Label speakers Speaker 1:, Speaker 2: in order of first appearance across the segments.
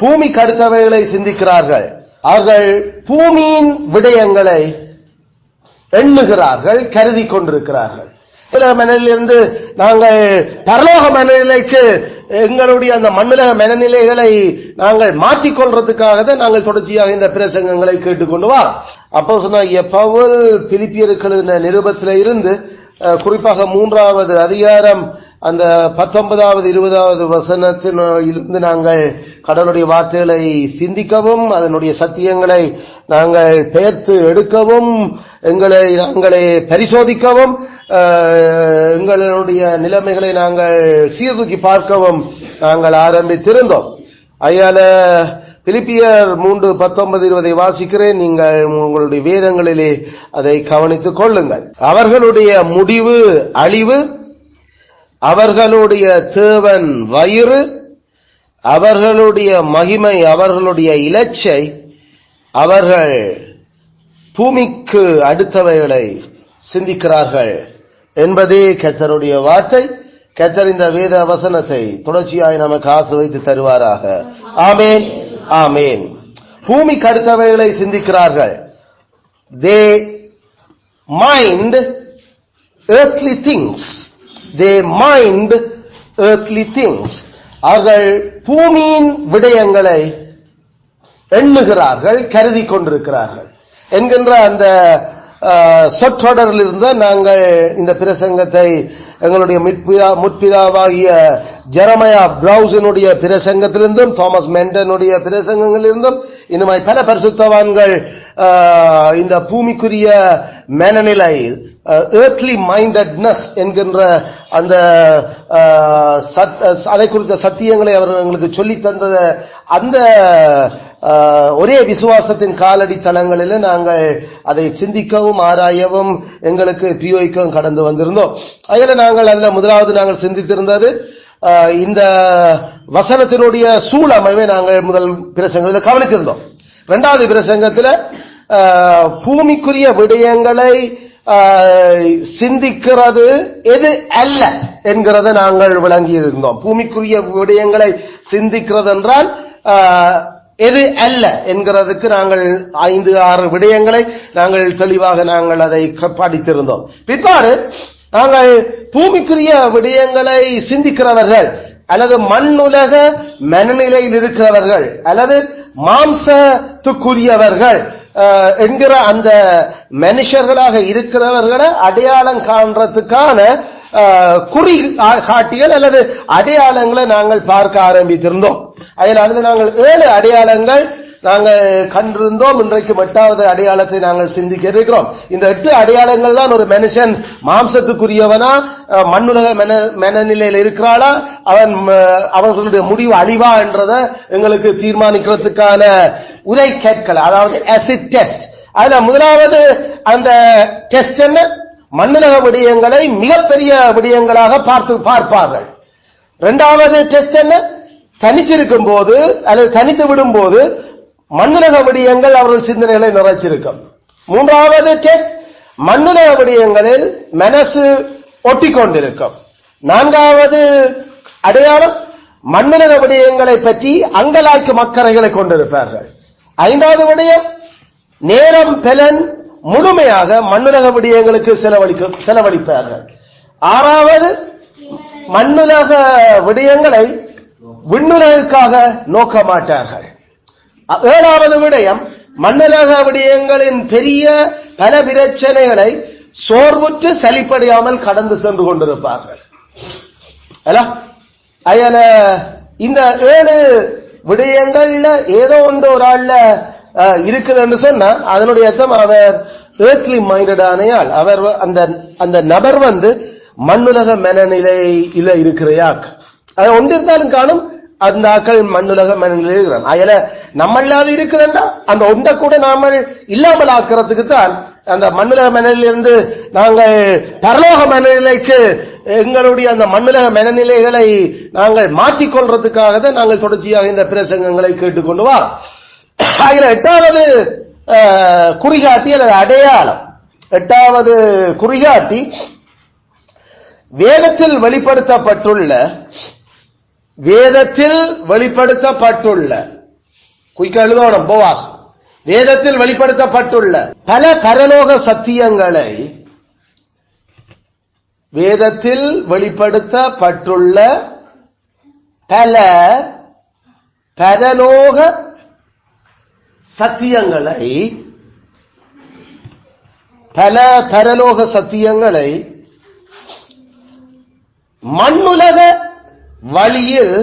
Speaker 1: பூமிக்கு அடுத்தவைகளை சிந்திக்கிறார்கள். அவர்கள் பூமியின் விடயங்களை எண்ணுகிறார்கள், கருதி கொண்டிருக்கிறார்கள். மனநிலையிலிருந்து நாங்கள் பரலோக மனநிலைக்கு எங்களுடைய அந்த மண்ணுலக மனநிலைகளை நாங்கள் மாற்றிக்கொள்றதுக்காக தான் நாங்கள் தொடர்ச்சியாக இந்த பிரசங்கங்களை கேட்டுக்கொண்டு வா. அப்போ சொன்ன பவுல் பிலிப்பியர்கள் நிருபத்தில இருந்து குறிப்பாக 3வது அதிகாரம் அந்த 19வது 20வது வசனத்திலிருந்து நாங்கள் கடவுளுடைய வார்த்தைகளை சிந்திக்கவும் அதனுடைய சத்தியங்களை நாங்கள் பெயர்த்து எடுக்கவும் நாங்களே பரிசோதிக்கவும் எங்களுடைய நிலைமைகளை நாங்கள் சீர்தூக்கி பார்க்கவும் நாங்கள் ஆரம்பித்திருந்தோம். ஐயால பிலிப்பியர் 3:19-20 வாசிக்கிறேன். நீங்கள் உங்களுடைய வேதங்களிலே அதை கவனித்துக் கொள்ளுங்கள். அவர்களுடைய முடிவு அழிவு, அவர்களுடைய தேவன் வயிறு, அவர்களுடைய மகிமை அவர்களுடைய இலச்சை, அவர்கள் பூமிக்கு அடுத்தவைகளை சிந்திக்கிறார்கள் என்பதே கர்த்தருடைய வார்த்தை. கர்த்தர் இந்த வேத வசனத்தை தொடர்ச்சியாய் நமக்கு ஆசீர்வதித்து தருவாராக. ஆமேன், ஆமேன். பூமிக்கு அடுத்தவைகளை சிந்திக்கிறார்கள். They mind earthly things. They mind earthly things. அவர்கள் பூமியின் விடயங்களை எண்ணுகிறார்கள், கருதி கொண்டிருக்கிறார்கள் என்கின்ற அந்த சொற்றொடரில் இருந்த நாங்கள் இந்த பிரசங்கத்தை எங்களுடைய முற்பிதாவாகிய ஜெரமையா பிரவுஸினுடைய பிரசங்கத்திலிருந்தும் தாமஸ் மெண்டனுடைய பிரசங்கங்களிலிருந்தும் இன்னும் பல பரிசுத்தவான்கள் இந்த பூமிக்குரிய மனநிலை earthly mindedness என்கின்ற அந்த அதை குறித்த சத்தியங்களை அவர் எங்களுக்கு சொல்லி தந்த அந்த ஒரே விசுவாசத்தின் காலடி தளங்களில் நாங்கள் அதை சிந்திக்கவும் ஆராயவும் எங்களுக்கு பியோய்க்கவும் கடந்து வந்திருந்தோம். அதில் நாங்கள் அதில் முதலாவது நாங்கள் சிந்தித்திருந்தது இந்த வசனத்தினுடைய சூழமைவை நாங்கள் முதல் பிரசங்கத்தில் கவனித்திருந்தோம். 2வது பிரசங்கத்தில் பூமிக்குரிய விடயங்களை சிந்திக்கிறது எது அல்ல என்கிறத நாங்கள் விளங்கி இருந்தோம். பூமிக்குரிய விடயங்களை சிந்திக்கிறது என்றால் எது அல்ல என்கிறதுக்கு நாங்கள் 5-6 விடயங்களை நாங்கள் தெளிவாக நாங்கள் அதை படித்திருந்தோம். பிற்பாடு நாங்கள் பூமிக்குரிய விடயங்களை சிந்திக்கிறவர்கள் அல்லது மண்ணுலக மனநிலையில் இருக்கிறவர்கள் அல்லது மாம்சத்துக்குரியவர்கள் என்கிற அந்த மனுஷர்களாக இருக்கிறவர்களை அடையாளம் காண்றதுக்கான குறி காட்டிகள் அல்லது அடையாளங்களை நாங்கள் பார்க்க ஆரம்பித்திருந்தோம். அதில் நாங்கள் 7 அடையாளங்கள் நாங்கள் கண்டிருந்தோம். இன்றைக்கு 8வது அடையாளத்தை நாங்கள் சிந்திக்க இருக்கிறோம். இந்த 8 அடையாளங்கள் தான் ஒரு மனுஷன் மாம்சத்துக்குரியவனா மண்ணுலக மனநிலையில் இருக்கிறாளா அவர்களுடைய முடிவு அழிவா என்றதை எங்களுக்கு தீர்மானிக்கிறதுக்கான உரை கேட்கல, அதாவது ஆசிட் டெஸ்ட். அதுல முதலாவது அந்த டெஸ்ட் என்ன? மண்ணுலக விடயங்களை மிகப்பெரிய விடயங்களாக பார்ப்பார்கள். 2வது டெஸ்ட் என்ன? தனிச்சிருக்கும் போது அல்லது தனித்து விடும் போது மண்ணுலக விடயங்கள் அவர்கள் சிந்தனைகளை நிறைச்சிருக்கும். 3வது டெஸ்ட் மண்ணுலக விடயங்களில் மனசு ஒட்டிக்கொண்டிருக்கும். 4வது அடையாளம் மண்ணுலக விடயங்களை பற்றி அங்கலாய்க்கு மக்கரைகளை கொண்டிருப்பார்கள். 5வது விடயம் நேரம் பலன் முழுமையாக மண்ணுலக விடயங்களுக்கு செலவழிப்பார்கள். 6வது மண்ணுலக விடயங்களை விண்ணுலகுக்காக நோக்க மாட்டார்கள். 7வது விடயம் மண்ணுலக விடயங்களின் பெரிய பல பிரச்சனைகளை சோர்வுற்று சலிப்படையாமல் கடந்து சென்று கொண்டிருப்பார்கள். இந்த 7 விடயங்கள்ல ஏதோ ஒன்று ஒரு ஆள்ல இருக்குதுன்னு சொன்னா அதனுடைய அர்த்தம் அவர் earthly minded ஆனையால் அவர் அந்த நபர் மண்ணுலக மனநிலையில இருக்கிறார். அது ஒன்றிருந்தாலும் காணும் அந்த ஆக்கள் மண்ணுலக மனநிலையில் இருக்கிறான். அதுல நம்மளால இருக்குதுன்னா அந்த ஒன்றை கூட நாம இல்லாமல் ஆக்கிறதுக்கு தான் அந்த மண்ணுலக மனநிலையிலிருந்து நாங்கள் பரலோக மனநிலைக்கு எங்களுடைய அந்த மண்ணுலக மனநிலைகளை நாங்கள் மாற்றிக்கொள்றதுக்காக தான் நாங்கள் தொடர்ச்சியாக இந்த பிரசங்கங்களை கேட்டுக்கொண்டு வா. அதுல 8வது குறிகாட்டி அல்லது அடையாளம், 8வது குறிகாட்டி வேதத்தில் வெளிப்படுத்தப்பட்டுள்ள குயிக்க எழுதணும் போவாஸ். வேதத்தில் வெளிப்படுத்தப்பட்டுள்ள பல பரலோக சத்தியங்களை வேதத்தில் வெளிப்படுத்தப்பட்டுள்ள பல பரலோக சத்தியங்களை மண்ணுலக வழியில்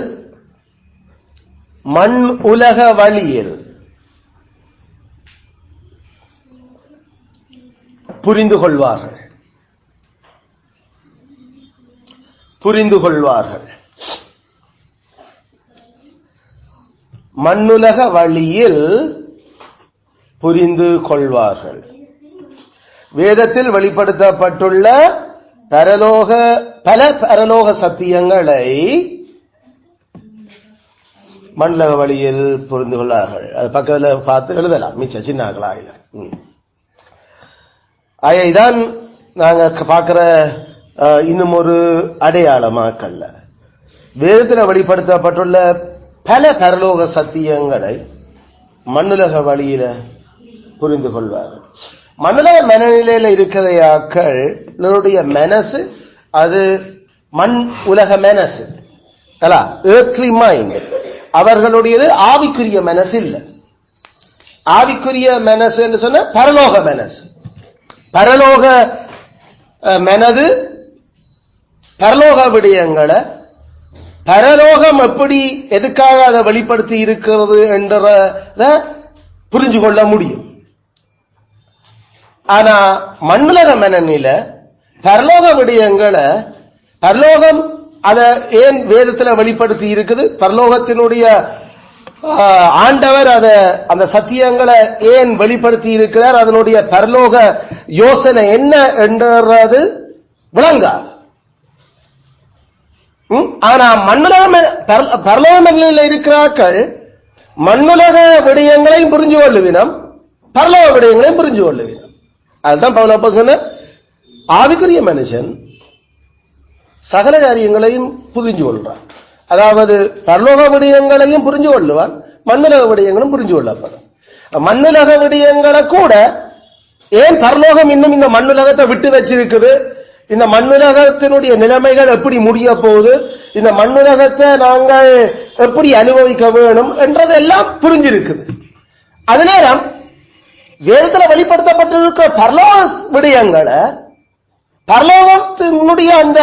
Speaker 1: புரிந்து கொள்வார்கள். மண்ணுலக வழியில் புரிந்து கொள்வார்கள். வேதத்தில் வெளிப்படுத்தப்பட்டுள்ள பல பரலோக சத்தியங்களை மண்ணுலக வழியில் புரிந்து கொள்வார்கள். அது பக்கத்தில் பார்த்து எழுதலாம், மிச்ச சின்னாக்களாக. இதான் நாங்க பார்க்கிற இன்னும் ஒரு அடையாளமாக்கல்ல. வேதத்தில் வெளிப்படுத்தப்பட்டுள்ள பல பரலோக சத்தியங்களை மண்ணுலக வழியில புரிந்து கொள்வார்கள். மண்ணுலக மனநிலையில இருக்கிற மனசு அது மண் உலக மனசு, earthly mind. அவர்களுடையது ஆவிக்குரிய மனசு இல்ல. ஆவிக்குரிய மனசு என்று சொன்ன பரலோக மனசு. பரலோக மனது பரலோக விடயங்களை பரலோகம் எப்படி எதுக்காக அதை வெளிப்படுத்தி இருக்கிறது என்றத புரிஞ்சு கொள்ள முடியும். ஆனா மண்ணுலக மனநில பரலோக விடயங்களை பரலோகம் அதை ஏன் வேதத்தில் வெளிப்படுத்தி இருக்குது, பரலோகத்தினுடைய ஆண்டவர் அந்த சத்தியங்களை ஏன் வெளிப்படுத்தி இருக்கிறார், அதனுடைய பரலோக யோசனை என்ன என்றது விளங்கா. ஆனா பரலோக மண்ணில் இருக்கிறார்கள் மண்ணுலக விடயங்களையும் புரிஞ்சு கொள்ளுவினம், பரலோக விடயங்களையும் புரிஞ்சு கொள்ளுவினம். அதுதான் பவுல் சொன்ன ஆவிக்குரிய மனுஷன் சகல காரியங்களையும் புரிஞ்சு கொள்றான். அதாவது பரலோக விடயங்களையும் புரிஞ்சு கொள்ளுவான், மண்ணுலக விடயங்களும் புரிஞ்சு கொள்ளப்படும். மண்ணுலக விடயங்களை கூட ஏன் பரலோகம் இன்னும் இந்த மண்ணுலகத்தை விட்டு வச்சிருக்குது, இந்த மண்ணுலகத்தினுடைய நிலைமைகள் எப்படி முடிய போகுது, இந்த மண்ணுலகத்தை நாங்கள் எப்படி அனுபவிக்க வேணும் என்றதெல்லாம் புரிஞ்சிருக்குது. அது நேரம் வேதத்தில் வெளிப்படுத்தப்பட்டிருக்கிற பரலோக விடயங்களை பரலோகத்தினுடைய அந்த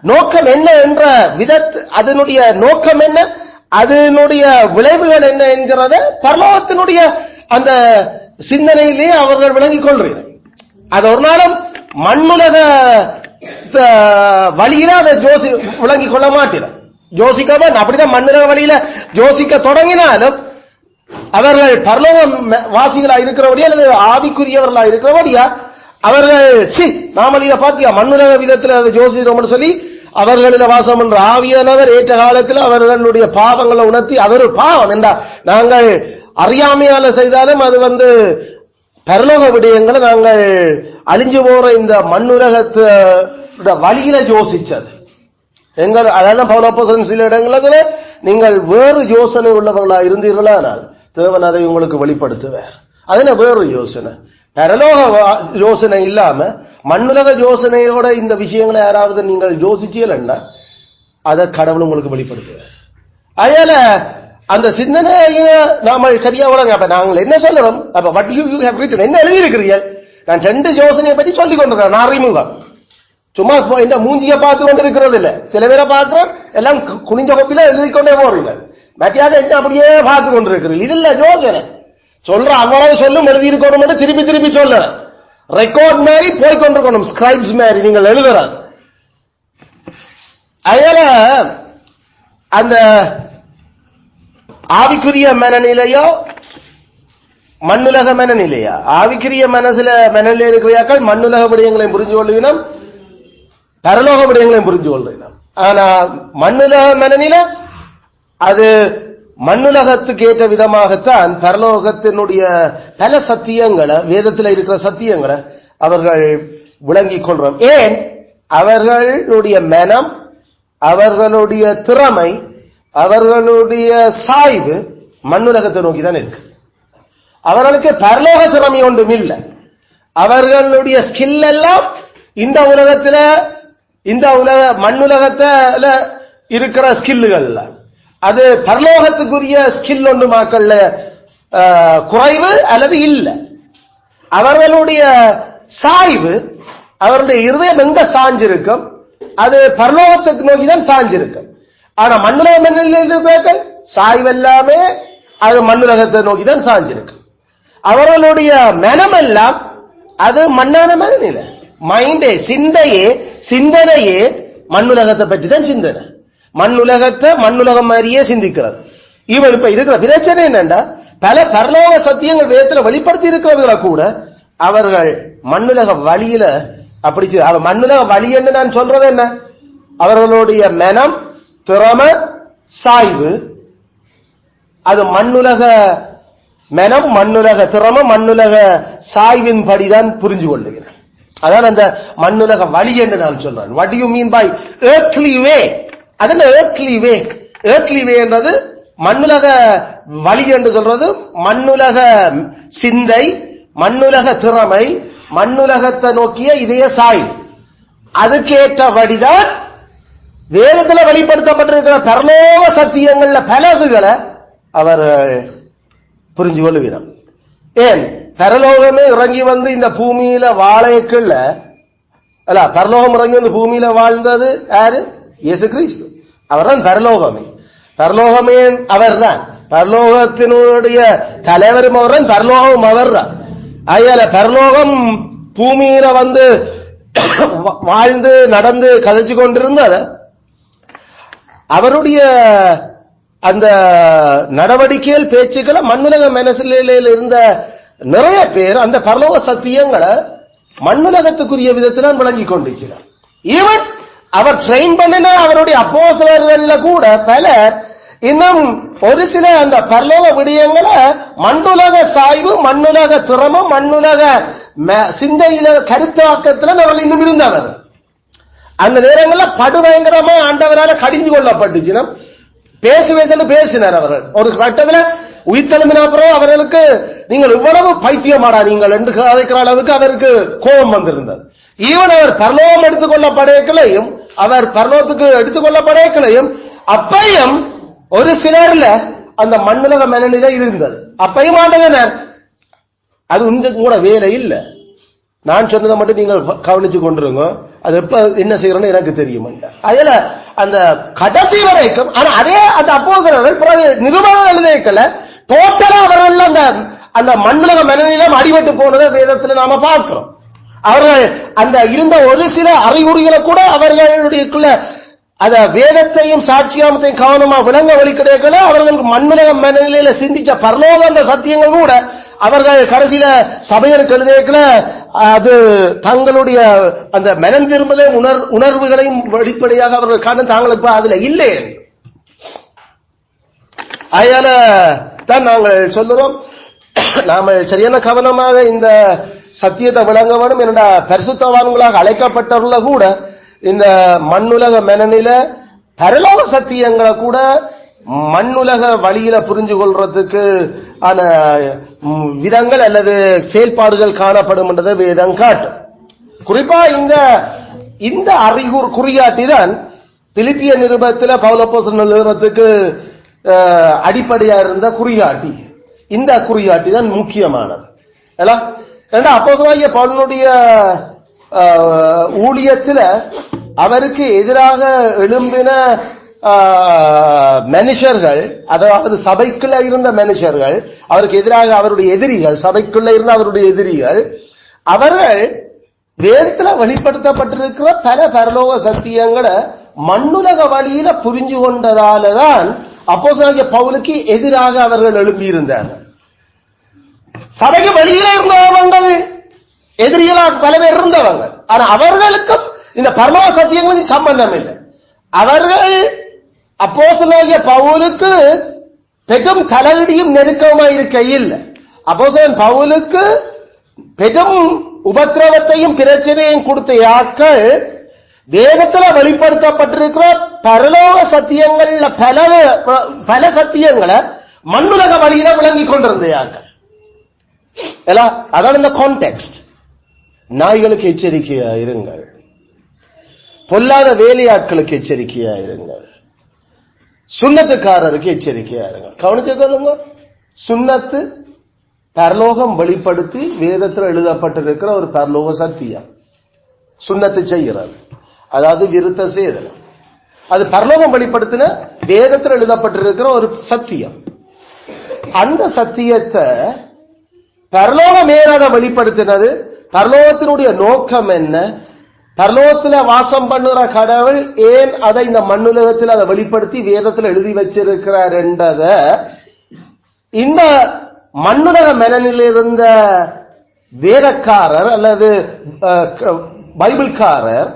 Speaker 1: நோக்கம் என்ன என்ற அதனுடைய நோக்கம் என்ன, அதனுடைய விளைவுகள் என்ன என்கிறத பரலோகத்தினுடைய அந்த சிந்தனையிலே அவர்கள் விளங்கிக் கொள்கிறார். அது ஒரு நாளும் மண்ணுலக வழியில அதை விளங்கிக் கொள்ள மாட்டார். யோசிக்காம அப்படிதான் மண்ணுலக வழியில யோசிக்க தொடங்கினாலும் அவர்கள் பரலோக வாசிகளா இருக்கிறபடியா அல்லது ஆவிக்குரியவர்களா இருக்கிறபடியா அவர்கள் நாம இதை பாத்தியா மண்ணுலக விதத்தில் அதை யோசிக்கிறோம்னு சொல்லி அவர்களில் வாசம் என்ற ஆவியானவர் ஏற்ற காலத்தில் அவர்களுடைய பாவங்களை உணர்த்தி அது ஒரு பாவம் என்றா நாங்கள் அறியாமையால செய்தாலும் அது பரலோக விடயங்களை நாங்கள் அழிஞ்சு போற இந்த மண்ணுலகத்து வழியில யோசிச்சது எங்கள். அதாவது பவுல் சில இடங்களில் நீங்கள் வேறு யோசனை உள்ளவர்களா இருந்தீர்களானால் தேவன் அதை உங்களுக்கு வெளிப்படுத்துவார். அதுல வேறு யோசனை, பரலோக யோசனை இல்லாம மண்ணுலக யோசனையோட இந்த விஷயங்களை யாராவது நீங்கள் யோசிச்சீங்கன்னா அதை கடவுள் உங்களுக்கு வெளிப்படுத்துவார். அதனால அந்த சிந்தனையை நாம சரியா வழங்க. அப்ப நாங்கள் என்ன சொல்றோம், அப்ப what you have written என்ன எழுதியிருக்கிறீர்கள், நான் 2 யோசனையை பற்றி சொல்லிக் கொண்டிருக்கிறேன். நான் அறிமுகம் சும்மா இந்த மூஞ்சிய பார்த்து கொண்டு இருக்கிறது இல்ல. சில பேரை பார்க்கிறோம் எல்லாம் குனிஞ்ச கொப்பில எழுதிக்கொண்டே போறீங்க, மத்தியாக என்ன அப்படியே பார்த்து கொண்டிருக்கிறீர்கள். இது இல்ல யோசனை சொல்ற அவ்வளவு சொல்லும் எழுதியிருக்கணும் திருப்பி திருப்பி சொல்ற ரெக்கார்ட் மாதிரி போய்கொண்டிருக்கணும், ஸ்கிரைப்ஸ் மாதிரி நீங்கள் எழுதுற. அதனால அந்த ஆவிக்குரிய மனநிலையோ மண்ணுலக மனநிலையா, ஆவிக்குரிய மனநிலை இருக்கிறார்கள் மண்ணுலக விடயங்களையும் புரிஞ்சு கொள்ளுவினம், பரலோக விடயங்களையும் புரிஞ்சு கொள்ளுவினம். ஆனா மண்ணுலக மனநிலை அது மண்ணுலகத்துக்கு ஏற்ற விதமாகத்தான் பரலோகத்தினுடைய பல சத்தியங்களை வேதத்தில் இருக்கிற சத்தியங்களை அவர்கள் விளங்கிக் கொள்றோம். ஏன் அவர்களுடைய மனம், அவர்களுடைய திறமை, அவர்களுடைய சாய்வு மண்ணுலகத்தை நோக்கி தான் இருக்கு. அவர்களுக்கு பரலோக திறமை ஒன்றும் இல்லை. அவர்களுடைய ஸ்கில் எல்லாம் இந்த உலகத்துல, இந்த மண்ணுலகத்துல இருக்கிற ஸ்கில்லுகள். அது பரலோகத்துக்குரிய ஸ்கில் ஒன்று மக்கள்ல குறைவு அல்லது இல்லை. அவர்களுடைய சாய்வு, அவருடைய இருதயம் எங்க சாஞ்சிருக்கும், அது பரலோகத்துக்கு நோக்கி தான் சாஞ்சிருக்கும். ஆனா மண்ணுலகம் சாய்வு எல்லாமே அது மண்ணுலகத்தை நோக்கி தான் சாஞ்சிருக்கு. அவர்களுடைய மனம் எல்லாம் அது மண்ணான மனநிலை, மைண்டே, சிந்தனையே மண்ணுலகத்தை பற்றி தான் சிந்தனை. மண்ணுலகத்தை மண்ணுலகம் மாதிரியே சிந்திக்கிறது. இவன் இப்ப இருக்கிற பிரச்சனை என்னண்டா, பல பரலோக சத்தியங்கள் வேதத்தில் வெளிப்படுத்தி இருக்கிறவர்களை கூட அவர்கள் மண்ணுலக வழியில அப்படி மண்ணுலக வழி என்று நான் சொல்றது என்ன, அவர்களுடைய மனம், திறமை, சாய்வு அது மண்ணுலக மனம், மண்ணுலக திறமை, மண்ணுலக சாய்வின் படிதான் புரிஞ்சு கொள்ளுகிறேன். அதான் அந்த மண்ணுலக வழி என்று நான் சொல்றேன். What do you mean by earthly way? அது earthly way. earthly way என்றது மண்ணுலக வழி என்று சொல்றது மண்ணுலக சிந்தை, மண்ணுலக திறமை, மண்ணுலகத்தை நோக்கிய இதய சாய்வு. அதுக்கேற்ற வழிதான் வேதத்தில் வெளிப்படுத்தப்பட்டிருக்கிற பரலோக சத்தியங்கள்ல பலதுகளை அவர் புரிஞ்சு கொள்ளுகிறார். ஏன் பரலோகமே இறங்கி வந்து இந்த பூமியில வாழைக்குள்ள அல்ல, பரலோகம் இறங்கி வந்து பூமியில வாழ்ந்தது யாரு? இயேசு கிறிஸ்து. அவர் தான் பரலோகமே. பரலோகமே அவர் தான். பரலோகத்தினுடைய தலைவரும் அவர் தான், பரலோகம் அவர் தான். அதனால பரலோகம் பூமியில வந்து வாழ்ந்து நடந்து கதைச்சு கொண்டிருந்தது. அவருடைய அந்த நடவடிக்கைகள், பேச்சுக்களை மண்ணுலக மனசிலையில் இருந்த நிறைய பேர் அந்த பரலோக சத்தியங்களை மண்ணுலகத்துக்குரிய விதத்தில் விளங்கி கொண்டிருக்கிறார். ஈவன் அவர் ட்ரெயின் பண்ணின அவருடைய அப்போஸ்தலர்கள்ல கூட பலர் இன்னும் ஒரு சில அந்த பரலோக விடயங்களை மண்ணுலக சாய்வு, மண்ணுலக திறமை, மண்ணுலக சிந்தையில கருத்தாக்கத்தில் அவர்கள் இன்னும் இருந்தவர். அந்த நேரங்களில் படுபயங்கரமா ஆண்டவரால் கடிஞ்சு கொள்ளப்பட்டுச்சு. பேசினார் அவர்கள். ஒரு கட்டத்தில் உயிர்த்தெழும்பின அப்புறம் அவர்களுக்கு நீங்கள் இவ்வளவு பைத்தியமாடா நீங்கள் என்று கதைக்கிற அளவுக்கு அவருக்கு கோபம் வந்திருந்தது. ஈவன் அவர் பரலோகம் எடுத்துக்கொள்ளப்படையக்களையும், அவர் பரலோகத்துக்கு எடுத்துக்கொள்ளப்படையக்களையும் அப்பையும் ஒரு சிலர்ல அந்த மண்ணுலக மனநிலை இருந்தது. அப்பையும் ஆண்டவர் அது உங்களுக்கு கூட வேலை இல்லை, நான் சொன்னதை மட்டும் நீங்கள் கவனிச்சு கொண்டிருங்க, அது எப்ப என்ன செய்யறோன்னு எனக்கு தெரியும். அதுல அந்த கடைசி வரைக்கும். ஆனா அதே அந்த அப்போஸ்தலர்கள் நிருபம் எழுதிக்கல, டோட்டலா அவர்கள் அந்த அந்த மண்ணுலக மனநிலம் அடிபட்டு போனதை வேதத்துல நாம பார்க்கிறோம். அவர்கள் அந்த இருந்த ஒரு சில அறிகுறிகளை கூட அவர்களுடைய அத வேதத்தையும் சாட்சியாமத்தையும் கவனமா விளங்க வழி கிடைக்கல. அவர்கள் மண்ணுலக மனநிலையில சிந்திச்ச பரலோக அந்த சத்தியங்கள் கூட அவர்கள் கடைசியில சபைகளுக்கு எழுதிக்கல, அது தங்களுடைய அந்த மனம் திரும்பல உணர்வுகளையும் வெளிப்படையாக அவர்கள் காரணம் தாங்களுக்கு அதுல இல்லை. அதனால தான் நாங்கள் சொல்லுறோம், நாம சரியான கவனமாக இந்த சத்தியத்தை விளங்க வேணும். என்னடா பரிசுத்தவான்களாக அழைக்கப்பட்டவர்கள கூட இந்த மண்ணுலக மனநில பரலோக சத்தியங்களை கூட மண்ணுலக வழியில புரிஞ்சு கொள்றதுக்கு ஆன விதங்கள் அல்லது செயல்பாடுகள் காணப்படும் என்றதை வேதம் காட்டும். குறிப்பா இந்த அறிகுறி குறியாட்டி தான் பிலிப்பிய நிருபத்தில் பவுலப்போஸ்தலன் எழுதுறதுக்கு அடிப்படையா இருந்த குறியாட்டி. இந்த குறியாட்டி தான் முக்கியமானது. அப்போஸ்தலனாகிய பவுலுடைய ஊழியத்தில் அவருக்கு எதிராக எழும்பின மனுஷர்கள், அதாவது சபைக்குள்ள இருந்த மனுஷர்கள், அவருக்கு எதிராக அவருடைய எதிரிகள், சபைக்குள்ள இருந்த அவருடைய எதிரிகள், அவர்கள் வேதத்தில் வெளிப்படுத்தப்பட்டிருக்கிற பல பரலோக சத்தியங்களை மண்ணுலக வழியில புரிஞ்சு கொண்டதாலதான் அப்போஸ்தலனாகிய பவுலுக்கு எதிராக அவர்கள் எழும்பியிருந்தார்கள். சபைக்கு வெளியில இருந்தவங்க எதிரிகளாக பல பேர் இருந்தவங்க. ஆனா அவர்களுக்கும் இந்த பரலோக சத்தியங்களுக்கு சம்பந்தம் இல்லை. அவர்கள் அப்போஸ்தலனாகிய பவுலுக்கு பெரும் தலையடியும் நெருக்கமாக இருக்க இல்லை. அப்போஸ்தலன் பவுலுக்கு பெரும் உபத்திரவத்தையும் பிரச்சனையும் கொடுத்த ஆட்கள் வேதத்தில் வெளிப்படுத்தப்பட்டிருக்கிற பரலோக சத்தியங்கள்ல பல சத்தியங்களை மண்ணுலக வழியில விளங்கிக் கொண்டிருந்தாங்க. அதான் இந்த கான்டெக்ஸ்ட். நாய்களுக்கு எச்சரிக்கையா இருங்கள், பொல்லாத வேலையாட்களுக்கு எச்சரிக்கையா இருங்கள், சுன்னத்துக்காரருக்கு எச்சரிக்கையா இருங்கள். கவனிச்சு கொள்ளுங்க, சுன்னத்து பரலோகம் வெளிப்படுத்தி வேதத்தில் எழுதப்பட்டிருக்கிற ஒரு பரலோக சத்தியம். சுன்னத்து செய்கிறது, அதாவது விருத்த சேதனம், அது பரலோகம் வெளிப்படுத்தின வேதத்தில் எழுதப்பட்டிருக்கிற ஒரு சத்தியம். அந்த சத்தியத்தை பரலோகம் ஏன் அதை வெளிப்படுத்தினது? பரலோகத்தினுடைய நோக்கம் என்ன? பரலோகத்தில் வாசம் பண்ணுற கடவுள் ஏன் அதை இந்த மண்ணுலகத்தில் அதை வெளிப்படுத்தி வேதத்தில் எழுதி வச்சிருக்கிறார் என்றத இந்த மண்ணுலக மனநில் இருந்த வேதக்காரர் அல்லது பைபிள்காரர்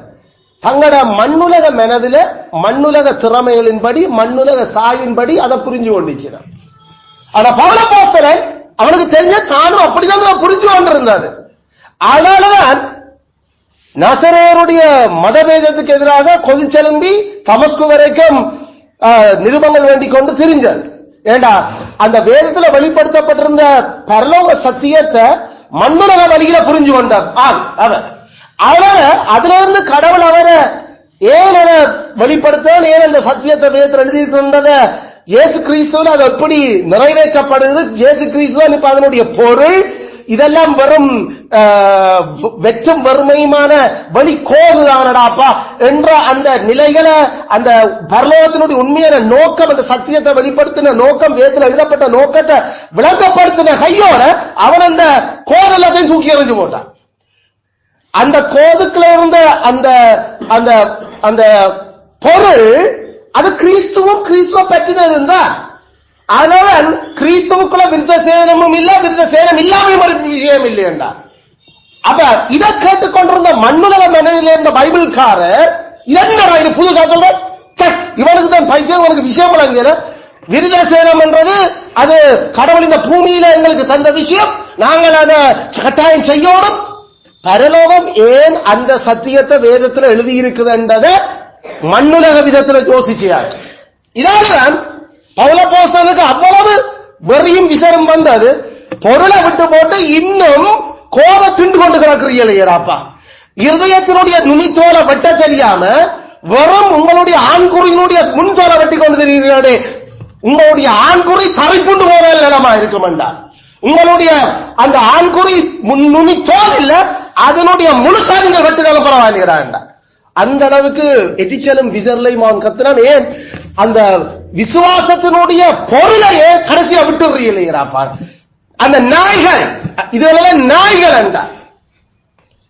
Speaker 1: தங்களோட மண்ணுலக மனதில மண்ணுலக திறமைகளின்படி மண்ணுலக சாயின்படி அதை புரிஞ்சு கொண்டிருக்கிறார். ஆனா பவுல் அப்போஸ்தலன் அவனுக்கு தெரிஞ்ச தானும் அப்படிதான் புரிஞ்சு கொண்டிருந்தாரு. அதனாலதான் நசரேயருடைய மதபேதத்துக்கு எதிராக கொதிச்செலும்பி தமஸ்கு வரைக்கும் நிருபங்கள் வேண்டிக் கொண்டு திரிஞ்சார். ஏண்டா அந்த வேதத்துல வெளிப்படுத்தப்பட்டிருந்த பரலோக சத்தியத்தை மண்ணுலக வழியில புரிஞ்சு கொண்டார் அவர். அதனால அதுல இருந்து கடவுள் அவரை ஏன் அதை வெளிப்படுத்த, ஏன் அந்த சத்தியத்தை வேதத்தில் எழுதியிருந்தத இயேசு கிறிஸ்துவ அது எப்படி நிறைவேற்றப்படுது, இயேசு கிறிஸ்துவ இப்ப அதனுடைய பொருள், இதெல்லாம் வெறும் வெற்றும் வறுமையுமான வழி கோதுதானடாப்பா என்ற அந்த நிலைகளை, அந்த பரலோகத்தினுடைய உண்மையான நோக்கம், அந்த சத்தியத்தை வெளிப்படுத்தின நோக்கம், வேதத்தில் எழுதப்பட்ட நோக்கத்தை விளங்கப்படுத்தின கையோட அவன் அந்த கோதலத்தையும் தூக்கி எறிஞ்சு போட்டான். அந்த கோதுக்குள்ள இருந்த அந்த அந்த அந்த பொருள் அது கிறிஸ்துவ பற்றினது இருந்தா. அதனால கிறிஸ்துவுக்குள்ள விருத்த சேதனமும் இல்ல, விருத்த சேதனம் இல்லாமல் ஒரு விஷயம் இல்லையா. அப்ப இதை கேட்டுக்கொண்டிருந்த மண்ணுலக மனதில் இருந்த பைபிள்காரர் என்னடா இது புது காத்தோட இவனுக்கு தான் பைத்தியம், உனக்கு விஷயம் வழங்கின விருத்த சேதனம் என்றது அது கடவுள் இந்த பூமியில எங்களுக்கு தந்த விஷயம், நாங்கள் அதை கட்டாயம் செய்யணும். பரலோகம் ஏன் அந்த சத்தியத்தை வேதத்தில் எழுதியிருக்குது என்றதை மண்ணுலக விதத்தில் யோசிச்சார். இதனால்தான் பவுல் அப்போஸ்தலனுக்கு அவ்வளவு வெறியும் விசரும் வந்தது. பொருளை விட்டு போட்டு இன்னும் கோப திண்டு கொண்டு கிடக்கிறீங்களேப்பா. இருதயத்தினுடைய நுனித்தோல வெட்ட தெரியாம வெறும் உங்களுடைய ஆண்குறியினுடைய முன்தோலை வெட்டி கொண்டு தெரிகிறீர்களே, உங்களுடைய ஆண்குறி தரைப்புண்டு போற நிலமா இருக்குமெண்டா. உங்களுடைய அந்த ஆண்குறி நுனித்தோல் இல்ல, அதனுடைய முழுசா நீங்கள் வெட்டுதல பரவாயில்லைடா. அந்த அளவுக்கு எதிச்சலும் விசர்லையும் அவன் கத்தினான். ஏன் அந்த விசுவாசத்தினுடைய பொருளையே கடைசியா விட்டுறீங்களேப்பா. அந்த நாய்கள், இதுகளெல்லாம் நாய்கள் என்றார்.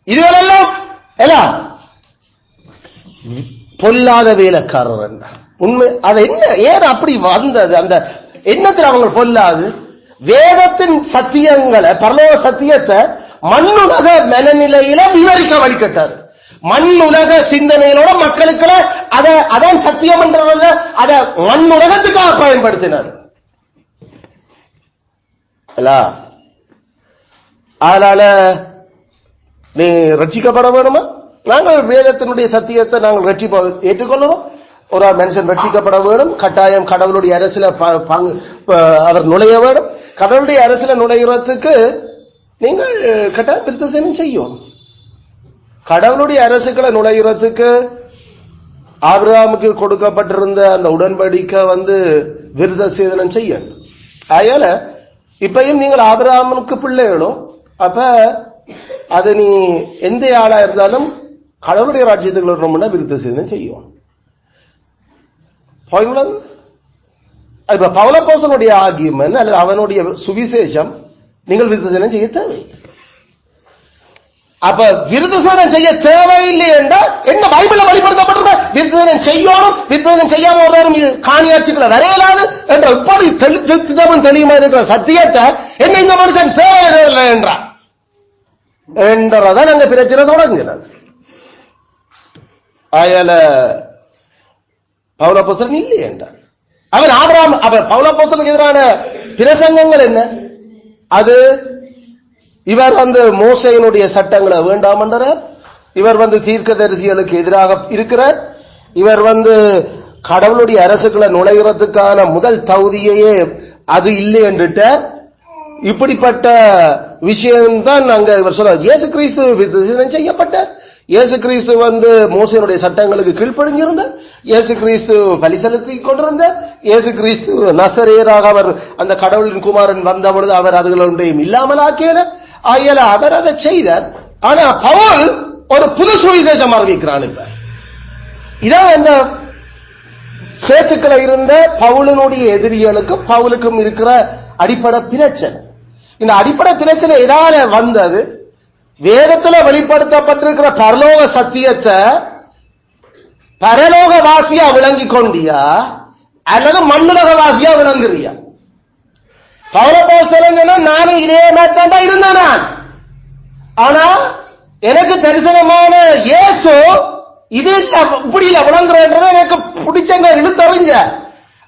Speaker 1: இதுகளெல்லாம் எல்லாம் பொல்லாத வேலைக்காரர் என்றார். உண்மை அது என்ன, ஏன் அப்படி வந்தது? அந்த எண்ணத்தில் அவங்க பொல்லாது வேதத்தின் சத்தியங்களை, பரலோக சத்தியத்தை மண்ணுலக மனநிலையில விவரிக்க வழிகட்டாரு. மண்ணுலக சிந்தனைகளோட மக்களுக்கு அதான் சத்தியம் என்றத அதை மண்ணுலகத்துக்காக பயன்படுத்தினார். அதனால நீ ரட்சிக்கப்பட வேணுமா? நாங்கள் வேதத்தினுடைய சத்தியத்தை நாங்கள் ஏற்றுக்கொள்ளணும். ஒரு மனுஷன் ரட்சிக்கப்பட வேணும், கட்டாயம் கடவுளுடைய அரசியல அவர் நுழைய வேணும். கடவுளுடைய அரசியல நுழைகிறதுக்கு நீங்கள் கட்டாயம் விருத்த சேதனம் செய்யும். கடவுளுடைய அரசுகளை நுழைகிறதுக்கு ஆபிரகாமுக்கு கொடுக்கப்பட்டிருந்த அந்த உடன்படிக்கை விருத்த சேதனம் செய்யணும். அதனால இப்பயும் நீங்கள் ஆபிரகாமுக்கு பிள்ளைகளும், அப்ப அது நீ எந்த ஆளா இருந்தாலும் கடவுளுடைய ராஜ்யத்துக்குள்ள வரணும்னா விருத்த சேதனம் செய்யும். இப்ப பவுல் அப்போஸ்தலனுடைய ஆர்கியுமென்ட் அல்லது அவனுடைய சுவிசேஷம் நீங்கள் விருத்த சேதனம் செய்ய தேவை. அப்ப விருத்த சேதனம் செய்ய தேவையில்லை என்றால் என்ன பைபிள்ல வெளிப்படுத்தப்பட்டிருக்க விருத்த சேதனம் செய்யணும், விருத்த சேதனம் செய்யாம ஒரு காணியாட்சிகளை வரையலாது என்ற இப்படி தெளிவுமா இருக்கிற சத்தியத்தை என்ன இந்த மனுஷன் தேவையில்லை என்றார் என்றதான் அங்க பிரச்சனை தொடங்குகிறது. அயல பவுல் அப்போஸ்தலன் இல்லை என்றார். அவன் ஆபிரகாம், பவுல் அப்போஸ்தலனுக்கு எதிரான பிரசங்கங்கள் என்ன? அது இவர் மோசேயினுடைய சட்டங்களை வேண்டாம் என்றார். இவர் தீர்க்கதரிசிகளுக்கு எதிராக இருக்கிறார். இவர் கடவுளுடைய அரசுகளை நுழைகிறதுக்கான முதல் தகுதியையே அது இல்லை என்றுட்ட இப்படிப்பட்ட விஷயம்தான் அங்க இவர் சொல்றார். இயேசு கிறிஸ்து செய்யப்பட்டார். இயேசு கிறிஸ்து மோசேயுடைய சட்டங்களுக்கு கீழ்ப்படிஞ்சிருந்த, இயேசு கிறிஸ்து பலி செலுத்தி கொண்டிருந்த, இயேசு கிறிஸ்து நசரேயராக அவர் அந்த கடவுளின் குமாரன் வந்த பொழுது அவர் அதுகளொன்றையும் இல்லாமல் ஆக்கியன. ஆகியால அவர் அதை செய்தார். ஆனா பவுல் ஒரு புது சுவிசேஷம் அறிவிக்கிறான். இப்ப இதான் அந்த சேர்ச்சுக்களை இருந்த பவுலினுடைய எதிரிகளுக்கும் பவுலுக்கும் இருக்கிற அடிப்படை பிரச்சனை. இந்த அடிப்படை பிரச்சனை எதால வந்தது? வேதத்துல வெளிப்படுத்தப்பட்டிருக்கிற பரலோக சத்தியத்தை பரலோக வாசியா விளங்கி கொண்டியா அல்லது மண்ணுலக வாசியா விளங்குறியா? பவுலப்போஸ்தலன் நானும் இதே மாதிரி தான் இருந்தேன் நான். ஆனா எனக்கு தரிசனமான இயேசு இது இப்படி இல்ல விளங்குறேன்றத எனக்கு பிடிச்சங்க இழுத்தறிஞ்ச.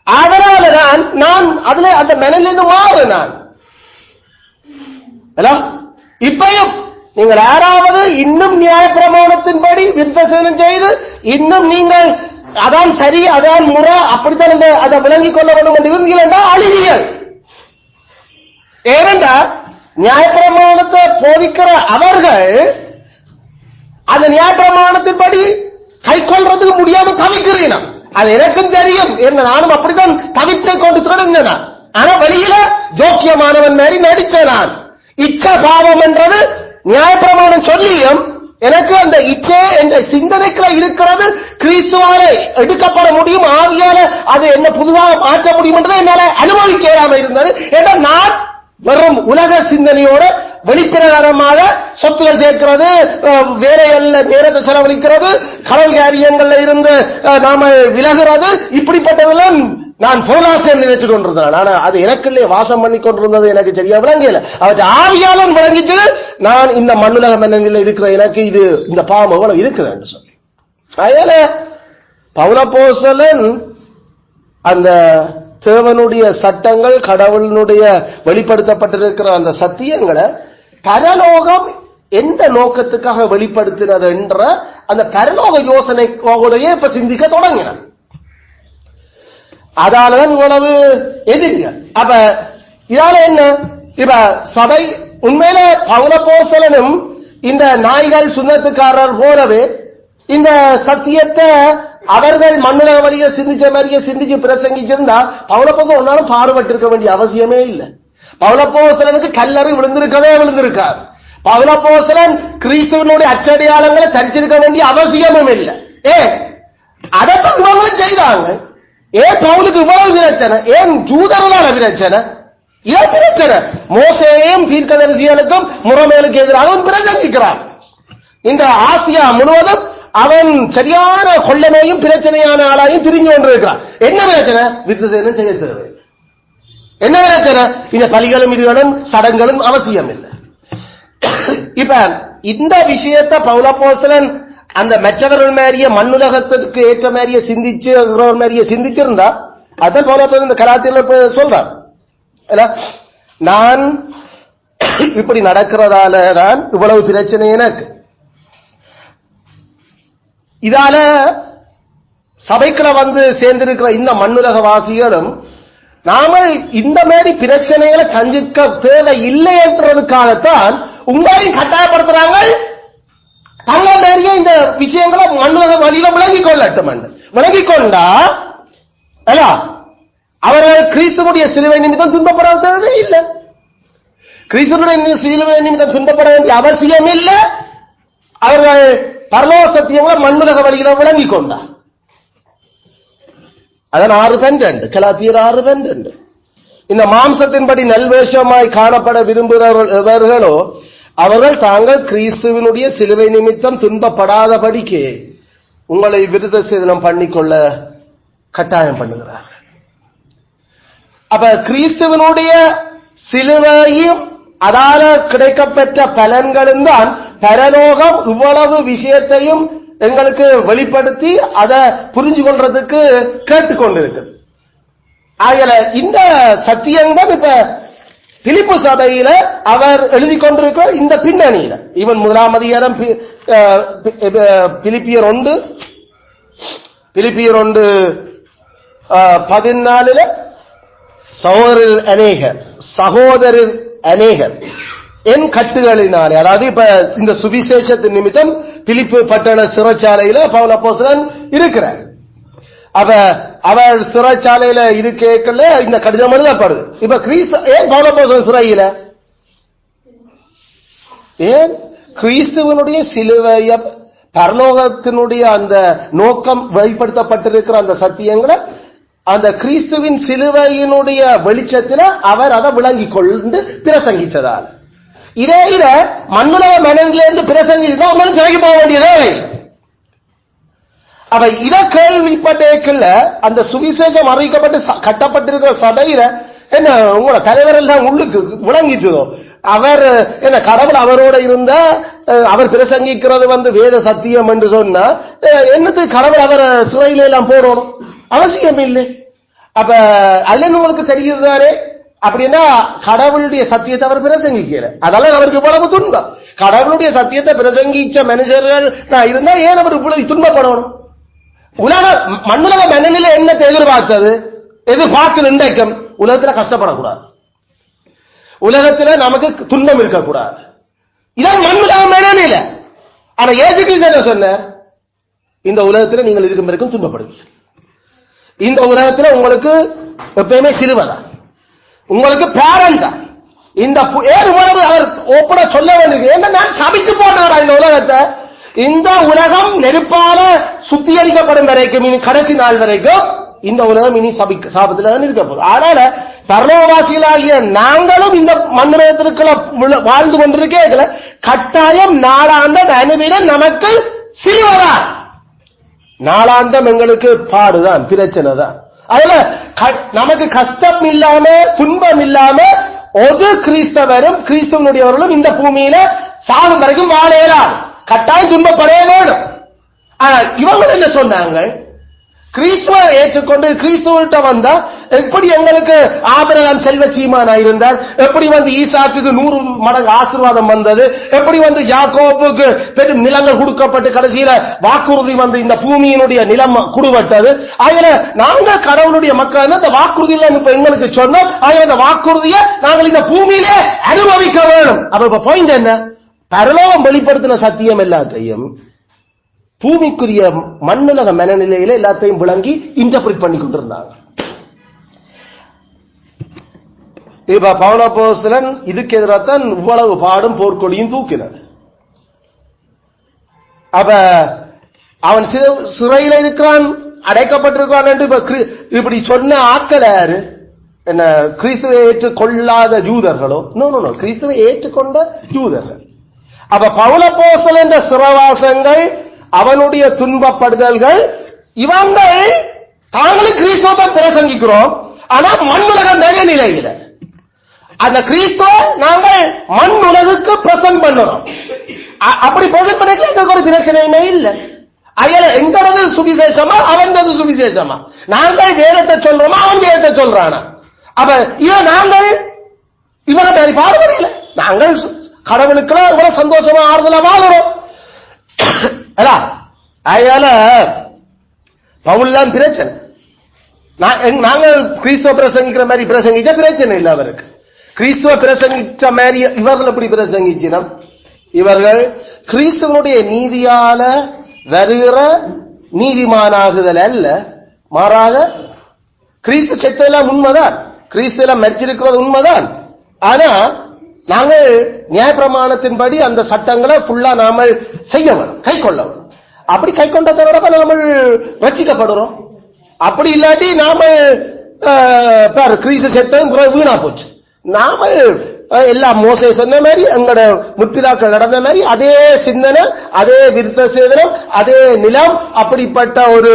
Speaker 1: அதனாலதான் நான் அதுல அந்த மனதிலிருந்து மாறு. நான் இப்பயும் நீங்கள் யாராவது இன்னும் நியாயப்பிரமாணத்தின்படி விருத்தசேதனம் செய்து இன்னும் நீங்கள் அதான் சரி அதான் முறை அப்படித்தான் அதை விளங்கிக் கொள்ள வேண்டும் என்று இருந்தீர்கள் அழிவீர்கள். ஏனென்றா நியாயப்பிரமாணத்தை போதிக்கிற அவர்கள் அந்த நியாயப்பிரமாணத்தின்படி கை கொள்றதுக்கு முடியாம தவிக்கிறேன். அது எனக்கும் தெரியும். என்ன நானும் அப்படித்தான் தவித்தை கொண்டு தொடங்கினேன். ஆனா வெளியில ஜோக்கியமானவன் மாதிரி நடிச்சேன். நான் இச்ச பாவம் என்றது நியாயப்பிரமாணம் சொல்லியும் எனக்கு அந்த இச்சை என்ற சிந்தனைக்குள்ள இருக்கிறது கிறிஸ்துவால எடுக்கப்பட முடியும், ஆவியால அது என்ன புதுதாக மாற்ற முடியும் என்றதை என்னால அனுபவிக்காம இருந்தது. ஏன்னா நான் வெறும் உலக சிந்தனையோட வெளிப்பிரகாரமாக சொத்துகள் சேர்க்கிறது, வேலைகள்ல நேரத்தை செலவழிக்கிறது, கடல் காரியங்கள்ல இருந்து நாம விலகிறது, இப்படிப்பட்டதெல்லாம் நான் பொருளாசை நினைச்சு கொண்டிருந்தேன். ஆனா அது எனக்குள்ளே வாசம் பண்ணி கொண்டிருந்தது எனக்கு சரியா விளங்கல. அவற்றை ஆவியாளன் விளங்கிட்டு நான் இந்த மண்ணுலக மன்னனில் இருக்கிற எனக்கு இது இந்த பாவம் எவ்வளவு இருக்கிறேன் சொல்லி அதனால பவுலப்போஸ்தலன் அந்த தேவனுடைய சட்டங்கள் கடவுளினுடைய வெளிப்படுத்தப்பட்டிருக்கிற அந்த சத்தியங்களை பரலோகம் எந்த நோக்கத்துக்காக வெளிப்படுத்தினது என்ற அந்த பரலோக யோசனையோடைய இப்ப சிந்திக்க தொடங்கினான். அதாலதான் இவ்வளவு எதிரிகள். அப்ப இதால என்ன? இப்ப சபை உண்மையில பவுலப்போஸ்தலனும் இந்த நாய்கள் சுண்ணத்துக்காரர் போலவே இந்த சத்தியத்தை அவர்கள் மண்ணுலக வழியை சிந்திச்ச மாதிரியே சிந்திச்சு பிரசங்கிச்சிருந்தா பவுலப்போஸ்தலன் ஒன்னாலும் பாடுபட்டிருக்க வேண்டிய அவசியமே இல்லை. பவுலப்போஸ்தலனுக்கு கல்லறை விழுந்திருக்கார். பவுலப்போஸ்தலன் கிறிஸ்துவனுடைய அச்சடையாளங்களை தரிச்சிருக்க வேண்டிய அவசியமும் இல்லை. அதைத்தான் இவங்களும் செய்தாங்க. ஏன் பவுலுக்கு இவ்வளவு பிரச்சனை? ஏன் ஜூதர்களான பிரச்சனை? ஏன் பிரச்சனை? மோசேயும் தீர்க்கதரிசிகளுக்கும் முறைமைகளுக்கு எதிராக பிரசங்கிக்கிறான். இந்த ஆசியா முழுவதும் அவன் சரியான கொள்ளனையும் பிரச்சனையான ஆளாயும் திரிஞ்சு கொண்டிருக்கிறான். என்ன பிரச்சனை? விருத்தசேதனம் செய்ய தேவை. என்ன பிரச்சனை? இந்த பலிகளும் இதுகளும் சடங்களும் அவசியம் இல்லை. இப்ப இந்த விஷயத்தை பவுலப்போஸ்தலன் அந்த மற்றவர்கள் மாதிரியே மண்ணுலகத்திற்கு ஏற்ற மாதிரியே சிந்திச்சிருந்தா அதான் பவுலப்போஸ்தலன் இந்த கலாத்தில சொல்றான். நான் இப்படி நடக்கிறதால தான் இவ்வளவு பிரச்சனை எனக்கு. இதால சபைக்குள்ள சேர்ந்திருக்கிற இந்த மண்ணுலக வாசிகளும் நாம இந்த மாதிரி பிரச்சனைகளை சந்திக்க தேவை இல்லை என்றதுக்காகத்தான் உங்களையும் கட்டாயப்படுத்துறாங்க. தங்கள் நிறைய இந்த விஷயங்களை மண்ணுலக வழியில விளங்கிக் கொள்ளட்டும். விளங்கிக் கொண்டா அவர்கள் கிறிஸ்துவனுடைய சிலுவை நிமித்தம் துன்பப்பட தேவை இல்லை. கிறிஸ்துவனுடைய சிலுவை நிமித்தம் துன்பப்பட வேண்டிய அவசியம் இல்லை. அவர்கள் பரலோக சத்தியங்களை மண்ணுலக வழியில விளங்கிக் கொண்டார். அதன் 6:2 கலாத்தியர் 6:2 இந்த மாம்சத்தின்படி நல்வேஷமாய் காணப்பட விரும்புகிறவர்களோ அவர்கள் தாங்கள் கிறிஸ்துவனுடைய சிலுவை நிமித்தம் துன்பப்படாதபடிக்கு உங்களை விருத்தசேதனம் பண்ணிக்கொள்ள கட்டாயம் பண்ணுகிறார்கள். அப்ப கிறிஸ்துவனுடைய சிலுவையும் அதால கிடைக்கப்பெற்ற பலன்களும் தான் பரலோகம் இவ்வளவு விஷயத்தையும் எங்களுக்கு வெளிப்படுத்தி அதை புரிஞ்சு கொள்றதுக்கு கேட்டுக்கொண்டிருக்கு. ஆகல இந்த சத்தியங்கள் இப்ப பிலிப்பு சபையில அவர் எழுதி கொண்டிருக்கிற இந்த பின்னணியில இவன் 1 அதிகாரம் பிலிப்பியர் 1 14 சகோதரர் அநேகர், சகோதரர் அநேகர் என் கட்டுகளினாலே. அதாவது இப்ப இந்த சுவிசேஷத்தின் நிமித்தம் பிலிப்பு பட்டண சிறைச்சாலையில பவுல் அப்போஸ்தலன் இருக்கிறார். அவர் சிறைச்சாலையில இருக்கல இந்த கடிதம் எழுதப்படுது. இப்ப ஏன் பவுல் அப்போஸ்தலன் சிறையில? ஏன்? கிறிஸ்துவனுடைய சிலுவைய பரலோகத்தினுடைய அந்த நோக்கம் வெளிப்படுத்தப்பட்டிருக்கிற அந்த சத்தியங்களை அந்த கிறிஸ்துவின் சிலுவையினுடைய வெளிச்சத்தில் அவர் அதை விளங்கிக் கொண்டு பிரசங்கிச்சதால். இதே இத மண்ணுலக மனதிலிருந்து பிரசங்கிச்சா அவங்களும் சிறைக்கு போக வேண்டியதே. அவ இத கேள்விப்பட்டேக்குள்ள அந்த சுவிசேஷம் அறிவிக்கப்பட்டு கட்டப்பட்டிருக்கிற சபையில என்ன உங்களோட தலைவர் எல்லாம் உள்ளுக்கு விளங்கிச்சதோ. அவர் என்ன கடவுள் அவரோட இருந்த அவர் பிரசங்கிக்கிறது வேத சத்தியம் என்று சொன்னா என்னது கடவுள் அவர் சிறையில எல்லாம் போடணும் அவசியம் இல்லை. அப்ப அல்ல உங்களுக்கு தெரிகிறதானே அப்படின்னா கடவுளுடைய சத்தியத்தை அவர் பிரசங்கிக்கல, அதெல்லாம் அவருக்கு இவ்வளவு துன்பம். கடவுளுடைய சத்தியத்தை பிரசங்கிச்ச மனுஷர்கள் இருந்தா ஏன் அவர் இவ்வளவு துன்பப்படணும்? மண்ணுலக மனநிலை என்னத்தை எதிர்பார்த்தது? எதிர்பார்த்து இன்றைக்கும் உலகத்துல கஷ்டப்படக்கூடாது, உலகத்துல நமக்கு துன்பம் இருக்கக்கூடாது. இதான் மண்ணுலக மனநிலை. ஆனா இயேசு கிறிஸ்து என்ன சொன்னார்? இந்த உலகத்துல நீங்கள் இருக்கும் வரைக்கும் துன்பப்படுவீர்கள். இந்த உலகத்துல உங்களுக்கு எப்பயுமே சிலுவை தான், உங்களுக்கு பேரன் தான். இந்த உலகம் அவர் ஓப்பட சொல்ல வேண்டியது என்ன? நான் சபிச்சு போனாரா இந்த உலகத்தை? இந்த உலகம் நெருப்பால சுத்திகரிக்கப்படும் வரைக்கும், இனி கடைசி நாள் வரைக்கும் இந்த உலகம் இனி சாபத்தில் இருக்க போகுது. அதனால பரலோகவாசிகளாகிய நாங்களும் இந்த மண்ணுலகத்திற்குள்ள வாழ்ந்து கொண்டிருக்க கட்டாயம் நாளாந்தம் அனுதின நமக்கு சிலுவைதான். நாளாந்தம் எங்களுக்கு பாடுதான், பிரச்சனை தான். அதுல நமக்கு கஷ்டம் இல்லாம துன்பம் இல்லாம ஒரு கிறிஸ்தவரும் கிறிஸ்தவனுடையவர்களும் இந்த பூமியில சாகும் வரைக்கும் வாழலாம். கட்டாயம் துன்பப்படவே வேணும். ஆனா இவங்க என்ன சொன்னாங்க? கிறிஸ்துவை ஏற்றுக்கொண்டு கிறிஸ்துவிட்ட வந்தா எப்படி எங்களுக்கு ஆபிரகாம் செல்வ சீமானா இருந்தார், எப்படி ஈசாக்குக்கு 100 மடங்கு ஆசீர்வாதம் வந்தது, எப்படி யாக்கோபுக்கு பெரும் நிலங்கள் கொடுக்கப்பட்டு கடைசியில வாக்குறுதி இந்த பூமியினுடைய நிலம் குடுவட்டது. அதுல நாங்க கடவுளுடைய மக்கள் இந்த வாக்குறுதியில இப்ப எங்களுக்கு சொன்னோம். அந்த வாக்குறுதியை நாங்கள் இந்த பூமியிலே அனுபவிக்க வேணும். அப்ப இப்ப பாயிண்ட் என்ன? பரலோகம் வெளிப்படுத்தின சத்தியம் எல்லாத்தையும் பூமிக்குரிய மண்ணுலக மனநிலையில எல்லாத்தையும் விளங்கி இன்டர்பிரட் பண்ணி கொண்டிருந்தாங்க. இப்ப பவுல் அப்போஸ்தலன் இதுக்கு எதிராகத்தான் இவ்வளவு பாடும் போர்க்கொடியும் தூக்கினது. அப்ப அவன் சிறையில் இருக்கிறான், அடைக்கப்பட்டிருக்கான் என்று இப்படி சொன்ன ஆட்கள் யாரு? என்ன கிறிஸ்துவை ஏற்றுக்கொள்ளாத யூதர்களோ? நோ, கிறிஸ்துவை ஏற்றுக்கொண்ட யூதர்கள். அப்ப பவுல் அப்போஸ்தலன் என்ற சிறைவாசங்கள், அவனுடைய துன்பப்படுதல்கள், இவங்கள் தாங்களும் கிறிஸ்துவத்தை பிரசங்கிக்கிறோம். ஆனா மண்ணுலக நிலையில அந்த கிறிஸ்துவ நாங்கள் மண் உலகுக்கு பிரசன்ட் பண்ணுறோம். அப்படி பிரசன்ட் பண்ண எங்களுக்கு ஒரு பிரச்சனையுமே இல்லை. எங்களது சுவிசேஷமா அவனது சுவிசேஷமா? நாங்கள் வேதத்தை சொல்றோமா அவன் வேதத்தை சொல்றானா? அப்ப இத நாங்கள் இவரை பாடுபடையில நாங்கள் கடவுளுக்கு இவ்வளவு சந்தோஷமா ஆறுதலா வாழறோம். அதனால பவுல் தான் பிரச்சனை. நாங்கள் கிறிஸ்துவ பிரசங்கிக்கிற மாதிரி பிரசங்கிச்ச பிரச்சனை இல்லை அவருக்கு. கிறிஸ்துவ பிரசங்கிச்ச மாதிரி இவர்கள் எப்படி பிரசங்கிச்சினம்? இவர்கள் கிறிஸ்துவனுடைய நீதியால வருகிற நீதிமானாகுதல் அல்ல, மாறாக கிறிஸ்து செத்தெல்லாம் உண்மைதான், கிறிஸ்து எல்லாம் மரிச்சிருக்கிறது உண்மைதான். ஆனா நாங்கள் நியாயப்பிரமாணத்தின்படி அந்த சட்டங்களை ஃபுல்லா நாம செய்ய வேணும், கை கொள்ள வேணும். அப்படி கை கொண்ட தவிர நாம ரட்சிக்கப்படுறோம். அப்படி இல்லாட்டி நாம கிறிஸ்து செத்தது வீணா போச்சு. நாம எல்லாம் மோசே சொன்ன மாதிரி எங்களோட முற்பிதாக்கள் நடந்த மாதிரி அதே சிந்தனை, அதே விருத்த சேதனம், அதே நிலம், அப்படிப்பட்ட ஒரு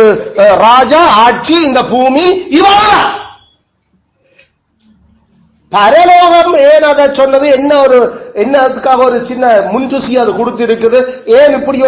Speaker 1: ராஜா ஆட்சி இந்த பூமி இவ்வளவு. பரலோகம் ஏன் அதை சொன்னது? என்ன ஒரு என்னதுக்காக ஒரு சின்ன முன்ருசி அது கொடுத்து இருக்குது. ஏன் இப்படி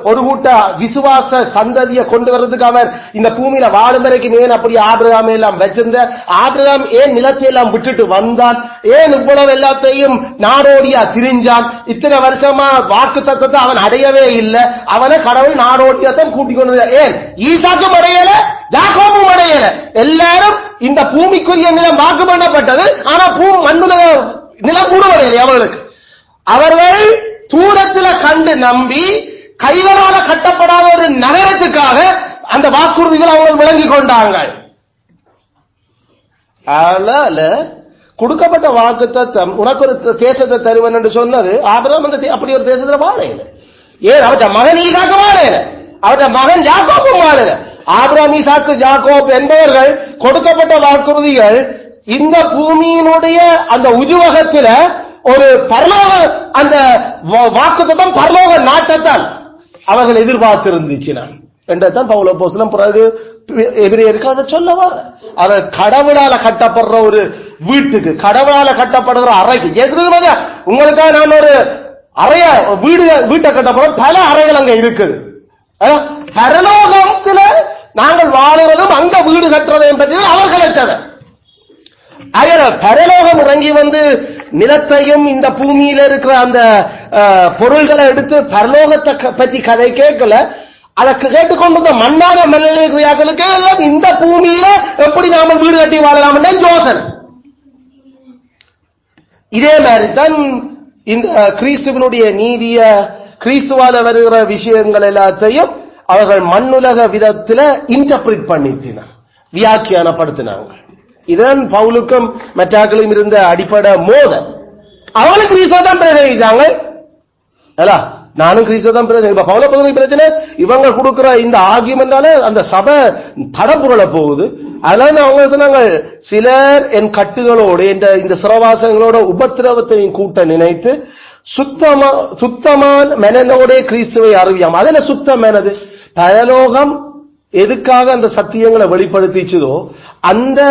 Speaker 1: ஒரு கூட்ட விசுவாச சந்ததியை கொண்டு வர்றதுக்கு அவர் இந்த பூமியில வாழும் வரைக்கும் ஏன் அப்படி ஆபிரகாம் எல்லாம் வச்சிருந்த, ஆபிரகாம் ஏன் நிலத்தை எல்லாம் விட்டுட்டு வந்தான், ஏன் இவ்வளவு எல்லாத்தையும் நாடோடியா திரிஞ்சான், இத்தனை வருஷமா வாக்கு தத்தத்தை அவன் அடையவே இல்லை, அவனை கடவுள் நாடோடியாத்தான் கூட்டிக் கொண்டு. ஏன் ஈசாக்கும் அடையல, யாக்கோபும் அடையல, எல்லாரும் இந்த பூமிக்குரிய நிலம் வாக்கு பண்ணப்பட்டது. ஆனா மண்ணுல நிலம் கூடுவதில்லை அவர்களுக்கு. அவர்கள் தூரத்தில் கண்டு நம்பி கைகளால கட்டப்படாத ஒரு நகரத்துக்காக அந்த வாக்குறுதிகள் அவர்கள் விளங்கிக் கொண்டாங்க. அதனால கொடுக்கப்பட்ட வாக்கு தத்தம் உனக்கு ஒரு தேசத்தை தருவன் என்று சொன்னது ஆபிரகாம் அப்படி ஒரு தேசத்தில் வாழையில. ஏன் அவற்ற மகன் ஈசாக்கு வாழையில, அவற்ற மகன் யாக்கோபும் வாழையில. ஆபிரகாம் ஈசாக்கு யாக்கோப் என்பவர்கள் கொடுக்கப்பட்ட வாக்குறுதிகள் இந்த பூமியினுடைய அந்த உருவகத்தில் ஒரு பரலோக அந்த வாக்குத்தத்தம் பரலோக நாட்டத்தான் அவர்கள் எதிர்பார்த்திருந்துச்சு என்றதான் பவுல் அப்போஸ்தலன் பிறகு எபிரேயருக்கு அதை சொல்லவா. அவர் கடவுளால கட்டப்படுற ஒரு வீட்டுக்கு, கடவுளால கட்டப்படுகிற அறைக்கு, உங்களுக்காக நான் ஒரு அறைய வீட்டை கட்டப்படுற பல அறைகள் அங்க இருக்குது. பரலோகத்துல நாங்கள் வாழுறதும் அங்க வீடு கட்டுறதையும் பற்றி அவர்களை தவிர பரலோகம் இறங்கி வந்து நிலத்தையும் இந்த பூமியில இருக்கிற அந்த பொருள்களை எடுத்து பரலோகத்தை பற்றி கதை கேட்கல. அதை கேட்டுக்கொண்டு மண்ணான மனிதர்களுக்கு எல்லாம் இந்த பூமியில எப்படி நாம வீடு கட்டி வாழலாம் யோசனை. இதே மாதிரி தான் இந்த கிறிஸ்துவனுடைய நீதிய கிறிஸ்துவால வருகிற விஷயங்கள் எல்லாத்தையும் அவர்கள் மண்ணுலக விதத்துல இன்டர்பிரேட் பண்ணித்தினார், வியாக்கியானப்படுத்தினாங்க. இதன் பவுலுக்கும் மற்றாக்களும் இருந்த அடிப்படை மோதல். அவங்களுக்கு கிறிஸ்துவ தான் பிரசங்கிச்சாங்க, நானும் கிறிஸ்துவ தான் பிரசங்க. பவுல பிரச்சனை இவங்க கொடுக்கிற இந்த ஆர்கியுமெண்டால அந்த சபை தடம்புரள போகுது. அதனால அவங்க சொன்னாங்க, சிலர் என் கட்டுகளோடு இந்த சிறவாசங்களோட உபத்திரவத்தையும் கூட்ட நினைத்து சுத்தமான மனதோட கிறிஸ்துவை அறிவியாம. அதுல சுத்தமானது பரலோகம் எதுக்காக அந்த சத்தியங்களை வெளிப்படுத்திச்சதோ அந்த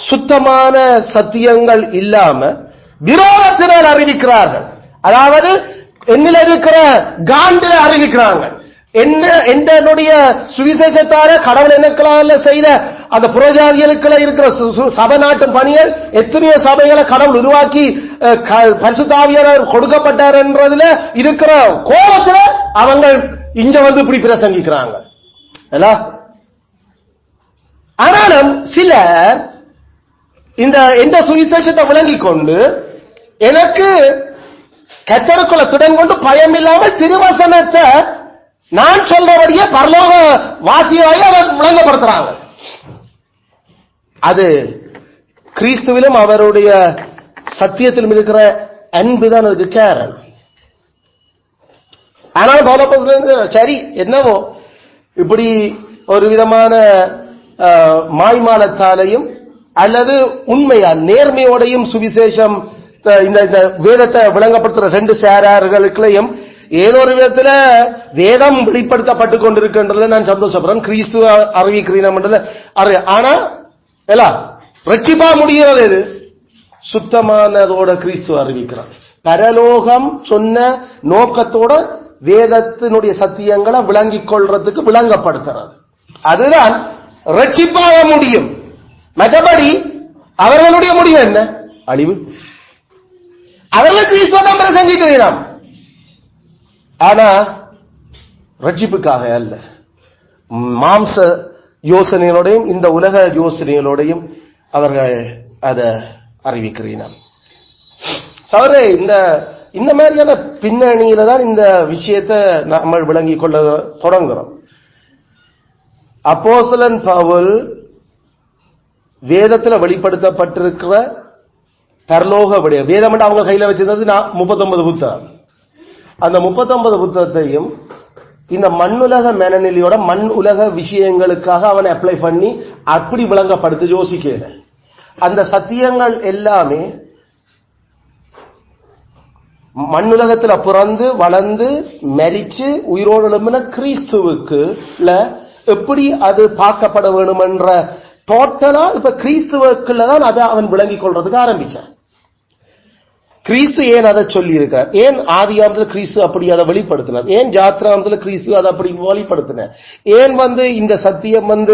Speaker 1: சுத்தமான சத்தியங்கள் இல்லாம விரோதத்தினர் அறிவிக்கிறார்கள். அதாவது என்னில் இருக்கிற காண்டில அறிவிக்கிறாங்க. என்னுடைய சுவிசேஷத்தார கடவுள் எனக்களால செய்த அந்த புறஜாதிகளுக்குள்ள இருக்கிற சபை நாட்டும் பணிகள் எத்தனையோ சபைகளை கடவுள் உருவாக்கி பரிசுத்த ஆவியானவர் கொடுக்கப்பட்டார் என்றதுல இருக்கிற கோபத்துல அவங்க இங்க வந்து இப்படி பிரசங்கிக்கிறாங்க. ஆனாலும் சிலர் இந்த சுவிசேஷத்தை விளங்கிக் கொண்டு எனக்கு கத்தருக்குள்ள திடன் கொண்டு பயம் இல்லாமல் திருவசனத்தை நான் சொல்றபடியே பரலோக வாசியாய் அவர் விளங்கப்படுத்துறாங்க. அது கிறிஸ்துவிலும் அவருடைய சத்தியத்திலும் இருக்கிற அன்புதான் அதுக்கு காரணம். ஆனால் சரி என்னவோ இப்படி ஒரு விதமான மாய்மாலத்தாலையும் அல்லது உண்மையா நேர்மையோடையும் சுவிசேஷம் இந்த வேதத்தை விளங்கப்படுத்துற ரெண்டு சேரார்களுக்குள்ளையும் ஏதோ ஒரு விதத்துல வேதம் வெளிப்படுத்தப்பட்டுக் கொண்டிருக்கின்றதுல நான் சந்தோஷப்படுறேன். கிறிஸ்துவ அறிவிக்கிறேன். ஆனா ரட்சிப்பா முடியாது எது? சுத்தமானதோட கிறிஸ்துவ அறிவிக்கிறான். பரலோகம் சொன்ன நோக்கத்தோட வேதத்தினுடைய சத்தியங்களை விளங்கிக் கொள்றதுக்கு விளங்கப்படுத்துறது. அதுதான் ரட்சிப்பாக முடியும். மற்றபடி அவர்களுடைய முடிவு என்ன? அழிவு. அவர்கள் கிறிஸ்துவம் பிரசங்கிக்கிறோம், ஆனா ரட்சிப்புக்காக அல்ல. மாம்ச யோசனைகளோடையும் இந்த உலக யோசனைகளோடையும் அவர்கள் அதை அறிவிக்கிறீர்கள். சவரே இந்த மாதிரியான பின்னணியில தான் இந்த விஷயத்தை நம்ம விளங்கிக் கொள்ள தொடங்குறோம். அப்போஸ்தலன் பவுல் வேதத்தில் வெளிப்படுத்தப்பட்டிருக்கிற பரலோக விடய வேதம் அவங்க கையில வச்சிருந்தது 39 புத்தகம். அந்த 39 புத்தகத்தையும் இந்த மண்ணுலக மனநிலையோட மண் உலக விஷயங்களுக்காக அவனை அப்ளை பண்ணி அப்படி விளங்கப்படுத்த யோசிக்கல. அந்த சத்தியங்கள் எல்லாமே மண்ணுலகத்துல பிறந்து வளர்ந்து மரிச்சு உயிரோடு எழும்பின கிறிஸ்துவுக்கு எப்படி அது பார்க்கப்பட வேணும் என்ற டோட்டலா இப்ப கிறிஸ்துவுக்குள்ளதான் அதை அவன் விளங்கிக் கொள்றதுக்கு ஆரம்பிச்சான். கிறிஸ்து ஏன் அதை சொல்லி இருக்கிறார்? ஏன் ஆதியாமத்தில் கிறிஸ்து அப்படி அதை வெளிப்படுத்தினார்? ஏன் ஜாத்ராமத்தில் கிறிஸ்து அதை அப்படி வெளிப்படுத்தினார்? ஏன் இந்த சத்தியம்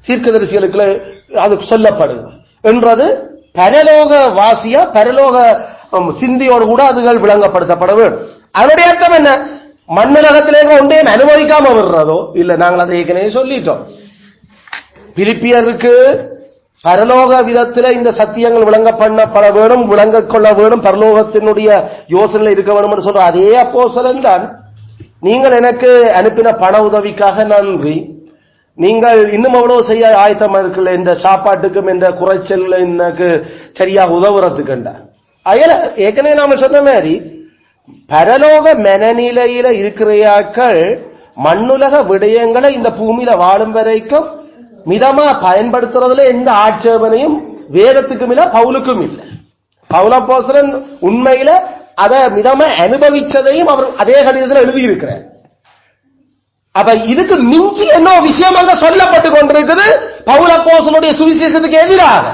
Speaker 1: தீர்க்கதரிசிகளுக்கு அது சொல்லப்படுது என்றது பரலோக வாசியா பரலோக சிந்தியோடு கூட அதுகள் விளங்கப்படுத்தப்பட வேண்டும். அதனுடைய அர்த்தம் என்ன? மண்ணுலகத்திலே ஒன்றையும் அனுபவிக்காம விடுறதோ இல்ல. நாங்கள் அதை ஏற்கனவே சொல்லிட்டோம். பிலிப்பியருக்கு பரலோக விதத்தில் இந்த சத்தியங்கள் விளங்க பண்ணப்பட வேணும், விளங்க கொள்ள வேணும், பரலோகத்தினுடைய யோசனை இருக்க வேண்டும் என்று சொல்ற அதே அப்போஸ்தலன் தான் நீங்கள் எனக்கு அனுப்பின பண உதவிக்காக நன்றி, நீங்கள் இன்னும் எவ்வளவு செய்ய ஆயத்தமா இருக்குல்ல, இந்த சாப்பாட்டுக்கும் இந்த குறைச்சல் எனக்கு சரியாக உதவுறதுக்குண்டா. அயல ஏற்கனவே நாம சொன்ன மாதிரி பரலோக மனநிலையில இருக்கிறாக்கள் மண்ணுலக விடயங்களை இந்த பூமியில வாழும் வரைக்கும் மிதமா பயன்படுத்துறதுல எந்த ஆட்சேபனையும் வேதத்துக்கும் இல்ல, பவுலுக்கும் இல்லை. பவுலப்போஸ்தலன் உண்மையில அதை மிதமா அனுபவிச்சதையும் அவர் அதே கடிதத்தில் எழுதியிருக்கிறார். அப்ப இதுக்கு மிஞ்சி என்ன விஷயம் அங்க சொல்லப்பட்டு கொண்டிருக்குது பவுலப்போஸ்தலனுடைய சுவிசேஷத்துக்கு எதிராக.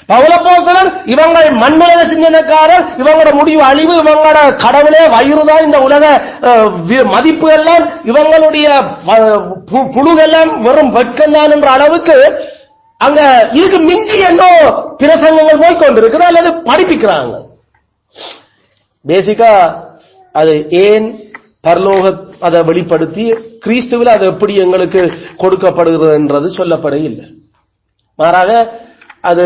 Speaker 1: பவுலப்போஸ்தலன் இவங்கள் மண்ணுலக சிந்தனைக்காரர், இவங்களோட முடிவு அழிவு, இவங்களோட கடவுளே வயிறுதான் இந்த உலக மதிப்பு எல்லாம், இவங்களுடைய புழுகெல்லாம் வெறும் வெட்கம்தான் என்ற அளவுக்கு அங்க இதுக்கு மிஞ்சி என்ன பிரசங்கங்கள் போய்கொண்டிருக்குது அல்லது படிப்பிக்கிறாங்க. பேசிக்கா அது ஏன் பரலோக அதை வெளிப்படுத்தி கிறிஸ்துவில் அது எப்படி எங்களுக்கு கொடுக்கப்படுகிறது என்றது சொல்லப்பட இல்லை. மாறாக அது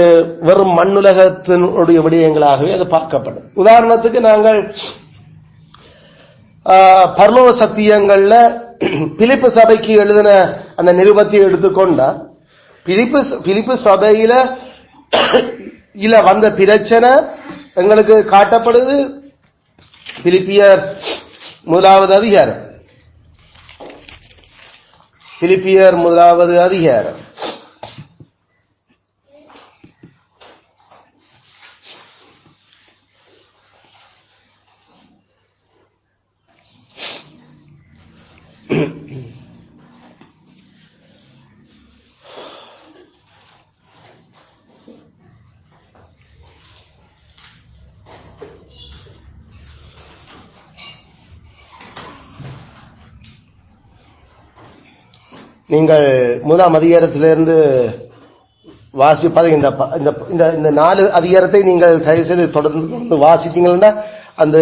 Speaker 1: வெறும் மண்ணுலகத்தினுடைய விடயங்களாகவே அது பார்க்கப்படும். உதாரணத்துக்கு நாங்கள் பரலோக சத்தியங்கள்ல பிலிப்பு சபைக்கு எழுதின அந்த நிருபத்தை எடுத்துக்கொண்டா பிலிப்பு சபையில வந்த பிரச்சனை எங்களுக்கு காட்டப்படுது. பிலிப்பியர் 1வது அதிகாரம், பிலிப்பியர் 1வது அதிகாரம் நீங்கள் 1ஆம் அதிகாரத்திலிருந்து வாசிப்பது இந்த 4 அதிகாரத்தை நீங்கள் தயவு செய்து தொடர்ந்து வாசித்தீங்கன்னா அந்த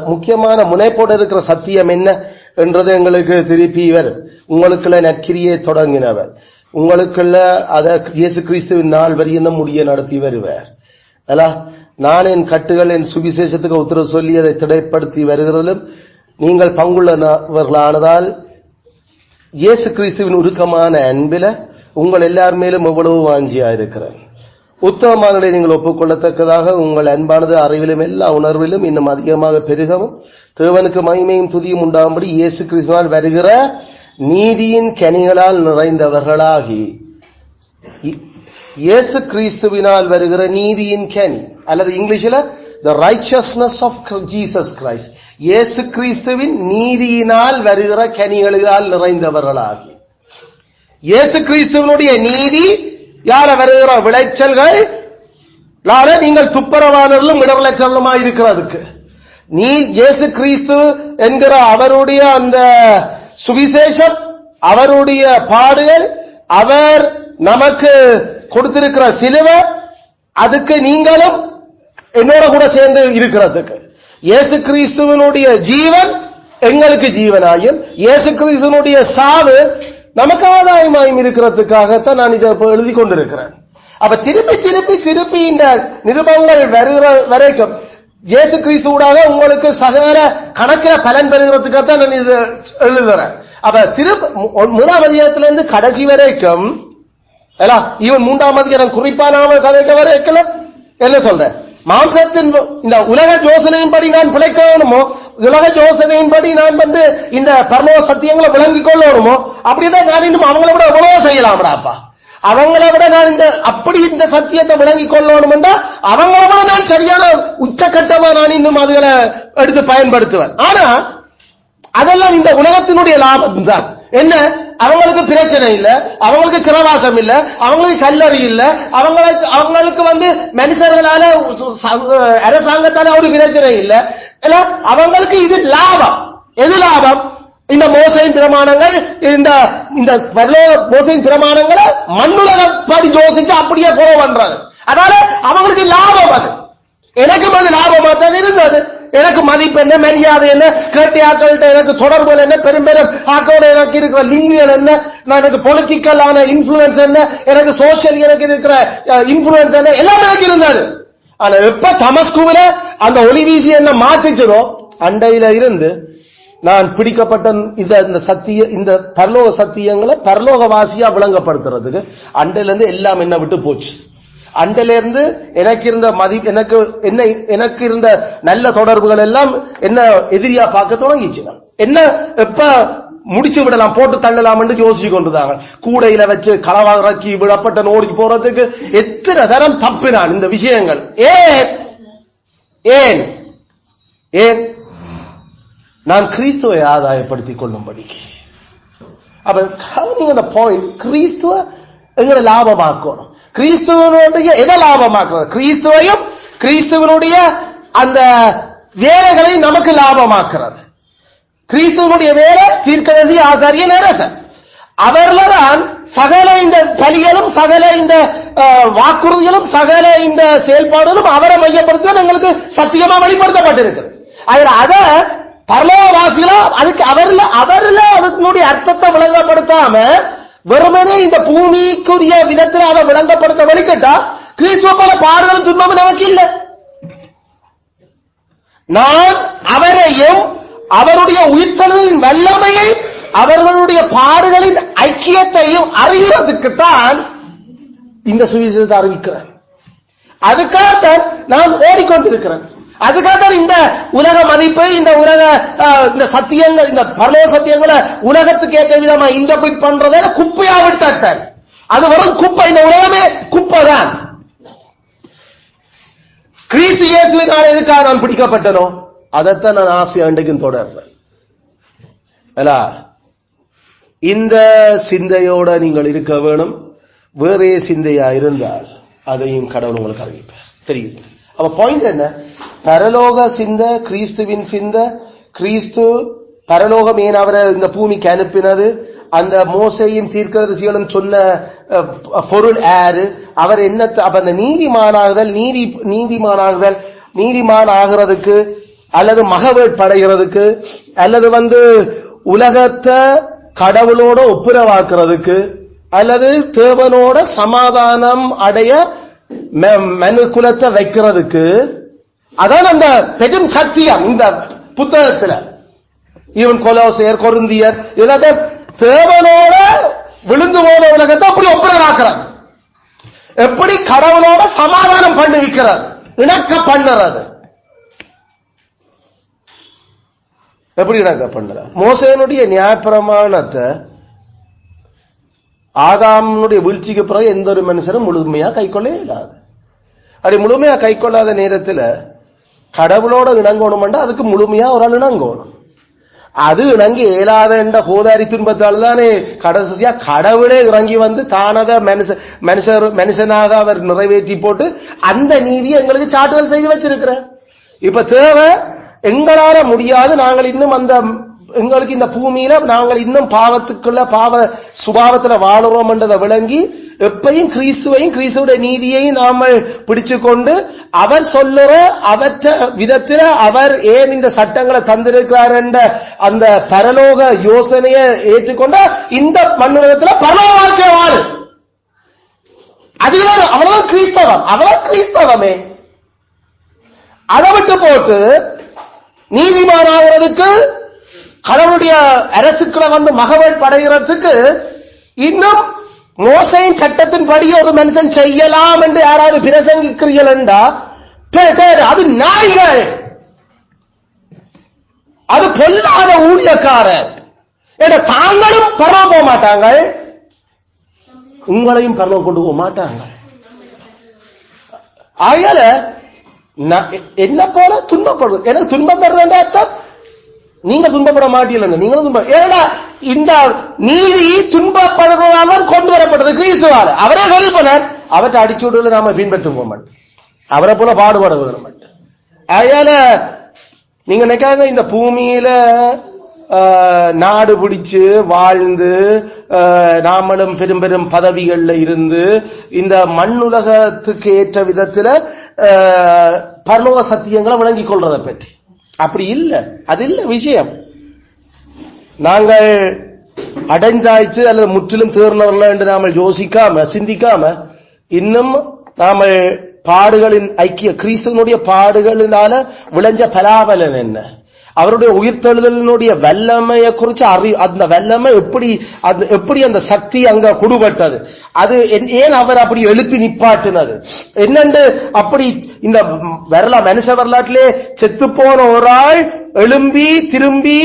Speaker 1: முக்கியமான முனைப்போடு இருக்கிற சத்தியம் என்ன என்றது எங்களுக்கு திருப்பி வரும். உங்களுக்குள்ள நற்கிரியை தொடங்கினவர், உங்களுக்குள்ள அதை இயேசு கிறிஸ்துவின் நாள் வரையும் முடிய நடத்தி வருவார். நான் என் கட்டுகள் என் சுவிசேஷத்துக்கு உத்தரவு சொல்லி அதை திடைப்படுத்தி வருகிறதிலும் நீங்கள் பங்குள்ளவர்களானதால் இயேசு கிறிஸ்துவின் உருக்கமான அன்பில உங்கள் எல்லார் மேலும் எவ்வளவு வாஞ்சியா இருக்கிறேன். உத்தமமானதை நீங்கள் ஒப்புக்கொள்ளத்தக்கதாக உங்கள் அன்பானது அறிவிலும் எல்லா உணர்விலும் இன்னும் அதிகமாக பெருகவும் தேவனுக்கு மகிமையும் துதியும் உண்டாகும்படி இயேசு கிறிஸ்துவால் வருகிற நீதியின் கனிகளால் நிறைந்தவர்களாகி. இயேசு கிறிஸ்துவினால் வருகிற நீதியின் கனி அல்லது இங்கிலீஷில் the righteousness of Jesus Christ, இயேசு கிறிஸ்துவின் நீதியினால் வருகிற கனிகளால் நிறைந்தவர்களாகி. இயேசு கிறிஸ்துவனுடைய நீதி யார வருகிற விளைச்சல்கள் நீங்கள் துப்புரவானவர்களும் இடர்லட்சணமாய் இருக்கிறதுக்கு நீ இயேசு கிறிஸ்து என்கிற அவருடைய அந்த சுவிசேஷம், அவருடைய பாடுகள், அவர் நமக்கு கொடுத்திருக்கிற சிலுவை, அதுக்கு நீங்களும் என்னோட கூட சேர்ந்து இருக்கிறதுக்கு இயேசு கிறிஸ்துவனுடைய ஜீவன் எங்களுக்கு ஜீவனாயும் இயேசு கிறிஸ்துவனுடைய சாவு நமக்கு ஆதாயமாயும் இருக்கிறதுக்காகத்தான் நான் இதை எழுதி கொண்டிருக்கிறேன். அப்ப திருப்பி இந்த நிருபங்கள் வருகிற வரைக்கும் இயேசு கிறிஸ்துவாக உங்களுக்கு சகல கணக்கில் பலன் பெறுகிறதுக்காகத்தான் நான் இது எழுதுறேன். அப்ப 1ஆம் அதிகாரத்திலிருந்து கடைசி வரைக்கும் இவன் 3ஆம் அதிகாரம் குறிப்பா நாம கதைக்க வரைக்கும் என்ன சொல்றேன், மாம்சத்தின் இந்த உலக யோசனையின்படி நான் பிழைக்க வேணுமோ, உலக யோசனையின்படி நான் இந்த பரலோக சத்தியங்களை விளங்கிக் கொள்ளணுமோ, அப்படிதான் நான் இன்னும் அவங்கள விட எவ்வளவோ செய்யலாம்டாப்பா. அவங்கள விட நான் இந்த சத்தியத்தை விளங்கிக் கொள்ளணும் என்றா அவங்கள விட நான் சரியான உச்சகட்டமா நான் இன்னும் அதுகளை எடுத்து பயன்படுத்துவேன். ஆனா அதெல்லாம் இந்த உலகத்தினுடைய லாபம் தான். என்ன, அவங்களுக்கு பிரச்சனை இல்ல, அவங்களுக்கு சிரவாசம் இல்ல, அவங்களுக்கு கல்லறி இல்ல, அவங்களுக்கு மனுஷர்களால அரசாங்கத்தால ஒரு பிரச்சனை இல்ல, அவங்களுக்கு இது லாபம். எது லாபம்? இந்த மோசையின் பிரமாணங்கள், இந்த மோசையின் பிரமாணங்களை மண்ணுலகப்படி யோசிச்சு அப்படியே போக பண்றாங்க. அதனால அவங்களுக்கு லாபம். அது எனக்கும் அது லாபமா தான் இருந்தது. எனக்கு மதிப்பு என்ன, மரியாதை என்ன, கேட்ட ஆட்கள்கிட்ட எனக்கு தொடர்புகள் என்ன, பெரும்பெரும் ஆக்களோட எனக்கு இருக்கிற லிங்கியல் என்ன, நான் எனக்கு பொலிட்டிக்கலான இன்ஃபுளுன்ஸ் என்ன, எனக்கு சோசியல் எனக்கு இருக்கிற இன்ஃபுளுன்ஸ் என்ன, எல்லாமே எனக்கு இருந்தது. ஆனா எப்ப தமஸ்குவில அந்த ஒளி வீசி என்ன மாத்திச்சதோ, அண்டையில இருந்து நான் பிடிக்கப்பட்ட இந்த சத்திய, இந்த பரலோக சத்தியங்களை பரலோகவாசியா விளங்கப்படுத்துறதுக்கு அண்டையில இருந்து எல்லாம் என்ன விட்டு போச்சு. அண்டையில இருந்து எனக்கு இருந்த மதிப்பு, எனக்கு இருந்த நல்ல தொடர்புகள் எல்லாம் என்ன எதிரியா பார்க்க தொடங்கிச்சு. என்ன எப்ப முடிச்சு விடலாம், போட்டு தள்ளலாம் என்று யோசிச்சு கொண்டுதாங்க. கூடையில வச்சு களவாக்கி விடப்பட்ட நோடி போறதுக்கு எத்தனை தரம் தப்பினான் இந்த விஷயங்கள். ஏன் ஏன் நான் கிறிஸ்துவை ஆதாயப்படுத்திக் கொள்ளும்படிக்கு. அப்ப பாயிண்ட், கிறிஸ்துவ எங்களை லாபமாக்கணும். கிறிஸ்துவனுடைய எதை லாபமாக்குறது? கிறிஸ்துவையும் கிறிஸ்துவனுடைய அந்த வேலைகளை நமக்கு லாபமாக்குறது. கிறிஸ்துவனுடைய வேலை தீர்க்கதரிசி, ஆசாரியன், அரசன். அவர்கள்தான் சகல இந்த பலிகளும், சகல இந்த வாக்குறுதிகளும், சகல இந்த செயல்பாடுகளும் அவரை மையப்படுத்த எங்களுக்கு சத்தியமா வெளிப்படுத்தப்பட்டிருக்கிறது. அத பரலோகவாசிகளா அதுக்கு அவர்ல அதனுடைய அர்த்தத்தை விளங்கப்படுத்தாம வெறுமனே இந்த பூமிக்குரிய விதத்தில் அதை விளங்கப்படுத்த வழிகட்டா கிறிஸ்துவ போல பாடுகளும் துன்பமும் நமக்கு இல்லை. நான் அவரையும் அவருடைய உயிர்த்தலின் வல்லமையை, அவர்களுடைய பாடுகளின் ஐக்கியத்தையும் அறிகிறதுக்குத்தான் இந்த சுவிசேஷத்தை அறிவிக்கிறேன். அதுக்காகத்தான் நான் ஓடிக்கொண்டிருக்கிறேன். அதுக்காகத்தான் இந்த உலக மதிப்பை, இந்த உலக இந்த சத்தியங்கள், இந்த பரலோக சத்தியங்களை உலகத்துக்கு ஏற்ற விதமா இன்டர்பிரட் பண்றதை குப்பையா விட்டார். அது வரும் குப்பை. இந்த உலகமே குப்பை தான். கிறிஸ்து இயேசுவினால் எதுக்காக நான் பிடிக்கப்பட்டனோ அதைத்தான் நான் ஆசையா இன்றைக்கும் தொடர்றேன். இந்த சிந்தையோட நீங்கள் இருக்க வேணும். வேறே சிந்தையா இருந்தால் அதையும் கடவுள் உங்களுக்கு அறிவிப்பார். தெரியுது? அப்ப பாயிண்ட் என்ன? பரலோக சிந்த, கிறிஸ்துவின் சிந்த, கிறிஸ்து பரலோகம் ஏன் அவரை இந்த பூமிக்கு அனுப்பினது, அந்த மோசையும் தீர்க்கதரிசிகளும் சொன்ன பொருள் யாரு, அவர் என்ன, அப்ப அந்த நீதிமான் ஆகிறதுக்கு, அல்லது மகவேட்படைகிறதுக்கு, அல்லது உலகத்தை கடவுளோட ஒப்புரவாக்குறதுக்கு, அல்லது தேவனோட சமாதானம் அடைய மனு குலத்தை வைக்கிறதுக்கு, அதான் அந்த பெரும் சத்தியம் இந்த புத்தகத்துல. இவன் கொலோசியர், கொரிந்தியர், இதெல்லாம் தேவனோட விழுந்து போன உலகத்தை அப்படி ஒப்புரவாக்குறாங்க. எப்படி கடவுளோட சமாதானம் பண்ணி வைக்கிறது, இணக்க பண்ணுறது. எப்படி இணக்க பண்ணுற? மோசேனுடைய நியாயப்பிரமாணத்தை ஆதாமுடைய வீழ்ச்சிக்கு பிறகு எந்த ஒரு மனுஷனும் முழுமையா கைக்கொள்ள இயலாது. அப்படி முழுமையா கைக்கொள்ளாத நேரத்தில் கடவுளோட இணங்கணும்னா அதுக்கு முழுமையா ஒரு ஆள் இணங்கணும். அது இணங்கி இயலாத என்ற கோதாரி துன்பத்தால் தானே கடைசியா கடவுளே இறங்கி தானத மனுஷனாக அவர் நிறைவேற்றி போட்டு அந்த நீதியை எங்களுக்கு சாட்டுதல் செய்து வச்சிருக்கிற. இப்ப தேவை எங்களால முடியாது, நாங்கள் இன்னும் எங்களுக்கு இந்த பூமியில நாங்கள் இன்னும் பாவத்துக்குள்ள பாவ சுபாவத்துல வாழுறோம் என்றதை விளங்கி எப்பையும் கிறிஸ்துவையும் கிறிஸ்துவோட நீதியையும் நாம பிடிச்சு கொண்டு அவர் சொல்லுற அவற்ற விதத்துல அவர் ஏன் இந்த சட்டங்களை தந்திருக்கிறார் என்ற அந்த பரலோக யோசனையை ஏற்றுக்கொண்ட இந்த மண்ணுலகத்துல பரலோக வாழ்க்கை வாழு. அதுல அவ்வளவு கிறிஸ்தவம், அவ்வளவு கிறிஸ்தவமே. அதை விட்டு போட்டு நீதிமானாகிறதுக்கு, கடவுளுடைய அரசுக்களை மகவேல் படைகிறதுக்கு இன்னும் மோசையின் சட்டத்தின் படி ஒரு மனுஷன் செய்யலாம் என்று யாராவது பிரசங்கிக்கிறீர்கள் என்றா அது நாய்கள், அது பொல்லாத ஊழியக்காரர். தாங்களும் பரவ போக மாட்டாங்க, உங்களையும் பரவ கொண்டு போக மாட்டாங்க. ஆகையால என்ன போல துன்பப்படுறது, எனக்கு துன்பம் பெறது அர்த்தம் நீங்க துன்பப்பட மாட்டீங்க, நீங்களும் ஏன்னா இந்த நீதி துன்பப்படுறதால் கொண்டு வரப்பட்டது கிறிஸ்துவால. அவரே சொல்லிப்போனார், அவற்றை அடிச்சு விடுவது நாம பின்பற்றுவோம், அவரை போல பாடுபட வேணும். அதனால நீங்க நினைக்காங்க இந்த பூமியில நாடு பிடிச்சு வாழ்ந்து நாமளும் பெரும் பெரும் பதவிகள்ல இருந்து இந்த மண்ணுலகத்துக்கு ஏற்ற விதத்துல பரலோக சத்தியங்களை விளங்கிக் கொள்றதை பற்றி அப்படி இல்லை. அது இல்ல விஷயம். நாங்கள் அடைந்தாய்ச்சு அல்லது முற்றிலும் தேர்ந்தவர்கள் என்று நாம யோசிக்காம சிந்திக்காம இன்னும் நாம பாடுகளின் ஐக்கிய கிறிஸ்துவனுடைய பாடுகளினால விளைஞ்ச பலாபலன் என்ன, அவருடைய உயிர்த்தெழுதலினுடைய வல்லமையை குறித்து அந்த வல்லமை எப்படி அந்த சக்தி அங்க குடுபட்டது, அது ஏன் அவர் அப்படி எழுப்பி நிப்பாட்டினது என்னண்டு, அப்படி இந்த மனுஷ வரலாற்றிலே செத்து போன ஒரு ஆள் எழும்பி திரும்பி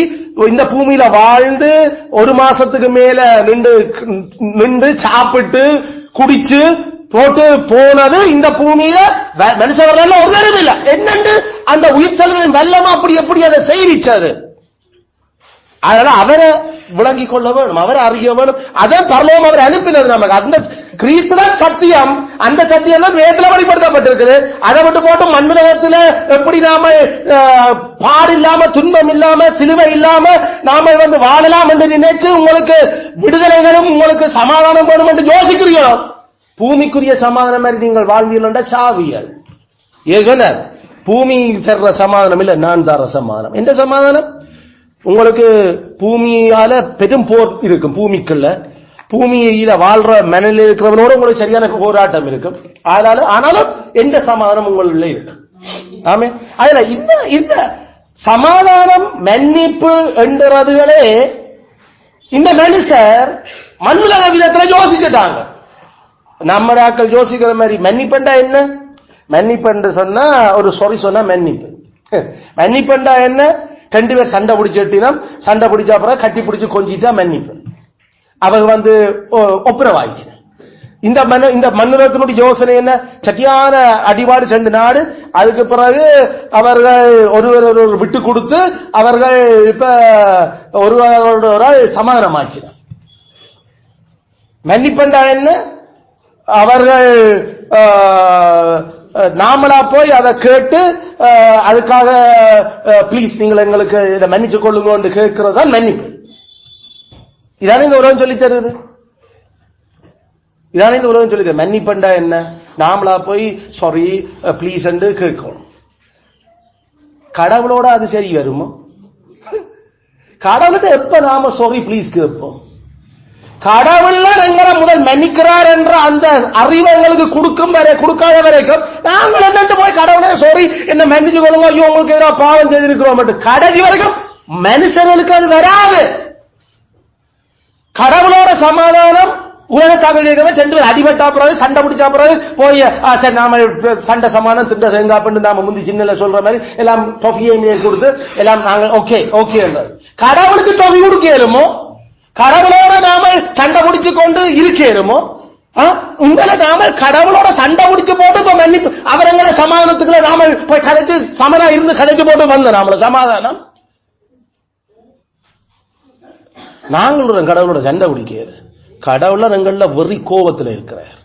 Speaker 1: இந்த பூமியில வாழ்ந்து ஒரு மாசத்துக்கு மேல நின்று சாப்பிட்டு குடிச்சு போட்டு போனது இந்த பூமியில மனுஷ வரலாறு ஒரு தரம் இல்ல. என்னண்டு அந்த உயிர்த்தலின் வல்லமா அப்படி எப்படி அதை செய்திச்சது. அதனால அவரை விளங்கிக் கொள்ள வேணும், அவரை அறிய வேணும். அதான் பரலோகம் அவர் அனுப்பினது நமக்கு. அந்த கிறிஸ்துதான் சத்தியம். அந்த சத்தியம் தான் வேதத்துல வெளிப்படுத்தப்பட்டிருக்குது. அதை விட்டு போட்டு மண்ணுலகத்துல எப்படி நாம பாடு இல்லாம துன்பம் இல்லாம சிலுவை இல்லாம நாம வாழலாம் என்று நினைச்சு உங்களுக்கு விடுதலைகளும் உங்களுக்கு சமாதானம் வேணும் என்று யோசிக்கிறீங்களோ, பூமிக்குரிய சமாதானம் மாதிரி நீங்கள் வாழ்ந்தீர்கள் சாவியல். ஏன் பூமி தர்ற சமாதானம் இல்ல, நான் தர சமாதானம். எந்த சமாதானம்? உங்களுக்கு பூமியால பெரும் போர் இருக்கும் பூமிக்குள்ள, பூமியில வாழ்ற மனநிலை இருக்கிறவனோட உங்களுக்கு சரியான போராட்டம் இருக்கும். ஆனாலும் எந்த சமாதானம் உங்களுள்ள இருக்கு. ஆமே. அதுல இந்த சமாதானம் மன்னிப்பு என்றதுகளே இந்த மனுஷர் மண்ணுலக விதத்துல யோசிச்சுட்டாங்க. நம்ம ஆட்கள் யோசிக்கிற மாதிரி மன்னிப்பண்டா என்ன, மன்னிப்பண்டு சொன்னா ஒரு சொறி சொன்னா மன்னிப்பு. மன்னிப்பண்டா என்ன, ரெண்டு பேர் சண்டை பிடிச்சிட்டினா சண்டை பிடிச்ச அப்புறம் கட்டி பிடிச்சு கொஞ்சிட்டா மன்னிப்பு. அவங்க ஒப்புரவாயிச்சு. இந்த மண்ணுலகத்தினுடைய யோசனை என்ன, சட்டியான அடிபாடு ரெண்டு நாடு, அதுக்கு பிறகு அவர்கள் ஒருவர் விட்டு கொடுத்து அவர்கள் இப்ப ஒருவரோட சமாதானமாச்சு. மன்னிப்பண்டா என்ன, அவர்கள் நாமளா போய் அதை கேட்டு அதுக்காக பிளீஸ் நீங்கள் எங்களுக்கு இதை மன்னிச்சு கொள்ளுங்க கேட்கிறது தான் மன்னிப்பு. இதானே இந்த உலகம் சொல்லி தருது. இதானே இந்த உலகம் சொல்லி தருது. மன்னிப்பண்டா என்ன, நாமளா போய் சாரி பிளீஸ் என்று கேட்கணும். கடவுளோட அது சரி வருமோ? கடவுள்கிட்ட எப்ப நாம சாரி பிளீஸ் கேட்போம்? கடவுள் எங்களை முதல் மன்னிக்கிறார் என்ற அந்த அறிவு எங்களுக்கு கொடுக்காத வரைக்கும் நாங்கள் என்னட்டு போய் கடவுளே சாரி என்ன மன்னிச்சு கொள்ளுங்க, ஐயோ உங்களுக்கு எதிராக பாவம் செய்திருக்கிறோம் கடைசி வரைக்கும் மனுஷர்களுக்கு அது வராது. கடவுளோட சமாதானம் உலகத்தாக சென்று அடிபட்டா பிறகு சண்டை பிடிச்சா பிறகு போய் சரி நாம சண்டை சமாதானம் திண்ட தேங்காய் நாம முந்தி சின்ன சொல்ற மாதிரி எல்லாம் தொகையை கொடுத்து எல்லாம் நாங்க ஓகே ஓகே. கடவுளுக்கு தொகை கொடுக்க இயலுமோ? கடவுளோட நாம சண்டை பிடிச்சு கொண்டு இருக்கேருமோ? உங்களை நாம கடவுளோட சண்டை பிடிச்சு போட்டு இப்ப மன்னிப்பு அவர் எங்களை சமாதானத்துக்குள்ள நாம போய் கதைச்சு சமனா இருந்து கதைச்சு போட்டு வந்த நாமள சமாதானம். நாங்களும் கடவுளோட சண்டை பிடிக்கிறது. கடவுள எங்கள வெறி கோபத்தில் இருக்கிறார்.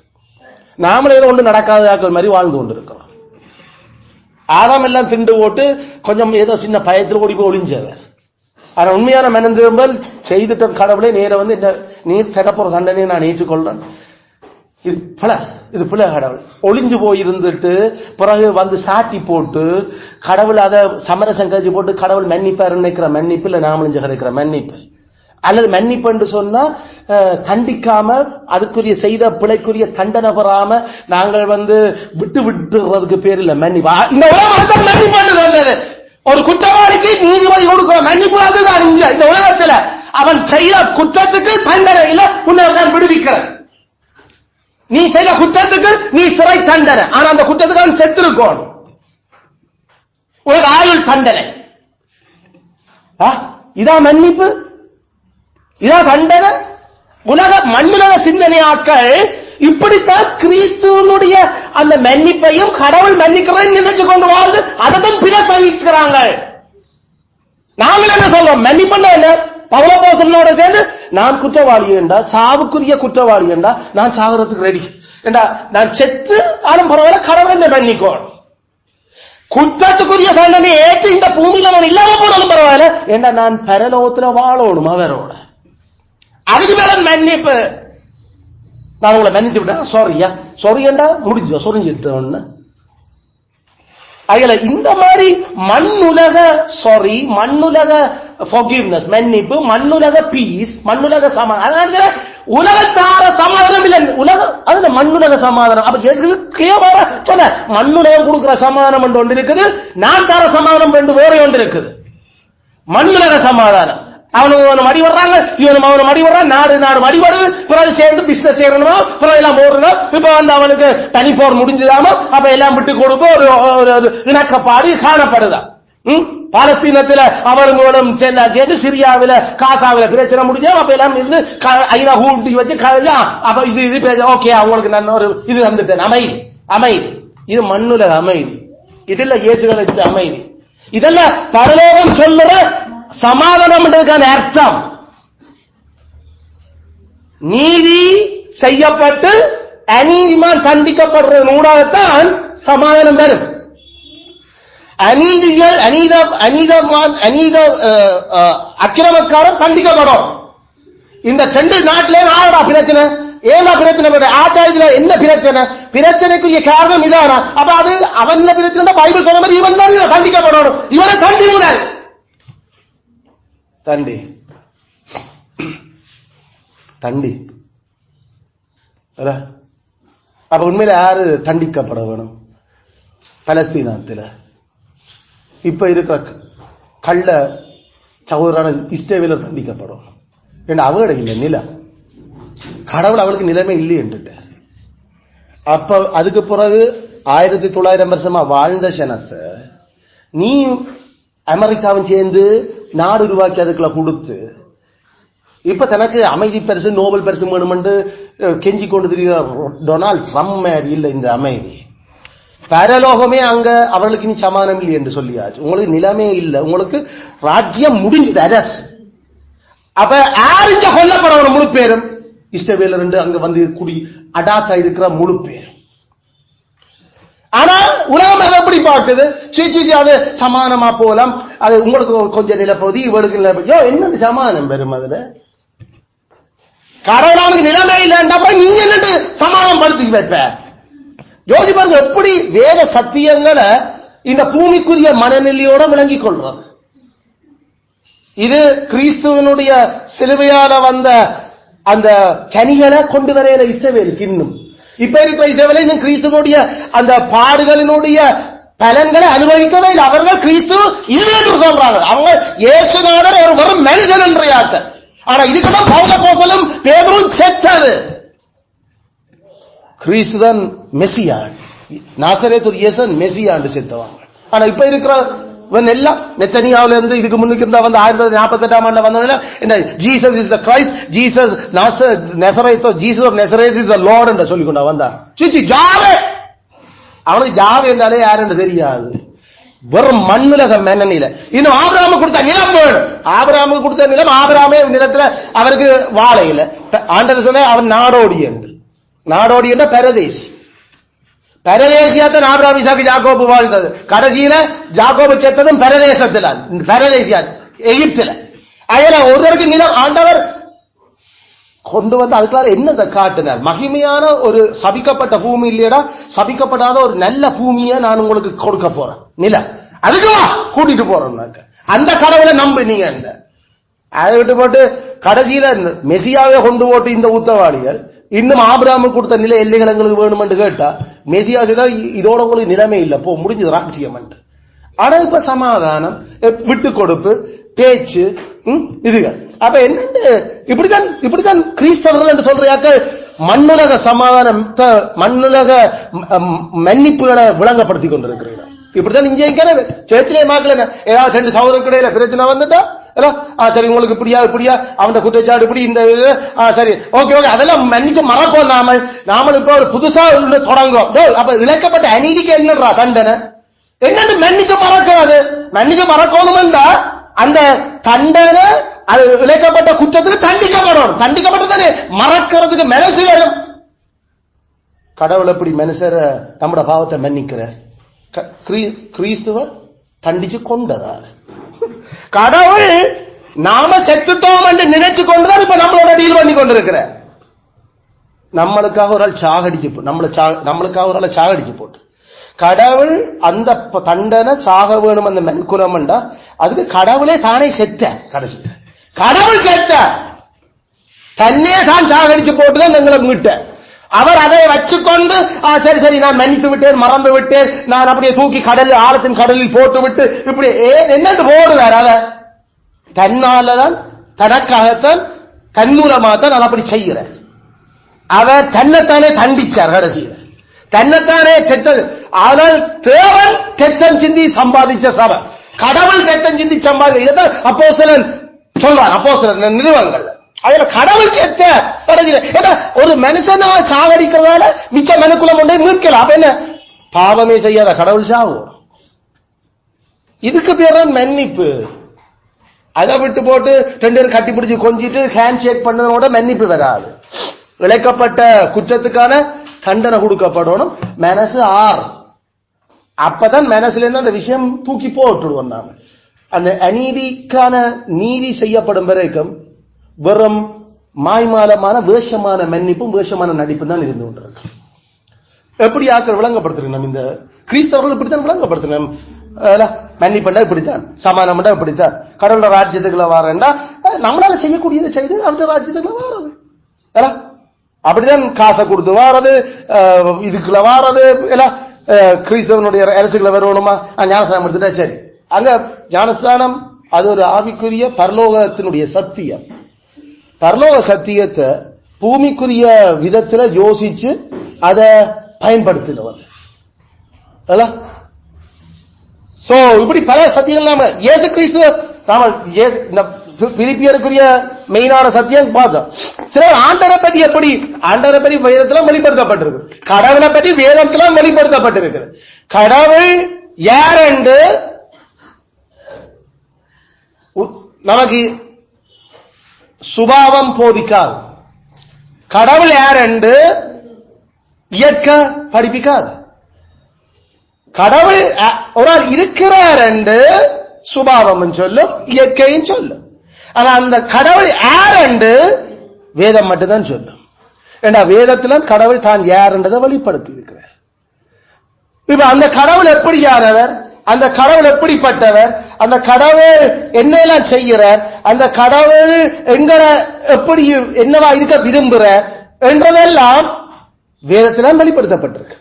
Speaker 1: நாமளே ஏதோ ஒன்று நடக்காத மாதிரி வாழ்ந்து கொண்டு இருக்கிறோம். ஆதாம் எல்லாம் திண்டு போட்டு கொஞ்சம் ஏதோ சின்ன பயத்தில் ஓடி போய் ஒளிஞ்சவர். ஆனா உண்மையான மனம் திரும்பல் செய்துட்ட கடவுளே நேர நீ தரப்போற தண்டனையை நான் ஏற்றுக்கொள்றேன், இது பிள்ளை கடவுள் ஒளிஞ்சு போய் இருந்துட்டு பிறகு சாட்டி போட்டு கடவுள் அதை சமரசம் கழிச்சு போட்டு கடவுள் மன்னிப்பாரு நினைக்கிற மன்னிப்பு இல்ல, நாமளும் கதைக்கிற மன்னிப்பு. அல்லது மன்னிப்பு என்று சொன்னா தண்டிக்காம அதுக்குரிய செய்த பிழைக்குரிய தண்டனை பெறாம நாங்கள் விட்டு விட்டுறதுக்கு பேர் இல்ல மன்னிப்பு. இந்த உலகம் மன்னிப்பு சொன்னது ஒரு குற்றவாளிக்கு நீதிபதி கொடுக்கிற மன்னிப்பு அதுதான். இந்த உலகத்துல அவன் செய்த குற்றத்துக்கு தண்டனை இல்ல, உன்னை நான் விடுவிக்கிறேன். நீ செய்த குற்றத்துக்கு நீ சிறை தண்டனை, ஆனா அந்த குற்றத்துக்கு அவன் செத்திருக்கோம். உனக்கு ஆயுள் தண்டனை. இதான் மன்னிப்பு, இதான் தண்டனை. உலக மண்ணுலக சிந்தனையாக்கள் இப்படித்தான் கிறிஸ்துவனுடைய அந்த மன்னிப்பையும் கடவுள் மன்னிக்கிறதையும் நினைச்சு கொண்டு வாழ்ந்து அதை பிரசவிக்கிறாங்க. நாங்கள் என்ன சொல்றோம்? மன்னிப்பா என்ன? பவுலப்போஸ்தலனோட சேர்ந்து நான் குற்றவாளி என்றா, சாவுக்குரிய குற்றவாளி என்றா, நான் சாகிறதுக்கு ரெடி என்றா, நான் செத்து ஆளும் பரவாயில்ல, கடவுள் என்ன மன்னிக்கோணும். குற்றத்துக்குரிய தண்டனை ஏற்று இந்த பூமியில நான் இல்லாம போனாலும் பரவாயில்ல, ஏன்னா நான் பரலோகத்துல வாழணும் அவரோட. அதுக்கு மேல மன்னிப்பு. நான் உங்களை மன்னித்து விட்டேன், சாரியா, சாரி என்றா முடிஞ்சோ, சொரிஞ்சிட்டோன்னு. அதுல இந்த மாதிரி மண்ணுலக சாரி, மண்ணுலக forgiveness, மன்னிப்பு, மண்ணுலக பீஸ், மண்ணுலக சமாதானம், உலகத்தார சமாதானம் இல்ல, உலக அது மண்ணுலக சமாதானம். அப்ப கிளியரா சொன்ன, மண்ணுலகம் கொடுக்கிற சமாதானம் என்று ஒன்று இருக்குது, நான் தார சமாதானம் என்று வேற ஒன்று இருக்குது. மண்ணுலக சமாதானம், அவனு மடி வர்றாங்க, இவனும் அவனு மடி வர்றான், நாடு நாடு மடிபடுது, பிறகு சேர்ந்து பிசினஸ் செய்யணுமா, பிறகு எல்லாம் போடணும். இப்ப வந்து அவனுக்கு தனிப்போர் முடிஞ்சுதாமோ, அப்ப எல்லாம் விட்டு கொடுக்க ஒரு இணக்கப்பாடு காணப்படுதான். பாலஸ்தீனத்துல அவர்களும் சேர்ந்து சிரியாவில காசாவில பிரச்சனை முடிஞ்சா, அப்ப எல்லாம் இருந்து ஐநா கூட்டி வச்சு அப்ப இது ஓகே, அவங்களுக்கு நான் ஒரு இது வந்துட்டேன், அமைதி அமைதி. இது மண்ணுல அமைதி, இதுல இயேசுகளை வச்ச அமைதி. இதெல்லாம் பரலோகம் சொல்லுற சமாதானம் அர்த்தம். நீதி செய்யப்பட்டு அநீதிமான் தண்டிக்கப்படுற ஊடாகத்தான் சமாதானம் வரும். அநீதிகள் அக்கிரமக்காரன் தண்டிக்கப்படும். இந்த ரெண்டு நாட்டிலே ஆடா பிரச்சனை, ஏமா பிரச்சனை, ஆச்சாரத்துல என்ன பிரச்சனை, பிரச்சனைக்குரிய காரணம் இதானா? அப்ப அது அவன் பிரச்சனை பைபிள் சொல்ற மாதிரி இவன் தான் தண்டிக்கப்படணும். இவனை தண்டி முதல் தண்டி தண்டி. அப்ப உண்மையில யாரு தண்டிக்கப்பட வேணும்? பலஸ்தீனத்துல இப்ப இருக்கிற கள்ள சகோதரான இஸ்ரவேலர் தண்டிக்கப்படும். அவங்களோட இல்லை நில, கடவுள் அவளுக்கு நிலைமை இல்லை என்று. அப்ப அதுக்கு பிறகு 1900 வருஷமா வாழ்ந்த சனத்தை நீ அமெரிக்காவும் சேர்ந்து நாடு உருவாக்கி அதுக்குள்ள கொடுத்து, இப்ப தனக்கு அமைதி பரிசு நோபல் பரிசு வேணுமென்று கெஞ்சி கொண்டு திரிகிற டொனால்ட் ட்ரம்ப் மாதிரி இல்லை இந்த அமைதி. பரலோகமே அங்க அவர்களுக்கு நீ சமாதானம் இல்லை என்று சொல்லியாச்சு. உங்களுக்கு நிலைமை இல்லை, உங்களுக்கு ராஜ்யம் முடிஞ்சது, அரசு. அப்ப யாருங்க கொல்லப்படணும்? முழு பேரும் இஸ்ரவேலர் என்று அங்க வந்து குடி அடாத்தா இருக்கிற முழு பேரும். ஆனா உலகம் அதை எப்படி பார்க்குது? அது சமானமா போலாம், அது உங்களுக்கு கொஞ்சம் நிலப்பகுதி, இவளுக்கு நிலப்பகுதி, என்ன சமாதானம் பெறும்? அதுல கடவுளுக்கு நிலைமை இல்லைன்னா நீ என்னட்டு சமாதானம் படுத்தி வைப்ப? யோசிப்பாங்க எப்படி வேத சத்தியங்களை இந்த பூமிக்குரிய மனநிலையோட விளங்கிக் கொள்றது. இது கிறிஸ்துவனுடைய சிலுவையால வந்த அந்த கனிகளை கொண்டு வரையில இஸ்ரவேலுக்கு இன்னும் இப்ப இருக்கிற இஸ்ரவேலை இன்னும் கிறிஸ்துவனுடைய அந்த பாடுகளினுடைய பலன்களை அனுபவிக்கவே இல்லை. அவர்கள் கிறிஸ்து இல்லை என்று சொல்றாங்க. அவங்க இயேசுநாதர் ஒரு வெறும் மனுஷன் என்ற யாத்த. ஆனா இதுக்குதான் பவுலப்போஸ்தலனும் பேதுருவும் செத்தது. கிறிஸ்துதான் மெசியா, நாசரேத்து இயேசு மெசியாண்டு செத்தவாங்க. ஆனா இப்ப இருக்கிற எல்லாம் நெத்தனியாவில இருந்து இதுக்கு முன்னுக்கு இருந்தா வந்து 1948 ஆண்டு வந்தோம்னா என்ன, Jesus is the Christ, Jesus Nazareth, Jesus Nazareth is the Lord என்று சொல்லி கொண்டா வந்தா. சிச்சி ஜாவே, அவனுக்கு ஜாவே என்றாலே யாருன்னு தெரியாது, வெறும் மண்ணுலக மன்னனில. இன்னும் ஆபிரகாமுக்கு கொடுத்த நிலம் வேணும். ஆபிரகாமுக்கு கொடுத்த நிலம், ஆபிரகாமே நிலத்துல அவருக்கு வாழை இல்லை. ஆண்டவர் சொன்ன அவன் நாடோடி என்று. நாடோடி என்ற பரதேசி, பரதேசியாத்தான் ஆபிரகாம் ஈசாக்கு யாக்கோபு வாழ்ந்தது. கடைசியில யாக்கோபு செத்ததும் பரதேசத்தில், பரதேசியா எகிப்துல. அதுல ஒருவருக்கு நிலம் ஆண்டவர் கொண்டு வந்து அதுக்குள்ள என்னத்தை காட்டினார்? மகிமையான ஒரு சபிக்கப்பட்ட பூமி இல்லையடா, சபிக்கப்படாத ஒரு நல்ல பூமியை நான் உங்களுக்கு கொடுக்க போறேன் நிலம், அதுக்குவா கூட்டிட்டு போறேன். அந்த கடவுளை நம்புனீங்க. அதை விட்டு போட்டு கடைசியில மெசியாவே கொண்டு போட்டு இந்த உத்தவாளிகள் இன்னும் ஆபிரகாமுக்கு கொடுத்த நில எல்லைகள் எங்களுக்கு வேணும் என்று கேட்டா மெசியா இதோட உங்களுக்கு நிலைமை இல்லை, போ முடிஞ்சது ராட்சியம். ஆனா இப்ப சமாதானம், விட்டு கொடுப்பு, பேச்சு, இதுகள். அப்ப என்ன இப்படித்தான் கிறிஸ்தவர்கள் என்று சொல்றாக்கள் மண்ணுலக சமாதானத்தை, மண்ணுலக மன்னிப்புகளை விளங்கப்படுத்திக் கொண்டிருக்கிறீர்கள். இப்படித்தான் இங்கே சேர்ச்சிலே மாக்கல ஏதாவது ரெண்டு சகோதரருக்கு இடையில பிரச்சனை வந்துட்டா சரி உங்களுக்கு இப்படியா இப்படியா அவன் குற்றச்சாட்டு இப்படி இந்த சரி ஓகே ஓகே அதெல்லாம் மன்னிச்சு மறப்போம். நாம இப்ப ஒரு புதுசா தொடங்கும். அப்ப இழைக்கப்பட்ட அநீதிக்கு என்னன்றா தண்டனை? என்னன்னு மன்னிச்சு மறக்காது. மன்னிச்சு மறக்கணும்டா அந்த தண்டனை அது இழைக்கப்பட்ட குற்றத்துக்கு தண்டிக்கப்படணும். தண்டிக்கப்பட்டதானே மறக்கிறதுக்கு மனசு வேணும். கடவுள் எப்படி மனுஷர நம்மட பாவத்தை மன்னிக்கிறார்? கிறிஸ்துவ தண்டிச்சு கொண்டதார். கடவுள் நாம செத்துட்டோம் என்று நினைச்சு கொண்டுதான் இப்ப நம்மளோட டீல் பண்ணி கொண்டிருக்கிறார். நம்மளுக்காக ஒரு ஆள் சாகடிச்சு நம்மளுக்காக ஒரு ஆள் சாகடிச்சு போட்டு கடவுள் அந்த தண்டனை சாக வேணும் அந்த மென்குலம் என்றா அதுக்கு கடவுளே தானே செத்த. கடைசி கடவுள் செத்த தன்னே தான் சாகடிச்சு போட்டுதான் எங்களை மீட்ட. அவர் அதை வச்சுக்கொண்டு சரி சரி நான் மன்னித்து விட்டேன், மறந்து விட்டேன், நான் அப்படியே தூக்கி கடலில் ஆழத்தின் கடலில் போட்டு விட்டு இப்படி என்னன்னு போடுவார். அத தன்னாலதான் தனக்காகத்தான் தன்மூலமாகத்தான் அதை அப்படி செய்கிற. அவர் தன்னைத்தானே தண்டிச்சார். கடைசியில் தன்னைத்தானே செத்தது. ஆனால் தேவன் தெத்தன் சிந்தி சம்பாதிச்ச சபை, கடவுள் தெத்தன் சிந்தி சம்பாதிக்க அப்போஸ்தலன் சொல்றார். அப்போஸ்தலன் நிறுவனங்கள் அதுல கடவுள் செத்த ஒரு மனுஷனா சாவடிக்கிறதால மிச்ச மனுக்குலம் ஒன்றே மீட்கலாம். அப்ப என்ன பாவமே செய்யாத கடவுள் சாவு. இதுக்கு பேர் தான் மன்னிப்பு. அதை விட்டு போட்டு ரெண்டு பேரும் கட்டி பிடிச்சு கொஞ்சிட்டு ஹேண்ட் ஷேக் பண்ணதோட மன்னிப்பு வராது. இழைக்கப்பட்ட குற்றத்துக்கான தண்டனை கொடுக்கப்படணும். மனசு அப்பதான் மனசுல இருந்து அந்த விஷயம் தூக்கி போட்டுடுவோம். நாம அந்த அநீதிக்கான நீதி செய்யப்படும் வரைக்கும் வெறும் மாய்மாலமான வேஷமான மன்னிப்பும் வேஷமான நடிப்பும் தான் இருந்து கொண்டிருக்கு. எப்படி ஆக்கள் விளங்கப்படுத்துறோம்? நம்ம இந்த கிறிஸ்தவர்கள் இப்படித்தான் விளங்கப்படுத்தணும். மன்னிப்பண்டா இப்படித்தான், சமானம் இப்படித்தான், கடவுளோட ராஜ்யத்துக்குள்ள வாரண்டா நம்மளால செய்யக்கூடியதை செய்து அந்த ராஜ்யத்துக்குள்ள வாரது. அப்படிதான் காசை கொடுத்து வாரது, இதுக்குள்ள வாரது எல்லாம் கிறிஸ்தவனுடைய அரசுகளை வரணுமா? ஞானஸ்தானம் எடுத்துட்டா சரி. அங்க ஞானஸ்தானம் அது ஒரு ஆவிக்குரிய பரலோகத்தினுடைய சத்தியம். பரலோக சத்தியத்தை பூமிக்குரிய விதத்துல யோசிச்சு அதை பயன்படுத்தினவர். சோ இப்படி பல சத்தியங்கள் நாம இயேசு கிறிஸ்து நாம பிலிப்பியருக்குரிய மெயினான சத்தியம் பார்த்தோம். சிலர் ஆண்டவரை பற்றி எப்படி ஆண்டவரை பற்றி வேதத்திலும் வெளிப்படுத்தப்பட்டிருக்கு, கடவுளை பற்றி வேதத்திலும் வெளிப்படுத்தப்பட்டிருக்கு. கடவுள் யார் என்று நமக்கு சுபாவம் போதிக்காது. கடவுள் யார் என்று இயற்க படிப்பிக்காது. கடவுள் ஒரு ஆள் இருக்கிறார் என்று சுபாவம் சொல்லும், இயற்கையும் சொல்லும். ஆனா அந்த கடவுள் யார் என்று வேதம் மட்டும்தான் சொல்லும். ஏன்னா வேதத்திலும் கடவுள் தான் யார் என்றதை வெளிப்படுத்தி இருக்கிறார். இப்ப அந்த கடவுள் எப்படி யாரவர், அந்த கடவுள் எப்படிப்பட்டவர், அந்த கடவுள் என்னெல்லாம் செய்கிறார், அந்த கடவுள் எங்களை எப்படி என்னவா இருக்க விரும்புகிறார் என்றதெல்லாம் வேதத்திலும் வெளிப்படுத்தப்பட்டிருக்கு.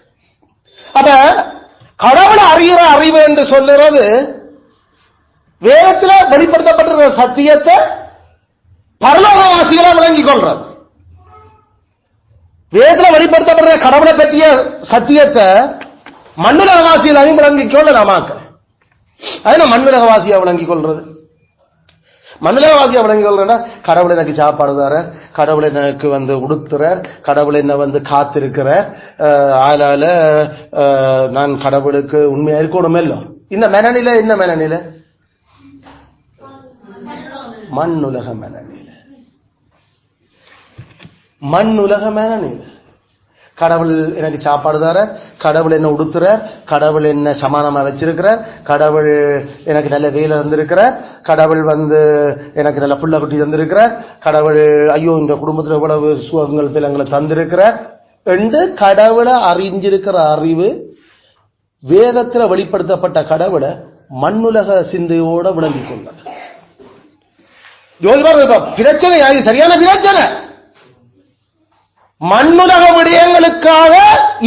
Speaker 1: அப்ப கடவுளை அறிகிற அறிவு என்று சொல்லுறது வேதத்தில் வெளிப்படுத்தப்பட்டிருக்கிற சத்தியத்தை பரலோகவாசிகளை விளங்கிக் கொள்றது. வேதத்தில் வெளிப்படுத்தப்படுற கடவுளை பற்றிய சத்தியத்தை மண்ணுலகவாசிகளையும் விளங்கிக் கொள்ள நாமாக்கள். அது மண்ணுலகவாசியா விளங்கிக் கொள்றது. மண்ணுலகவாசியா விளங்கிக் கொள்றா கடவுள் எனக்கு சாப்பாடு தரார், கடவுள் எனக்கு உடுத்துறார், கடவுள் என்ன காத்திருக்கிறார், அதனால நான் கடவுளுக்கு உண்மையா இருக்கணும். எல்லாம் இந்த மனநிலை என்ன மனநிலை? மண்ணுலக மனநிலை. மண்ணுலக மனநிலை. கடவுள் எனக்கு சாப்பாடு தரார், கடவுள் என்ன உடுத்துறார், கடவுள் என்ன சமானமா வச்சிருக்கிறார், கடவுள் எனக்கு நல்ல வேலை தந்திருக்கிறார், கடவுள் எனக்கு நல்ல புள்ள குட்டி தந்திருக்கிறார், கடவுள் ஐயோ இந்த குடும்பத்தில் எவ்வளவு சுகங்கள் பிள்ளைங்களை தந்திருக்கிறார் என்று கடவுளை அறிஞ்சிருக்கிற அறிவு வேதத்தில் வெளிப்படுத்தப்பட்ட கடவுளை மண்ணுலக சிந்தையோட விளங்கிக் கொண்டது. பிரச்சனை சரியான பிரச்சனை. மண்ணுலக விடயங்களுக்காக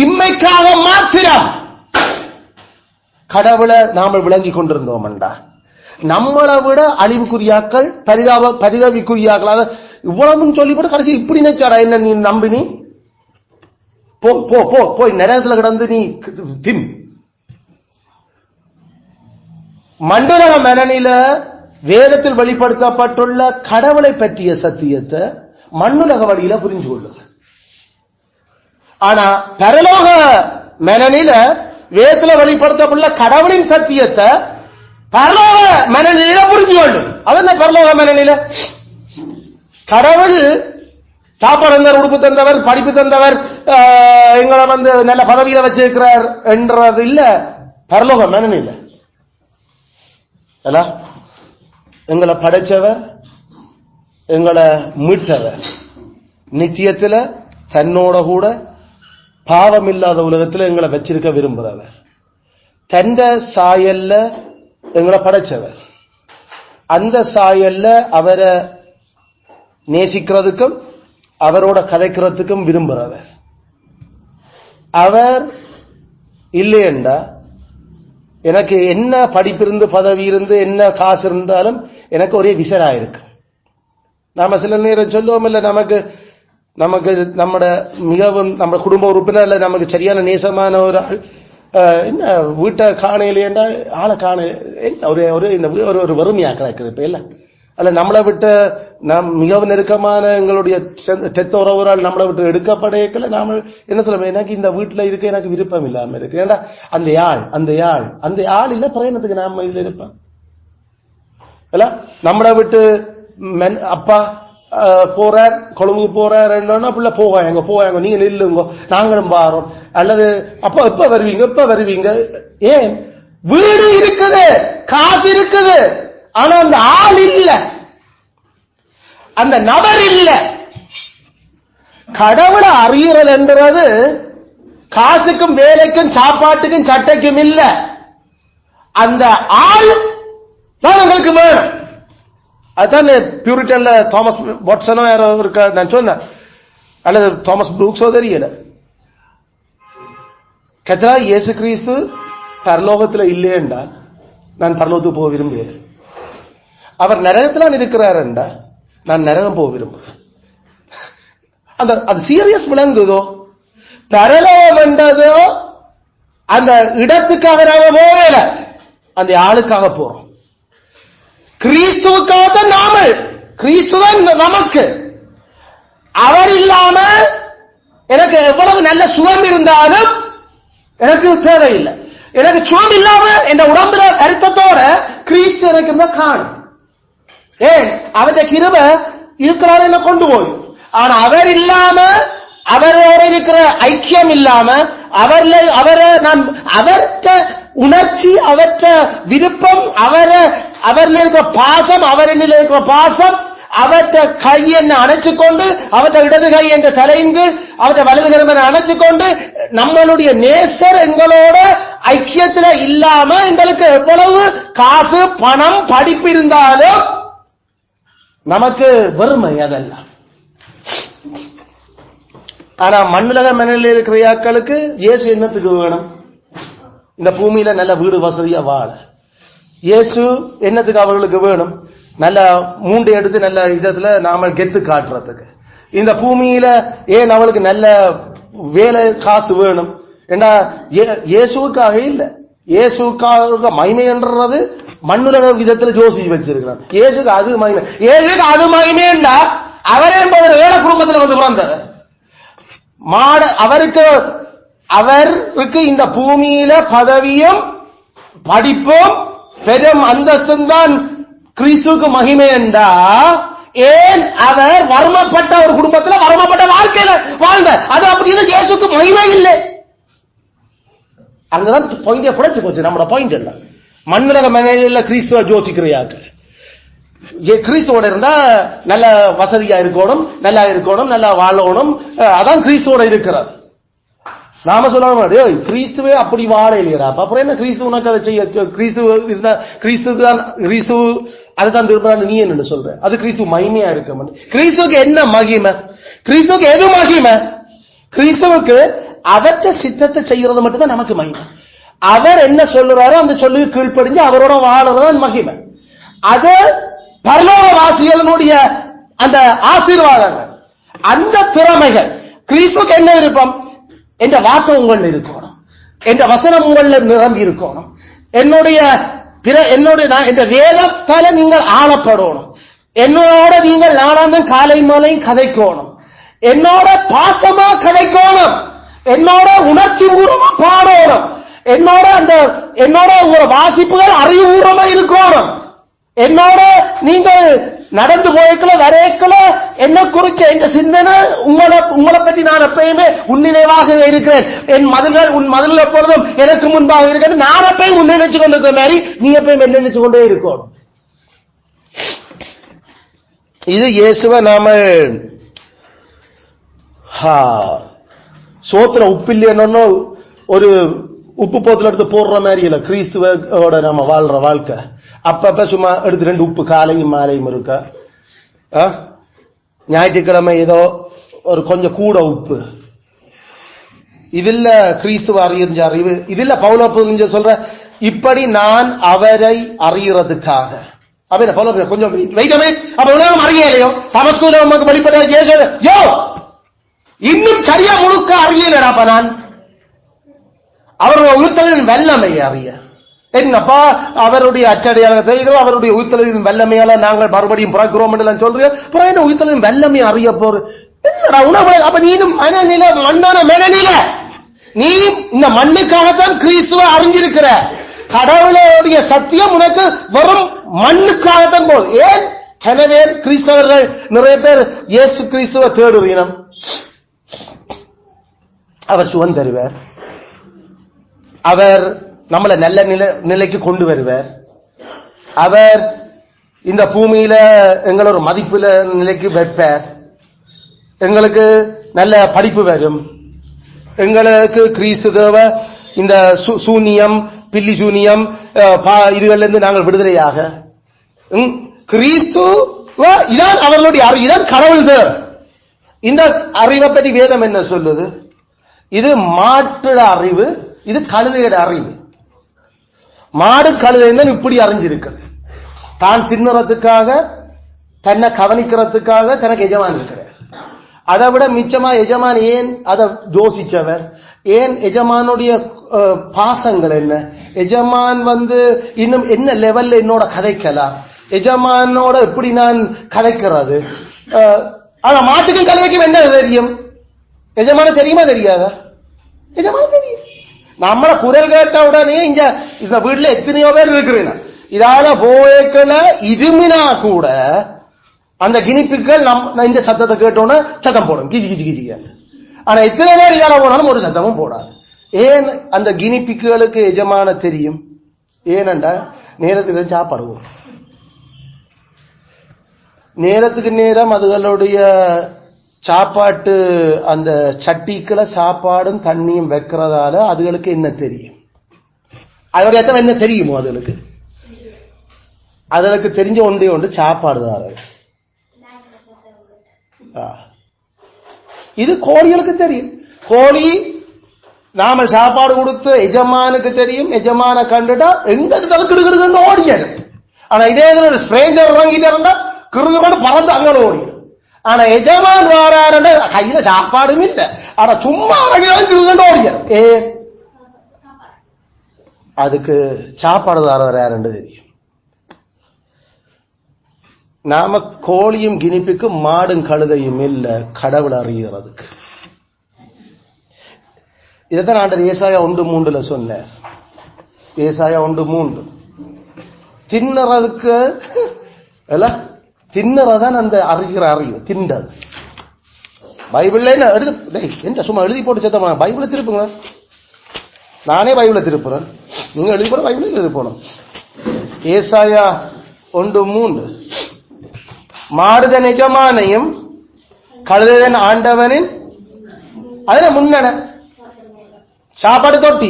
Speaker 1: இம்மைக்காக மாத்திரம் கடவுளை நாம விளங்கிக் கொண்டிருந்தோம் என்றா நம்மளை விட அழிவுக்குரியாக்கள் பரிதாபிக்குரியாக்களாக இவ்வளவு சொல்லிவிட்டு கடைசி இப்படி நினைச்சாரா என்ன நீ நம்பினி போ போ போ போய் நேரத்தில் கிடந்து நீ தின். மண்ணுலக மனநில வேதத்தில் வெளிப்படுத்தப்பட்டுள்ள கடவுளை பற்றிய சத்தியத்தை மண்ணுலக வழியில புரிஞ்சு கொள்ளுது. ஆனா பரலோக மனநில வேதத்தில் வெளிப்படுத்தப்பட்டுள்ள கடவுளின் சத்தியத்தை பரலோக மனநிலையில புரிஞ்சு கொள்ளும். அது என்ன பரலோக மனநிலை? கடவுள் சாப்பாடு தந்தவர், உடுப்பு தந்தவர், படிப்பு தந்தவர், எங்களை நல்ல பதவியில வச்சிருக்கிறார் என்றது இல்ல பரலோக மனநிலை. எங்களை படைச்சவர், எங்களை மீட்டவர், நித்தியத்துல தன்னோட கூட பாவம் இல்லாத உலகத்துல எங்களை வச்சிருக்க விரும்புறவர், தந்த சாயல்ல எங்களை படைச்சவர், அந்த சாயல்ல அவரை நேசிக்கிறதுக்கும் அவரோட கதைக்கிறதுக்கும் விரும்புறவர். அவர் இல்லையண்டா எனக்கு என்ன படிப்பு இருந்து பதவி இருந்து என்ன காசு இருந்தாலும் எனக்கு ஒரே விசரா இருக்கு. நாம சில நேரம் சொல்லுவோம் இல்ல, நமக்கு நமக்கு மிகவும் நம்ம குடும்ப உறுப்பினர்ல நமக்கு சரியான நேசமான ஒரு ஆள் என்ன வீட்டை காணையிலேண்டா ஆளை காண ஒரு வறுமையா கிடக்குது இப்ப இல்ல. அல்ல நம்மளை விட்டு நாம் மிகவும் நெருக்கமான எங்களுடைய தெத்த உறவுறால் நம்மளை விட்டு எடுக்கப்படையக்கல நாம என்ன சொல்ல, எனக்கு இந்த வீட்டுல இருக்க எனக்கு விருப்பம் இல்லாம இருக்கு. ஏன்னா அந்த ஆள் இல்ல பிரயணத்துக்கு நாம இதுல இருப்பேன் இல்ல. நம்மளை விட்டு அப்பா போறார், கொழும்புக்கு போறார், பிள்ளை போவாங்க நீங்க நில்லுங்க நாங்களும் பாரோம். அல்லது அப்பா எப்ப வருவீங்க. ஏன்? வீடு இருக்குது, காசு இருக்குது, ஆனா அந்த ஆள் இல்ல, அந்த நபர் இல்ல. கடவுளை அறியறது என்றது காசுக்கும் வேலைக்கும் சாப்பாட்டுக்கும் சட்டைக்கும் இல்ல, அந்த ஆள் தான் எங்களுக்கு வேணும். அதுதான் பியூரிட்டன்ல தாமஸ் வாட்சனோ யாரோ இருக்க நான் சொன்னேன், அல்லது தாமஸ் ப்ரூக்ஸோ தெரியல. கத்தரா இயேசு கிறிஸ்து பரலோகத்துல இல்லை என்றால் நான் பரலோகத்துக்கு போக விரும்புகிறேன். அவர் நரகத்தில் இருக்கிறார் என்றா நான் நரகம் போக விரும்புகிறேன். அது சீரியஸ் விளங்குதோ? பரலோகம் என்றதோ அந்த இடத்துக்காக நாம போகல, அந்த ஆளுக்காக போறோம். கிறிஸ்துவுக்காக நாம, கிறிஸ்துவன் நமக்கு. அவர் இல்லாம எனக்கு எவ்வளவு நல்ல சுகம் இருந்தாலும் எனக்கு தேவையில்லை. எனக்கு சுகம் இல்லாம என் உடம்புல கருத்தத்தோட கிறிஸ்து எனக்கு இருந்தா காணும். ஏன்? அவருடைய கிருபை இருக்கிறார் என்ன கொண்டு போய். ஆனா அவர் இல்லாம, அவரோட இருக்கிற ஐக்கியம் இல்லாம, அவரை நான் அவர்கிட்ட உணர்ச்சி, அவற்ற விருப்பம், அவரில் இருக்கிற பாசம், அவரில் இருக்கிற பாசம், அவற்ற கை என்ன அணைச்சுக்கொண்டு, அவற்ற இடது கை என்ற தலைந்து, அவற்ற வலது கரம் என அணைச்சுக்கொண்டு, நம்மளுடைய நேசர் எங்களோட ஐக்கியத்துல இல்லாம எங்களுக்கு எவ்வளவு காசு பணம் படிப்பு இருந்தாலும் நமக்கு வறுமை அதெல்லாம். ஆனா மண்ணுலக மண்ணில் இருக்கிற யாக்களுக்கு இயேசு என்னத்துக்கு வேணும்? இந்த பூமியில நல்ல வீடு வசதியா வாழ. இயேசு என்னத்துக்கு அவர்களுக்கு வேணும்? நல்ல மூண்டை எடுத்து நல்ல இதத்துல நாம கெத்து காட்டுறதுக்கு. இந்த பூமியில ஏன் அவளுக்கு நல்ல வேலை காசு வேணும்? ஏன்னா இயேசுக்காக இல்ல, இயேசுக்காக மகிமைன்றது மண்ணுலக விதத்துல ஜோசி வச்சிருக்கிறார். இயேசுக்கு அது மகிமை, இயேசுக்கு அது மகிமைண்டா அவரே வேலை குடும்பத்துல வந்து பிறந்தவர். அவருக்கு இந்த பூமியில பதவியும் படிப்பும் பெரும் அந்தஸ்தும் தான் கிறிஸ்துவுக்கு மகிமை என்றா, ஏன் அவர் வறுமைப்பட்ட ஒரு குடும்பத்தில் வறுமைப்பட்ட வாழ்க்கையில வாழ்ந்த அது அப்படின்னு இயேசுக்கு மகிமை இல்லை. அங்கதான் பாயிண்டே குறைச்சு போச்சு. நம்மளோட பாயிண்ட் இல்ல மண்ணுலக மனையில கிறிஸ்துவ ஜோசிக்கிறையாக்கள். கிறிஸ்துவோட இருந்தா நல்ல வசதியா இருக்கணும், நல்லா இருக்கணும், நல்லா வாழணும், அதான் கிறிஸ்துவோட இருக்கிறது. நாம சொல்ல கிறிஸ்துவே அப்படி வாழ இல்லையா, அப்புறம் என்ன கிறிஸ்து உனக்கு அதை செய்ய? கிறிஸ்து அதுதான் திரும்ப நீ என்ன சொல்ற? அது கிறிஸ்து மகிமையா இருக்க மாட்டேன். கிறிஸ்துவுக்கு என்ன மகிமை? கிறிஸ்துவுக்கு எது மகிமை? கிறிஸ்துவுக்கு அவற்ற சித்தத்தை செய்யறது மட்டும்தான் நமக்கு மகிமை. அவர் என்ன சொல்லுறாரோ அந்த சொல்லுக்கு கீழ்ப்படிஞ்சு அவரோட வாழறதான் மகிமை. அது பரலோகவாசிகளுடைய அந்த ஆசீர்வாதங்கள், அந்த திறமைகள். கிறிஸ்துவுக்கு என்ன விருப்பம்? என்ற வார்த்தை உங்கள் இருக்கணும், என்ற வசனம் உங்கள் நிரம்பி இருக்கணும், என்னுடைய வேதத்தால நீங்கள் ஆளப்படணும், என்னோட நீங்கள் நாளாந்தம் காலை மாலையும் கதைக்கணும், என்னோட பாசமா கதைக்கணும், என்னோட உணர்ச்சி பூர்வமா பாடணும், என்னோட அந்த என்னோட உங்களோட வாசிப்புகள் அறிவுபூர்வமா இருக்கணும். என்னோட நீங்கள் நடந்து போய்க்கல வரைக்கல என்ன குறிச்ச என்ற சிந்தனை உங்களை பற்றி நான் எப்பயுமே உன்னினைவாக இருக்கிறேன். என் மதில்கள் உன் மதில் எப்பொழுதும் எனக்கு முன்பாக இருக்கிறது. நான் எப்பயும் உன்னை நினைச்சு கொண்டிருக்கிற மாதிரி நீ எப்பயும் என்ன நினைச்சு கொண்டே இருக்கணும். இது இயேசுவை நாம சோத்துல உப்பு இல்லைன்னு ஒரு உப்பு போத்துல எடுத்து போடுற மாதிரி இல்ல கிறிஸ்துவோட நம்ம வாழ்ற வாழ்க்கை. அப்பப்ப சும்மா எடுத்து 2 உப்பு காலையும் மாலையும் இருக்க. ஞாயிற்றுக்கிழமை ஏதோ ஒரு கொஞ்சம் கூட உப்பு. இதுல கிறிஸ்துவ அறிஞ்ச அறிவு. இதுல பவுல சொல்ற இப்படி நான் அவரை அறியறதுக்காக கொஞ்சம் அப்ப உலகம் அறியலையோ தமஸ்கூல நமக்கு வெளிப்பட இன்னும் சரியா முழுக்க அறியலடாப்ப நான் அவருடைய உயிர்த்தலின் வல்லமை அறிய என்னப்பா அவருடைய அச்சடையாளத்தை அவருடைய உயிர்த்தலின் வல்லமையால நாங்கள் மறுபடியும் பிறக்கிறோம் என்று சொல்றேன். உயிர்த்தலின் வல்லமை அறிய போற உணவு. அப்ப நீனும் மனநில மண்ணான மனநில நீ இந்த மண்ணுக்காகத்தான் கிறிஸ்துவ அறிஞ்சிருக்கிற. கடவுளுடைய சத்தியம் உனக்கு வெறும் மண்ணுக்காகத்தான் போகுது. ஏன்? எனவே கிறிஸ்தவர்கள் நிறைய பேர் இயேசு கிறிஸ்துவ தேடுவீனம். அவர் சுகம் தருவார். அவர் நம்மளை நல்ல நிலைக்கு கொண்டு வருவார். அவர் இந்த பூமியில எங்களை ஒரு மதிப்புல நிலைக்கு வைப்பார். எங்களுக்கு நல்ல படிப்பு வரும். எங்களுக்கு கிறிஸ்து தேவ இந்த சூனியம் பில்லி சூனியம் இதுகள்ல இருந்து நாங்கள் விடுதலையாக கிறிஸ்து இதான் அவர்களுடைய அறிவு. இதான் கடவுள். இந்த அறிவை பற்றி வேதம் என்ன சொல்லுது? இது மாட்டுட அறிவு, இது கழுதையோட அறிவு. மாடு கழுதை இப்படி அறிஞ்சிருக்கிறது. தான் தின்னுறதுக்காக தன்னை கவனிக்கிறதுக்காக தனக்கு எஜமான் இருக்கிறார். அதை விட மிச்சமா எஜமான் ஏன் அதை யோசிச்சவர்? ஏன் எஜமானுடைய பாசங்கள் என்ன? எஜமான் இன்னும் என்ன லெவல்ல என்னோட கதைக்கலாம்? எஜமானோட எப்படி நான் கதைக்கிறது? ஆனா மாட்டுக்கும் கழுதைக்கும் என்ன தெரியும்? எஜமான தெரியுமா தெரியாதா? எஜமான தெரியும். நம்மள குரல் கேட்ட உடனே இந்த வீட்டுல எத்தனையோ பேர் இருக்கிறேன். இதால போய்க்கல இருமினா கூட அந்த கினிப்பிக்கள் இந்த சத்தத்தை கேட்டோன்னு சத்தம் போடும், கிஜி கிஜி கிஜி. ஆனா எத்தனை பேர் இதால போனாலும் ஒரு சத்தமும் போடாது. ஏன்? அந்த கினிப்பிக்குகளுக்கு எஜமான தெரியும். ஏனண்டா நேரத்துக்கு சாப்பாடுவோம். நேரத்துக்கு நேரம் அதுகளுடைய சாப்பாட்டு அந்த சட்டிக்குள்ள சாப்பாடும் தண்ணியும் வைக்கிறதால அதுகளுக்கு என்ன தெரியும்? அதோடைய அர்த்தம் என்ன தெரியுமோ அதுகளுக்கு தெரிஞ்ச ஒன்று சாப்பாடுதாரு. இது கோழிகளுக்கு தெரியும். கோழி நாம சாப்பாடு கொடுத்து எஜமானுக்கு தெரியும். எஜமான கண்டுட்டா எங்க கிடுகிடுன்னு ஓடிடும். ஆனா இதே ஒரு ஸ்ட்ரேஞ்சர் வாங்கிட்டு இருந்தா கிருன்னு பறந்து அங்கே ஓடிடும். ஆனா எஜமான் வாராரு கையில சாப்பாடும் இல்லை. ஆனா சும்மா ஓடிடும். அதுக்கு சாப்பாடுதாரர் யாருன்னு தெரியும். நாம கோழியும் கினிப்புக்கு மாடும் கழுதையும் இல்ல கடவுள் அறிகிறதுக்கு. இதைத்தான் ஆண்டவர் ஏசாயா 1:3 சொன்னார். ஏசாயா 1:3 தின்னறதுக்கு தின்னறதான் அந்த அறிகிற அறிவு தின்றது. பைபிள்ல என்ன சும்மா எழுதி போட்டு சேர்த்த பைபிளை திருப்புங்க. நானே பைபிளை திருப்புறேன். நீங்க எழுதி போற பைபிளை எழுதி போனோம். ஏசாயா 1:3 மாடுதன் எஜமானையும் கழுதன் ஆண்டவனின் அதுல முன்னண சாப்பாடு தொட்டி.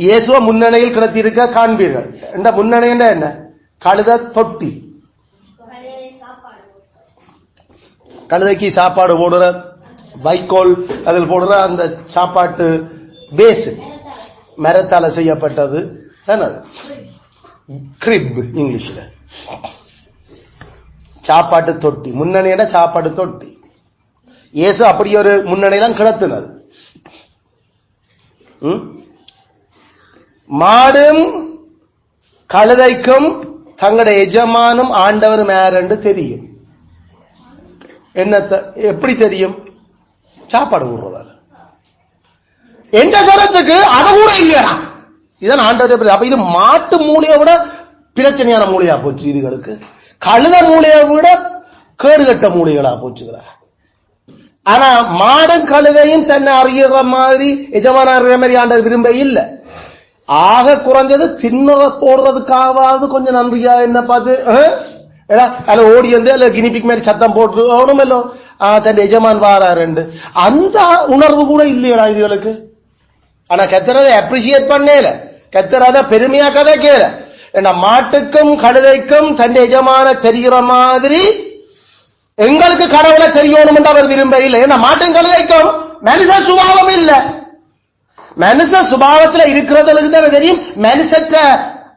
Speaker 1: இயேசுவ முன்னணியில் கிடத்தி இருக்க காண்பீர்கள். இந்த முன்னணி என்ன? கழுத தொட்டி. கழுதைக்கு சாப்பாடு போடுற வைக்கோல் அதில் போடுற அந்த சாப்பாட்டு பேஸ் மரத்தால செய்யப்பட்டது. கிரிப் இங்கிலீஷ்ல. சாப்பாட்டு தொட்டி முன்னணியிட சாப்பாடு தொட்டி. இயேசு அப்படி ஒரு முன்னணியெல்லாம் கிடத்தினது. மாடும் கழுதைக்கும் தங்களுடைய எஜமானும் ஆண்டவரும் யாரென்று தெரியும். என்ன எப்படி தெரியும்? சாப்பாடு போடுறதால. எந்த ஜனத்துக்கு அது கூட இல்லையா? இதான் ஆண்டவர். அப்ப இது மாட்டு மூளையை விட பிரச்சனையான மூளையா போச்சு இதுகளுக்கு. கழுத மூளையை விட கேடுகட்ட மூளைகளா போச்சுக்கிற. ஆனா மாடும் கழுதையும் தன்னை அறிகிற மாதிரி எஜமான அறிகிற மாதிரி ஆண்டவர் விரும்ப இல்ல. ஆக குறைஞ்சது திண்ணற போடுறதுக்காவது கொஞ்சம் நன்றியா என்ன பார்த்து அல்ல ஓடி வந்து அல்ல கினிபிக் மாதிரி சத்தம் போட்டு ஓணுமல்லோ தன் எஜமான் வாராரு அந்த உணர்வு கூட இல்லையடா இதுகளுக்கு. ஆனா கத்தரதை அப்ரிசியேட் பண்ணல, கத்தரத பெருமையா கதை கேள. ஏன்னா மாட்டுக்கும் கழுதைக்கும் தன் எஜமான தெரிகிற மாதிரி எங்களுக்கு கடவுளை தெரியணும் அவர் விரும்ப இல்லை. ஏன்னா மாட்டும் கழுதைக்கும் மனுஷ சுபாவம் இல்ல. மனுஷ சுபாவத்தில் இருக்கிறதுக்கு தான் தெரியும் மனுஷற்ற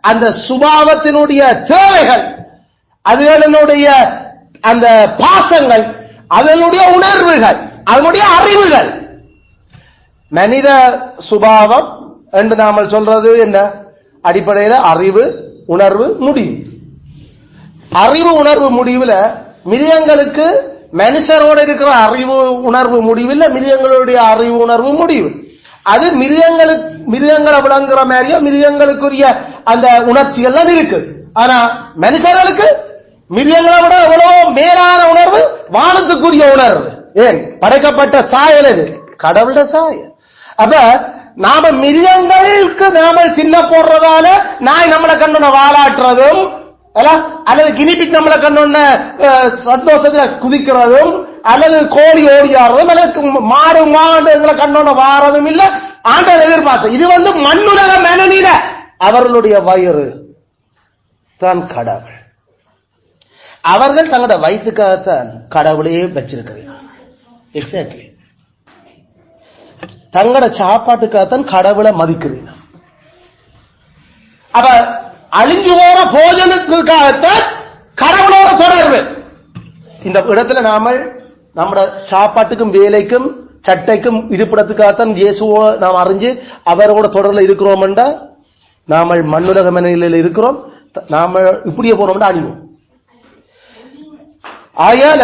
Speaker 1: அந்த சுபாவத்தினுடைய தேவைகள், அதுகளுடைய அந்த பாசங்கள், அதனுடைய உணர்வுகள், அதனுடைய அறிவுகள். மனித சுபாவம் என்று நாம சொல்றது என்ன? அடிப்படையில் அறிவு, உணர்வு, முடிவு. அறிவு உணர்வு முடிவுல மிருகங்களுக்கு மனுஷரோட இருக்கிற அறிவு உணர்வு முடிவில் மிருகங்களுடைய அறிவு உணர்வு முடிவு. அது மிருகங்களை விளங்குற மாதிரியும் மிருகங்களுக்குரிய அந்த உணர்ச்சிகள் இருக்கு. ஆனா மனுஷர்களுக்கு மிருகங்களை விட எவ்வளவோ மேலான உணர்வு, வானத்துக்குரிய உணர்வு. ஏன் படைக்கப்பட்ட சாயல் இது கடவுள சாயல். அப்ப நாம மிருகங்களுக்கு நாம சின்ன போடுறதால நாய் நம்மளை கண்ணொன்ன வாலாட்டுறதும் அல்லது கினிபிக் நம்மளை கண்ணொன்ன சந்தோஷத்துல குதிக்கிறதும் அல்லது கோழி ஓடியாடுறதும் அல்லது மாடு எங்களை கண்ணொன்ன வாரதும் இல்ல ஆண்டவர் எதிர்பார்த்த. இது மண்ணுலக மனநில அவர்களுடைய வயிறு தான் கடவுள். அவர்கள் தங்களோட வயிற்றுக்காகத்தான் கடவுளையே வச்சிருக்கிறார்கள். எக்ஸாக்ட்லி தங்களோட சாப்பாட்டுக்காகத்தான் கடவுளை மதிக்கிறீங்க. அப்ப அழிஞ்சு போற போஜனத்துக்காகத்தான் கடவுளோட தொடர்பு. இந்த இடத்துல நாம நம்மட சாப்பாட்டுக்கும் வேலைக்கும் சட்டைக்கும் இருப்பிடத்துக்காகத்தான் இயேசுவோ நாம் அறிஞ்சு அவரோட தொடர்ல இருக்கிறோம் என்றா நாம மண்ணுலக மனநிலையில் இருக்கிறோம். நாம இப்படியே போனோம்னா அழிவோம். ஆயால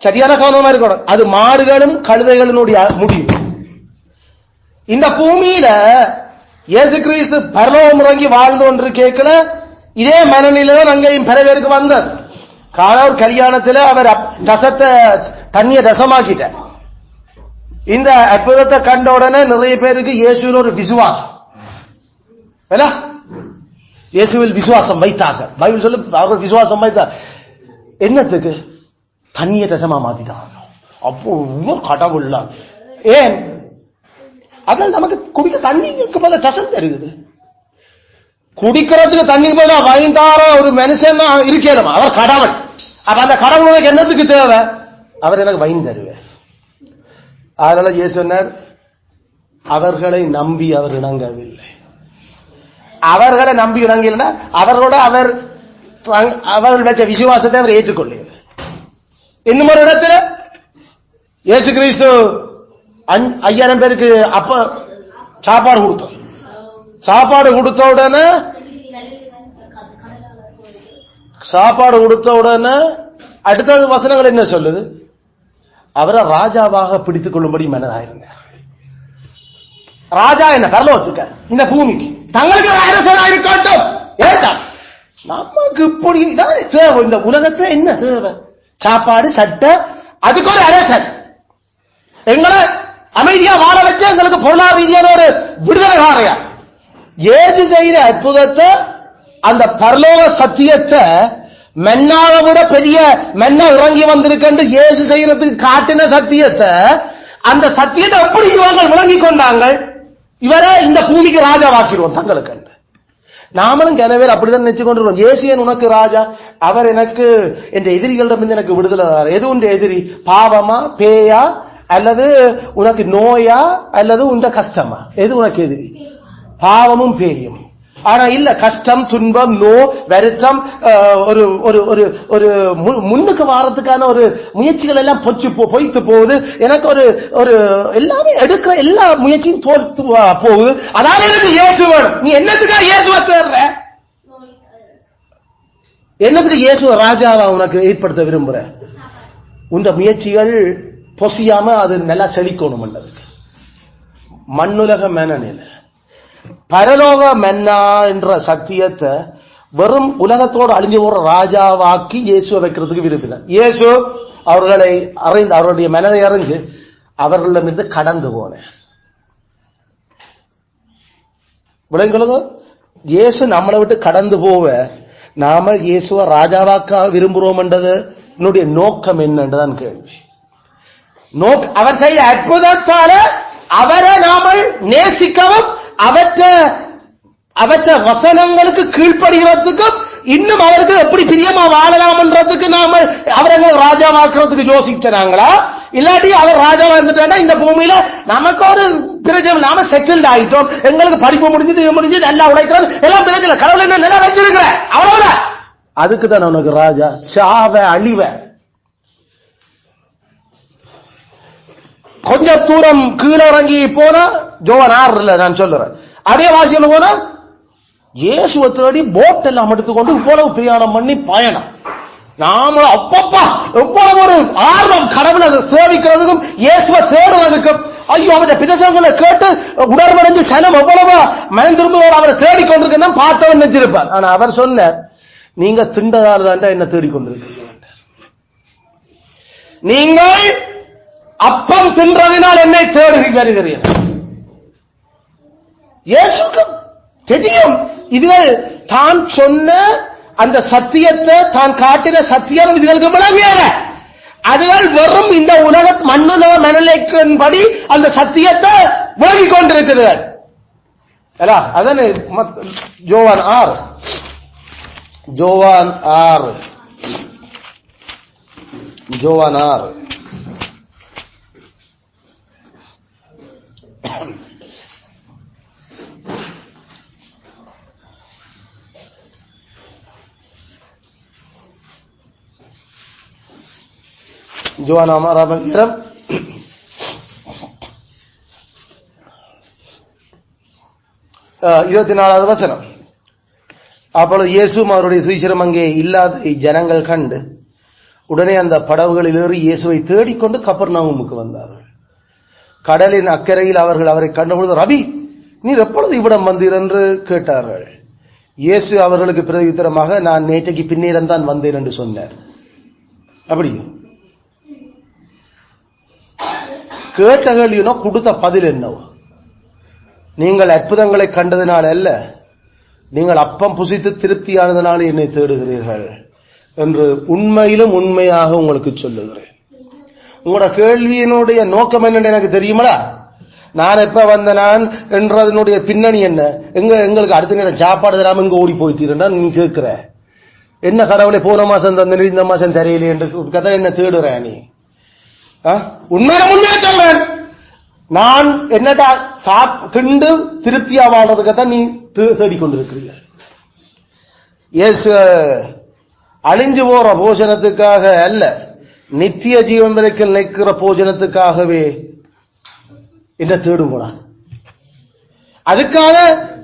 Speaker 1: சரியான கவனமா இருக்கணும். அது மாடுகளும் கழுதைகளினுடைய முடிவு. இந்த பூமியில இயேசு கிறிஸ்து பரலோகம் இறங்கி வாழ்ந்து ஒன்று கேட்கல. இதே மனநிலை தான் அங்கேயும் பல பேருக்கு வந்தார். காணவர் கல்யாணத்தில் அவர் ரசத்தை தண்ணிய ரசமாக்கிட்ட. இந்த அற்புதத்தை கண்ட உடனே நிறைய பேருக்கு இயேசுவில் ஒரு விசுவாசம், இயேசுவில் விசுவாசம் வைத்தாங்க. பைபிள் சொல்லு அவர்கள் விசுவாசம் வைத்தார். என்னத்துக்கு? தண்ணிய ரசமா மாத்திட்டாங்க. அப்போ கடவுள் ஏன் அதனால நமக்கு குடிக்க தண்ணிக்கு போல ரசம் தருகுது. குடிக்கிறதுக்கு தண்ணி போல வைந்தார ஒரு மனுஷன் இருக்கணும். அவர் கடவுள். அப்ப அந்த கடவுளுக்கு என்னத்துக்கு தேவை? அவர் எனக்கு வைன் தருவார். அதனால இயேசு சொன்னார், அவர்களை நம்பி அவர் இணங்கவில்லை. அவர்களை நம்பி இணங்கவில்லை, அவர்களோட அவர்கள் வச்ச விசுவாசத்தை அவர் ஏற்றுக்கொள்ள. இன்னும் ஒரு இடத்துல இயேசு கிறிஸ்து 5000 பேருக்கு அப்ப சாப்பாடு கொடுத்தோம். சாப்பாடு கொடுத்த உடனே அடுத்த வசனங்கள் என்ன சொல்லுது? அவரை ராஜாவாக பிடித்துக் கொள்ளும்படி மனதாயிருந்தார். ராஜா என்ன பரலோகத்துக்கு இந்த பூமிக்கு தங்களுக்கு அரசனாக இருக்கட்டும். ஏட்டா நமக்கு இப்படி தேவை. இந்த உலகத்துல என்ன தேவை? சாப்பாடு, சட்டை, அதுக்கு ஒரு அரசன் எங்களை அமைதியா வாழ வச்சு எங்களுக்கு பொருளாதார ரீதியான ஒரு விடுதலைகாரையா ஏது செய்த அற்புதத்தை, அந்த பரலோக சத்தியத்தை மென்னாவை விட பெரிய மென்ன இறங்கி வந்திருக்கு ஏசு செய்யறதுக்கு காட்டின சத்தியத்தை, அந்த சத்தியத்தை எப்படி இவங்க விளங்கி கொண்டாங்க? இவரை இந்த பூமிக்கு ராஜாவாக்கிடுவோம் தங்களுக்கு. நாமளும் கிணவே அப்படிதான் நினைச்சு கொண்டிருக்கோம். ஏசியன் உனக்கு ராஜா, அவர் எனக்கு என்ற எதிரிகளிடம் எனக்கு விடுதலை. எது உண்ட எதிரி? பாவமா, பேயா, அல்லது உனக்கு நோயா, அல்லது உண்ட கஷ்டமா? எது உனக்கு எதிரி? பாவமும் பேயும். ஆனா இல்ல, கஷ்டம், துன்பம், நோ, வருத்தம், ஒரு ஒரு ஒரு ஒரு முன்னுக்கு வாரத்துக்கான ஒரு முயற்சிகள் எல்லாம் பொய்த்து போகுது. எனக்கு ஒரு ஒரு எல்லாமே எடுக்க எல்லா முயற்சியும் தோற்று போகுது. அதாவது எனக்கு இயேசு வேணும். நீ என்னத்துக்காக இயேசுவை தேடுற? என்னத்துக்கு இயேசு ராஜாவா உனக்கு ஏற்படுத்த விரும்புற? உந்த முயற்சிகள் பொசியாம அது நல்லா செழிக்கணும். மண்ணுலக மன்னனில் பரலோக மன்னா என்ற சத்தியத்தை வெறும் உலகத்தோடு அழிஞ்சு போற ராஜாவாக்கி இயேசுவை வைக்கிறதுக்கு விரும்பினார். இயேசு அவர்களை அறிந்து அவருடைய மனதை அறிஞ்சு அவர்களிடமிருந்து கடந்து போனார். விளங்குறது இயேசு நம்மளை விட்டு கடந்து போவ நாம இயேசுவை ராஜாவாக்க விரும்புகிறோம் என்றது என்னுடைய நோக்கம் என்னன்றதான் கேள்வி. அவர் செய்த அற்புதத்தால அவரை நாம நேசிக்கவும் அவற்ற வசனங்களுக்கு கீழ்ப்படுகிறதுக்கும் இன்னும் அவருக்கு எப்படி பிரியமா வாழலாம்ன்றதுக்கு நாம அவரை ராஜாவாக்குறதுக்கு யோசிச்சாங்களா? இல்லாட்டி அவர் ராஜாவா இருந்துட்டா இந்த பூமியில நமக்கு ஒரு பிரச்சனை, நாம செட்டில்ட் ஆயிட்டோம், எங்களுக்கு படிப்பு முடிஞ்சது நல்லா உழைக்கிறது எல்லாம் பிரச்சனை, கடவுள் என்ன நிலை வச்சிருக்கிற அவ்வளவுதான். அதுக்கு தான் உனக்கு ராஜா சாவ அழிவ. கொஞ்சம் தூரம் கீழே இறங்கி போனா ஜோவான் 6 நான் சொல்றேன், அதே வாசியம் போனா இயேசுவை தேடி போட் எல்லாம் எடுத்துக்கொண்டு இவ்வளவு பிரயாணம் பண்ணி பயணம். நாம அப்பப்பா எவ்வளவு ஒரு ஆர்வம் கடவுளை சேவிக்கிறதுக்கும் இயேசுவை தேடுறதுக்கும். ஐயோ அவருடைய பிரசங்களை கேட்டு உணர்வடைஞ்சு சனம் எவ்வளவா மனம் திரும்ப அவரை தேடிக்கொண்டிருக்க பார்த்தவன் நினைச்சிருப்பார். ஆனா அவர் சொன்னார், நீங்க திண்டதால் தான் என்ன தேடிக்கொண்டிருக்கிறீர்கள், நீங்கள் அப்பம் தின்றதினால் என்னை தேடி வருகிறீர்கள். இயேசுக்கு தெரியும் இதுகள் தான் சொன்ன அந்த சத்தியத்தை, தான் காட்டின சத்தியம் இதுகளுக்கு விளங்கியல. அதுகள் வெறும் இந்த உலக மண்ணுலக மனநிலைக்கின்படி அந்த சத்தியத்தை விளங்கிக் கொண்டிருக்குது. அதான் ஜோவான் 6 ஜோவான் 24வது வசனம். அப்பொழுது இயேசுவும் அவருடைய சீஷரும் அங்கே இல்லாத ஜனங்கள் கண்டு உடனே அந்த படகுகளில் ஏறி இயேசுவை தேடிக்கொண்டு கப்பர்நகூமுக்கு வந்தார்கள். கடலின் அக்கறையில் அவர்கள் அவரை கண்டபொழுது, ரபி நீர் எப்பொழுது இவ்விடம் வந்தீர் என்று கேட்டார்கள். இயேசு அவர்களுக்கு பிரதியுத்தரமாக, நான் நேற்றைக்கு பின்னேரம் தான் வந்தேன் என்று சொன்னார். அப்படி கேட்ட கேள்வினோ கொடுத்த பதில் என்னவோ, நீங்கள் அற்புதங்களை கண்டதினால் அல்ல, நீங்கள் அப்பம் புசித்து திருப்தியானதனால என்னை தேடுகிறீர்கள் என்று உண்மையிலும் உண்மையாக உங்களுக்கு சொல்லுகிறேன். உங்களோட கேள்வியினுடைய நோக்கம் என்னன்னு எனக்கு தெரியுமலா? நான் எப்ப வந்த நான் என்றதனுடைய பின்னணி என்ன? எங்களுக்கு அடுத்த நேரம் சாப்பாடு தராம இங்க ஓடி போயிட்டீங்கன்னா நீ கேட்கிற என்ன கடவுளை போன மாசம் தந்த இந்த மாசம் தெரியலையே என்று கதை என்ன தேடுற நீ? உண்மையில சொல்றேன், நான் என்னடா திண்டு திருப்தியா வாழ்றதுக்கத்தான் நீ தேடிக்கொண்டிருக்கிறீர்கள். அழிஞ்சு போற போஜனத்துக்காக அல்ல, நித்திய ஜீவன் வரைக்கும் நிற்கிற போஜனத்துக்காகவே என்ன தேடுங்கடா. அதுக்காக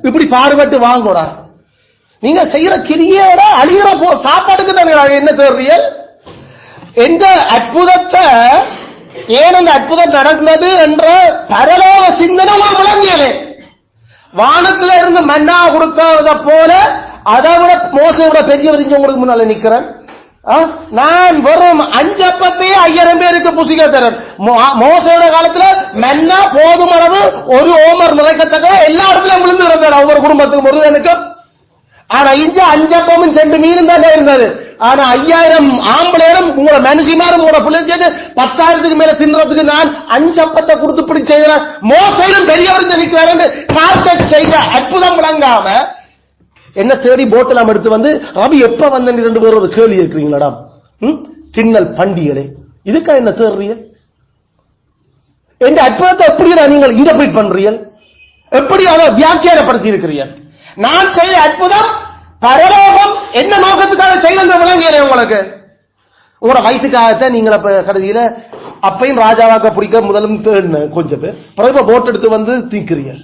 Speaker 1: இப்படி பாடுபட்டு வாங்கடா. நீங்க செய்யற கிரியோட அழிகிற சாப்பாட்டுக்கு தானே என்ன தேடுறீர்கள்? எந்த அற்புதத்தை, ஏன் அந்த அற்புதம் நடந்தது என்ற பரலோக சிந்தனை விளங்கியது. வானத்துல இருந்து மன்னா கொடுத்தத போல அதை விட மோசையோட பெரியவர் உங்களுக்கு முன்னால நிக்கிறேன். நான் வெறும் 5 அப்பத்தையே 5000 பேருக்கு புசிக்க தரேன். மோசையோட காலத்துல மன்னா போதும் அளவு ஒரு ஓமர் நிறைக்கத்தக்க எல்லா இடத்துலயும் விழுந்து இருந்தார் ஒவ்வொரு குடும்பத்துக்கும் ஒரு எனக்கு. ஆனா இங்க 5 அப்பமும் 2 மீனும் தான் இருந்தது. ஆனா 5000 ஆம்பளையும் உங்களோட மனுஷிமாரும் உங்களோட பிள்ளைங்க 10,000க்கு மேல தின்றதுக்கு நான் 5 அப்பத்தை கொடுத்து இப்படி செய்கிறேன். மோசையிலும் பெரியவர் நிற்கிறார் கார்த்த செய்த அற்புதம் விளங்காம என்ன தேடி போட்டில் நாம் எடுத்து வந்து ரவி எப்ப வந்த 2 பேரும் ஒரு கேள்வி இருக்கிறீங்களா? தின்னல் பண்டிகளே இதுக்கா என்ன தேடுறீங்க? எந்த அற்புதத்தை எப்படி நீங்கள் இன்டர்பிரேட் பண்றீர்கள்? எப்படி அதை வியாக்கியானப்படுத்தி இருக்கிறீர்கள்? நான் செய்த அற்புதம் பரலோகம் என்ன நோக்கத்துக்காக செய்த விளங்குகிறேன் உங்களுக்கு. உங்களோட வயிற்றுக்காகத்தான் நீங்கள் அப்ப கடைசியில அப்பையும் ராஜாவாக்க பிடிக்க முதலும் கொஞ்சம் பேர் பிறகு போட் எடுத்து வந்து தீக்கிறீர்கள்.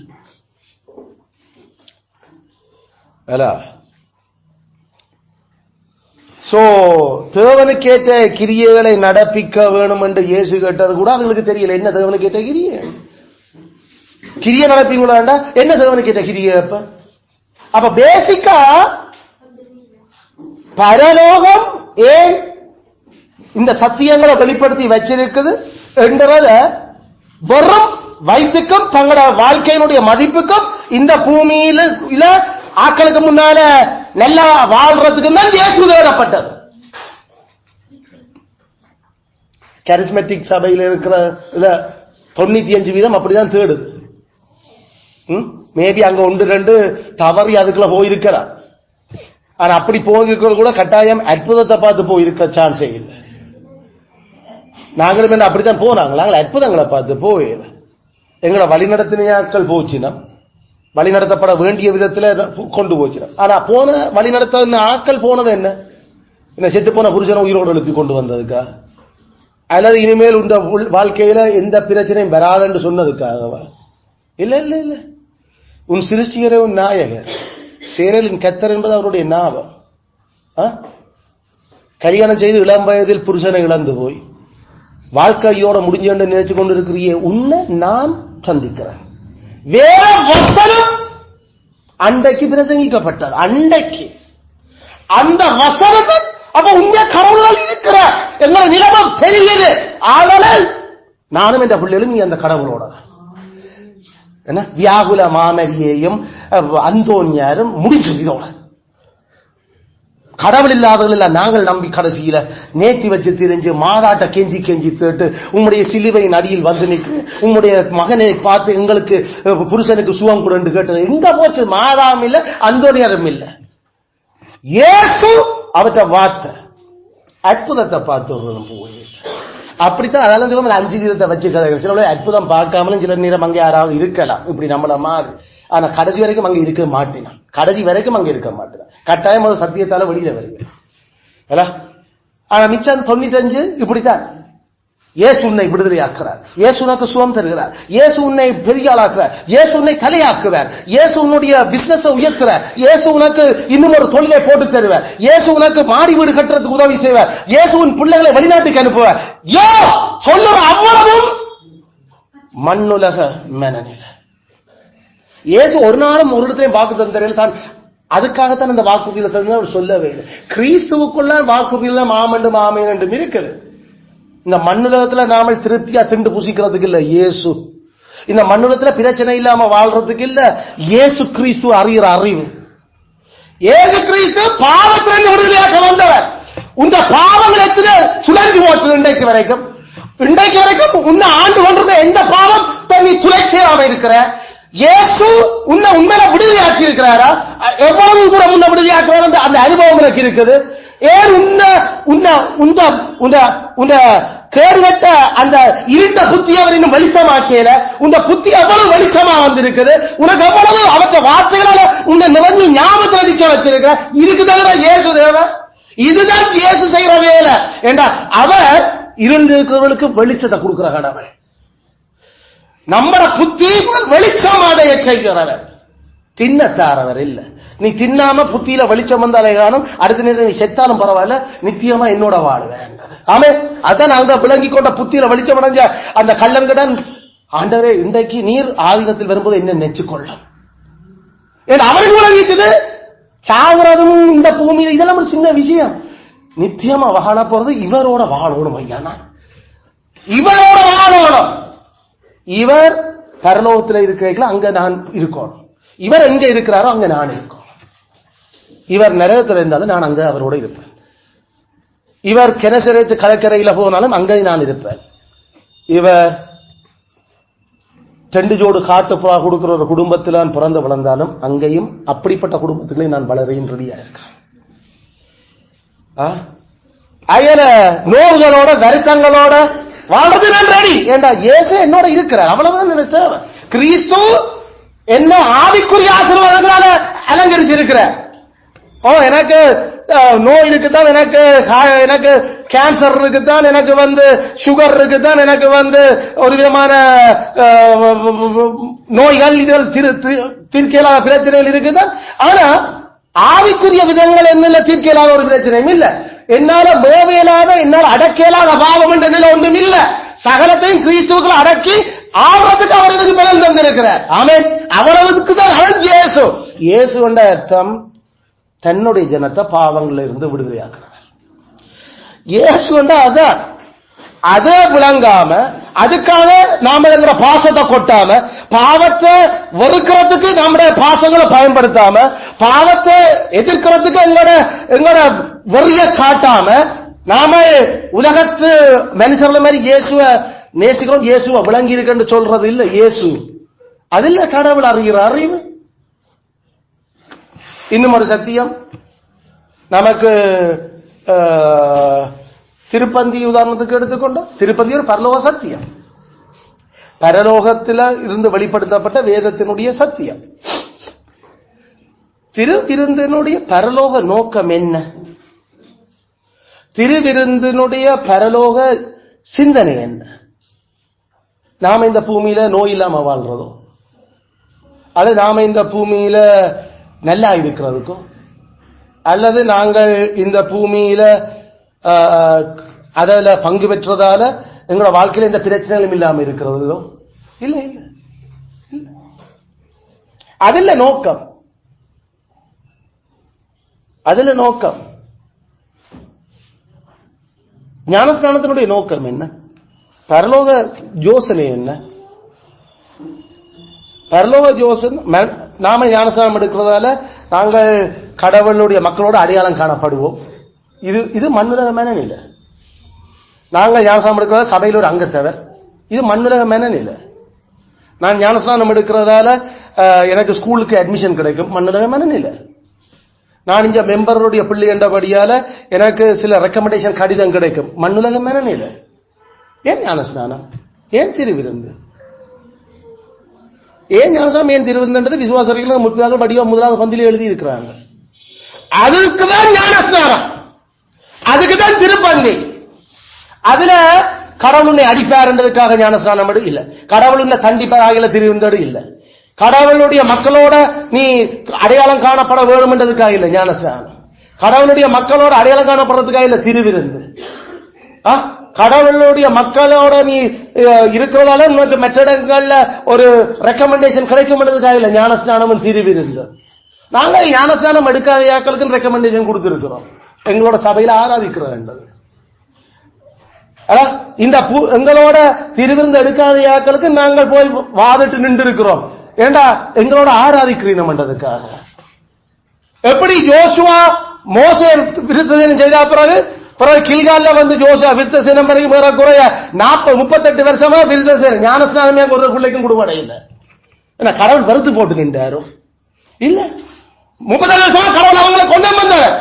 Speaker 1: தேவனுக்கேற்ற கிரியைகளை நடப்பிக்க வேணும் என்று இயேசு கேட்டது கூட அவங்களுக்கு தெரியல. என்ன தேவனுக்கேற்ற கிரியை? கிரிய நடப்பீங்களா? என்ன தேவனுக்கு கேட்ட கிரிய? அப்ப பேசிக்கா பரலோகம் ஏன் இந்த சத்தியங்களை வெளிப்படுத்தி வச்சிருக்குது என்றத வெறும் வயிற்றுக்கும் தங்களோட வாழ்க்கையினுடைய மதிப்புக்கும் இந்த பூமியில ஆக்களுக்கு முன்னால நல்லா வாழ்றதுக்கு தான் இயேசு தேடப்பட்டது. கரிஸ்மெட்டிக் சபையில் இருக்கிற 95% அப்படிதான் தேடுது. மேபி அங்க 1-2 தவறி அதுக்குள்ள போயிருக்கிறார். ஆனா அப்படி போயிருக்கிறது கூட கட்டாயம் அற்புதத்தை பார்த்து போயிருக்க சான்ஸே இல்லை. நாங்களும் என்ன அப்படித்தான் போனாங்களா? அற்புதங்களை பார்த்து போயில எங்களோட வழிநடத்தினாக்கள் போச்சுனா வழிநடத்தப்பட வேண்டிய விதத்துல கொண்டு போச்சுனா. ஆனா போன வழிநடத்த ஆக்கள் போனது என்ன செத்து போன புருஷனை உயிரோடு எழுப்பி கொண்டு வந்ததுக்கா? அல்லது இனிமேல் உண்ட வாழ்க்கையில எந்த பிரச்சனையும் வராதுன்னு சொன்னதுக்காகவா? இல்ல இல்ல இல்ல. உன் சிருஷ்டிகரே உன் நாயகர், சேரலின் கத்தர் என்பது அவருடைய நாவம். கல்யாணம் செய்து இளம் வயதில் புருஷனை இழந்து போய் வாழ்க்கையோட முடிஞ்சு நினைச்சு கொண்டு இருக்கிறிய உன்னை நான் சந்திக்கிறேன். வேற வசனம் அன்றைக்கு பிரசங்கிக்கப்பட்டது. அன்றைக்கு அந்த வசனத்தை அப்ப உண்மை கடவுளால் இருக்கிற எங்களை நிலமம் தெரியுது. ஆனால் நானும் என்ற பிள்ளைகளும் நீ அந்த கடவுளோட என்ன வியாகுல மாமரியையும் அந்தோனியாரும் முடிஞ்சது. இதோட கடவுள் இல்லாதவர்கள் நாங்கள் நம்பி கடைசியில நேத்தி வச்சு தெரிஞ்சு மாதாட்ட கெஞ்சி கெஞ்சி கேட்டு உங்களுடைய சிலுவையின் அடியில் வந்து நிற்கு உங்களுடைய மகனை பார்த்து எங்களுக்கு புருஷனுக்கு சுகம் கூட கேட்டது எங்க போச்சு? மாதாவும் இல்ல, அந்தோனியாரும் இல்ல. இயேசு அவற்ற வார்த்தை அற்புதத்தை பார்த்து போய் அப்படித்தான். அதனால 5 வீதத்தை வச்சு சில அற்புதம் பார்க்காமலும் சில நேரம் அங்கே யாராவது இருக்கலாம் இப்படி நம்மள மாதிரி. ஆனா கடைசி வரைக்கும் அங்க இருக்க மாட்டேன். கடைசி வரைக்கும் அங்க இருக்க மாட்டேன். கட்டாயம் அது சத்தியத்தால வெளியில வருவேன். ஆனா மிச்சம் 95 இப்படித்தான். இயேசு உன்னை விடுதலை ஆக்குறார். இயேசு உனக்கு சுகம் தருகிறார். இயேசு உன்னை பெரிய ஆளாக்குறார். இயேசு உன்னை தலையாக்குவார். இயேசு உன்னுடைய பிசினஸ் உயர்த்துறார். இயேசு உனக்கு இன்னும் ஒரு தொழிலை போட்டு தருவார். இயேசு உனக்கு மாடி வீடு கட்டுறதுக்கு உதவி செய்வார். இயேசு உன் பிள்ளைகளை வெளிநாட்டுக்கு அனுப்புவார். சொல்லுற அவ்வளவும் மண்ணுலக மனநிலை. இயேசு ஒரு நாளும் ஒரு இடத்திலையும் வாக்கு தந்தரையில் தான் அதுக்காகத்தான் அந்த வாக்குறுதியில தந்து அவர் சொல்லவே இல்லை. கிறிஸ்துவுக்குள்ள வாக்குறுதியில மாமண்டு மாமேன் என்றும் இருக்குது. இந்த மண்ணுலகத்துல நாம திருப்தியா திண்டு புசிக்கிறதுக்கு இல்ல இயேசு. இந்த மண்ணுலகத்துல பிரச்சனை இல்லாம வாழ்றதுக்கு இல்ல இயேசு கிறிஸ்து அறிகிற அறிவு. இயேசு கிறிஸ்து பாவத்திலிருந்து விடுதலையாக்க வந்தவர். உங்க பாவங்கள் எத்தனை சுழஞ்சு போச்சு இன்றைக்கு வரைக்கும்? இன்றைக்கு வரைக்கும் உன்னை ஆண்டு கொண்டிருந்த எந்த பாவம் நீ துளைச்சேராம இருக்கிற? இயேசு உன்னை உண்மையில விடுதலையாக்கி இருக்கிறாரா? எவ்வளவு தூரம் உன்னை விடுதலையாக்குறாரு அந்த அனுபவம் எனக்கு இருக்குது. ஏன் உன்ன கேடுகட்ட அந்த இருண்ட புத்தி அவர் இன்னும் வெளிச்சமாக்கல. உன்ன புத்தி எவ்வளவு வெளிச்சமா வந்திருக்குது. உனக்கு எவ்வளவு அவற்ற வார்த்தைகளால உன்னை நிறைஞ்சு ஞாபகத்தில் நிற்க வச்சிருக்க. இதுக்கு தவிர இயேசு தேவை. இதுதான் இயேசு செய்யற வேலை. ஏண்டா அவர் இருண்டு இருக்கிறவர்களுக்கு வெளிச்சத்தை கொடுக்கிற கடவுள். நம்மட புத்தி வெளிச்சம் அடைய செய்கிறவர், தின்னத்தாரவர் இல்ல. நீ தின்னாம புத்தியில வெளிச்சம் வந்தாலே காணும். அடுத்த நேரம் நீ செத்தாலும் பரவாயில்ல, நித்தியமா என்னோட வாழுவேன். ஆமே, அதான் அந்த விளங்கி கொண்ட புத்தியில வெளிச்சம் அடைஞ்ச அந்த கள்ளங்கடன் ஆண்டவரே இன்றைக்கு நீர் ஆதினத்தில் வரும்போது என்ன நெச்சுக்கொள்ளும். ஏன்னா அவருக்கு விளங்கிக்குது சாகுறதும் இந்த பூமியில இதெல்லாம் ஒரு சின்ன விஷயம். நித்தியமா வாழ போறது இவரோட வாழணும். ஐயா இவரோட வாழணும். இவர் பரலோகத்தில் இருக்கிறீர்கள், அங்க நான் இருக்கணும். இவர் எங்க இருக்கிறாரோ அங்க நான் இருக்கணும். இவர் நரகத்தில் இருந்தாலும் நான் அங்க அவரோட இருப்பேன். இவர் கெனசரேத்து கடற்கரையில போனாலும் அங்கே நான் இருப்பேன். இவர் 2 ஜோடு காட்டு புறா கொடுக்கிற ஒரு குடும்பத்தில் நான் பிறந்து வளர்ந்தாலும் அங்கேயும் அப்படிப்பட்ட குடும்பத்திலே நான் வளரையும் ரெடியா இருக்கேன். அயல நோய்களோட வருத்தங்களோட வாழ்றது நான் ரெடி. ஏண்டா இயேசு என்னோட இருக்கிறார். அவ்வளவுதான் எனக்கு தேவை. கிறிஸ்து என்ன ஆவிக்குரிய ஆசீர்வாதங்களால அலங்கரிச்சு இருக்கிறார். எனக்கு நோய் இருக்குதான், எனக்கு கேன்சர் இருக்குதான், எனக்கு சுகர் இருக்குதான், எனக்கு ஒரு விதமான நோய்கள் இதில் தீர்க்கலாத பிரச்சனைகள் இருக்குதான். ஆனா ஆவிக்குரிய விதங்கள் என்ன தீர்க்கலாத ஒரு பிரச்சனையும் இல்ல. என்னால மேவையிலாத, என்னால் அடக்கலாத பாவம் என்ற நிலை ஒன்றும் இல்ல. சகலத்தையும் கிறிஸ்துவுக்குள் அடக்கி ஆள்றதுக்கு அவர் எனக்கு பலன் தந்திருக்கிறார். ஆமென். அவ்வளவுக்கு தான் இயேசு. இயேசு என்ற அர்த்தம் தன்னுடைய ஜனத்தை பாவங்களில் இருந்து விடுதலையாக்குறார். இயேசு அதான் அதை விளங்காம, அதுக்காக நாம எங்களோட பாசத்தை கொட்டாம, பாவத்தை வெறுக்கிறதுக்கு நம்முடைய பாசங்களை பயன்படுத்தாம, பாவத்தை எதிர்க்கிறதுக்கு எங்களோட வெறிய காட்டாம, நாம உலகத்து மனுஷர்ல மாதிரி இயேசுவ நேசிக்கிறோம், இயேசுவ விளங்கி இருக்குன்னு சொல்றது இல்ல. இயேசு அது இல்ல, கடவுள் அறிகிற அறிவு. இன்னும் ஒரு சத்தியம் நமக்கு திருப்பந்தி உதாரணத்துக்கு எடுத்துக்கொண்டோம். திருப்பந்தி ஒரு பரலோக சத்தியம், பரலோகத்தில் இருந்து வெளிப்படுத்தப்பட்ட வேதத்தினுடைய சத்தியம். திருவிருந்தினுடைய பரலோக நோக்கம் என்ன? திருவிருந்தினுடைய பரலோக சிந்தனை என்ன? நாம இந்த பூமியில நோய் இல்லாம வாழ்றதோ, அல்லது நாம இந்த பூமியில நல்லா இருக்கிறதுக்கோ, அல்லது நாங்கள் இந்த பூமியில அதில் பங்கு பெற்றதால எங்களோட வாழ்க்கையில் எந்த பிரச்சனைகளும் இல்லாம இருக்கிறதோ? இல்ல இல்ல, அதுல நோக்கம். அதுல நோக்கம் ஞானஸ்நானத்தினுடைய நோக்கம் என்ன? பரலோக யோசனை என்ன? பரலோக யோசனை நாம ஞானஸ்நானம் எடுக்கிறதால நாங்கள் கடவுளுடைய மக்களோட அடையாளம் காணப்படுவோம். இது மண்ணுலக மேனநிலை. நாங்கள் ஞானஸ்நானம் எடுக்கிறதால சபையில் ஒரு அங்கத்தவர், இது மண்ணுலக மேனநிலை. நான் ஞானஸ்நானம் எடுக்கிறதால எனக்கு ஸ்கூலுக்கு அட்மிஷன் கிடைக்கும், மண்ணுலக மேனநிலை. நான் இங்க மெம்பருடைய பிள்ளை என்றபடியால எனக்கு சில ரெக்கமெண்டேஷன் கடிதம் கிடைக்கும், மண்ணுலக மேனநிலை. ஏன் ஞானஸ்நானம்? ஏன் திருவிருந்து? ஏன் ஞானஸ்நானம், ஏன் திருவிருந்தது விசுவாசர்கள் முதலாவது பந்தியில் எழுதி இருக்கிறாங்க. அதுக்குதான் ஞானஸ்நானம், அதுக்குதான் திருப்பந்தி. அதுல கடவுளை அடிப்பார்ன்றதுக்காக ஞானஸ்நானம் இல்ல, கடவுளை தண்டிப்பார் ஆகிய திருவிருந்தடு இல்ல, கடவுளுடைய மக்களோட நீ அடையாளம் காணப்பட வேண்டும் என்றதுக்காக இல்ல ஞானஸ்நானம், கடவுளுடைய மக்களோட அடையாளம் காணப்படுறதுக்காக இல்ல திருவிருந்து. கடவுளுடைய மக்களோட நீ இருக்கிறதால மற்ற இடங்கள்ல ஒரு ரெக்கமெண்டேஷன் கிடைக்கும் என்றதுக்காக இல்ல ஞானஸ்நானம் திருவிருந்து. நாங்க ஞானஸ்நானம் எடுக்காத யாக்களுக்கு ரெக்கமெண்டேஷன் கொடுத்திருக்கிறோம், எங்களோட சபையில ஆராதிக்கிறோம் என்றது. இந்த எங்களோட திருவிருந்து எடுக்காத யாக்களுக்கு நாங்கள் போய் வாதிட்டு நின்று இருக்கிறோம், ஏண்டா எங்களோட ஆராதிக்கிறீனம் என்றதுக்காக. எப்படி யோசுவா மோசே விருத்தசேனம் செய்த பிறகு கில்கால்ல வந்து ஜோசுவா விருத்தசேனம் குறைய 38 வருஷமா விருத்தசேனம் ஞானஸ்நானமே ஒரு பிள்ளைக்கும் கொடுப்படை இல்லை. ஏன்னா கடவுள் வருத்து போட்டு நின்றாரோ இல்ல, 30 வருஷமா கடவுள் அவங்களை கொண்டு வந்தவர்,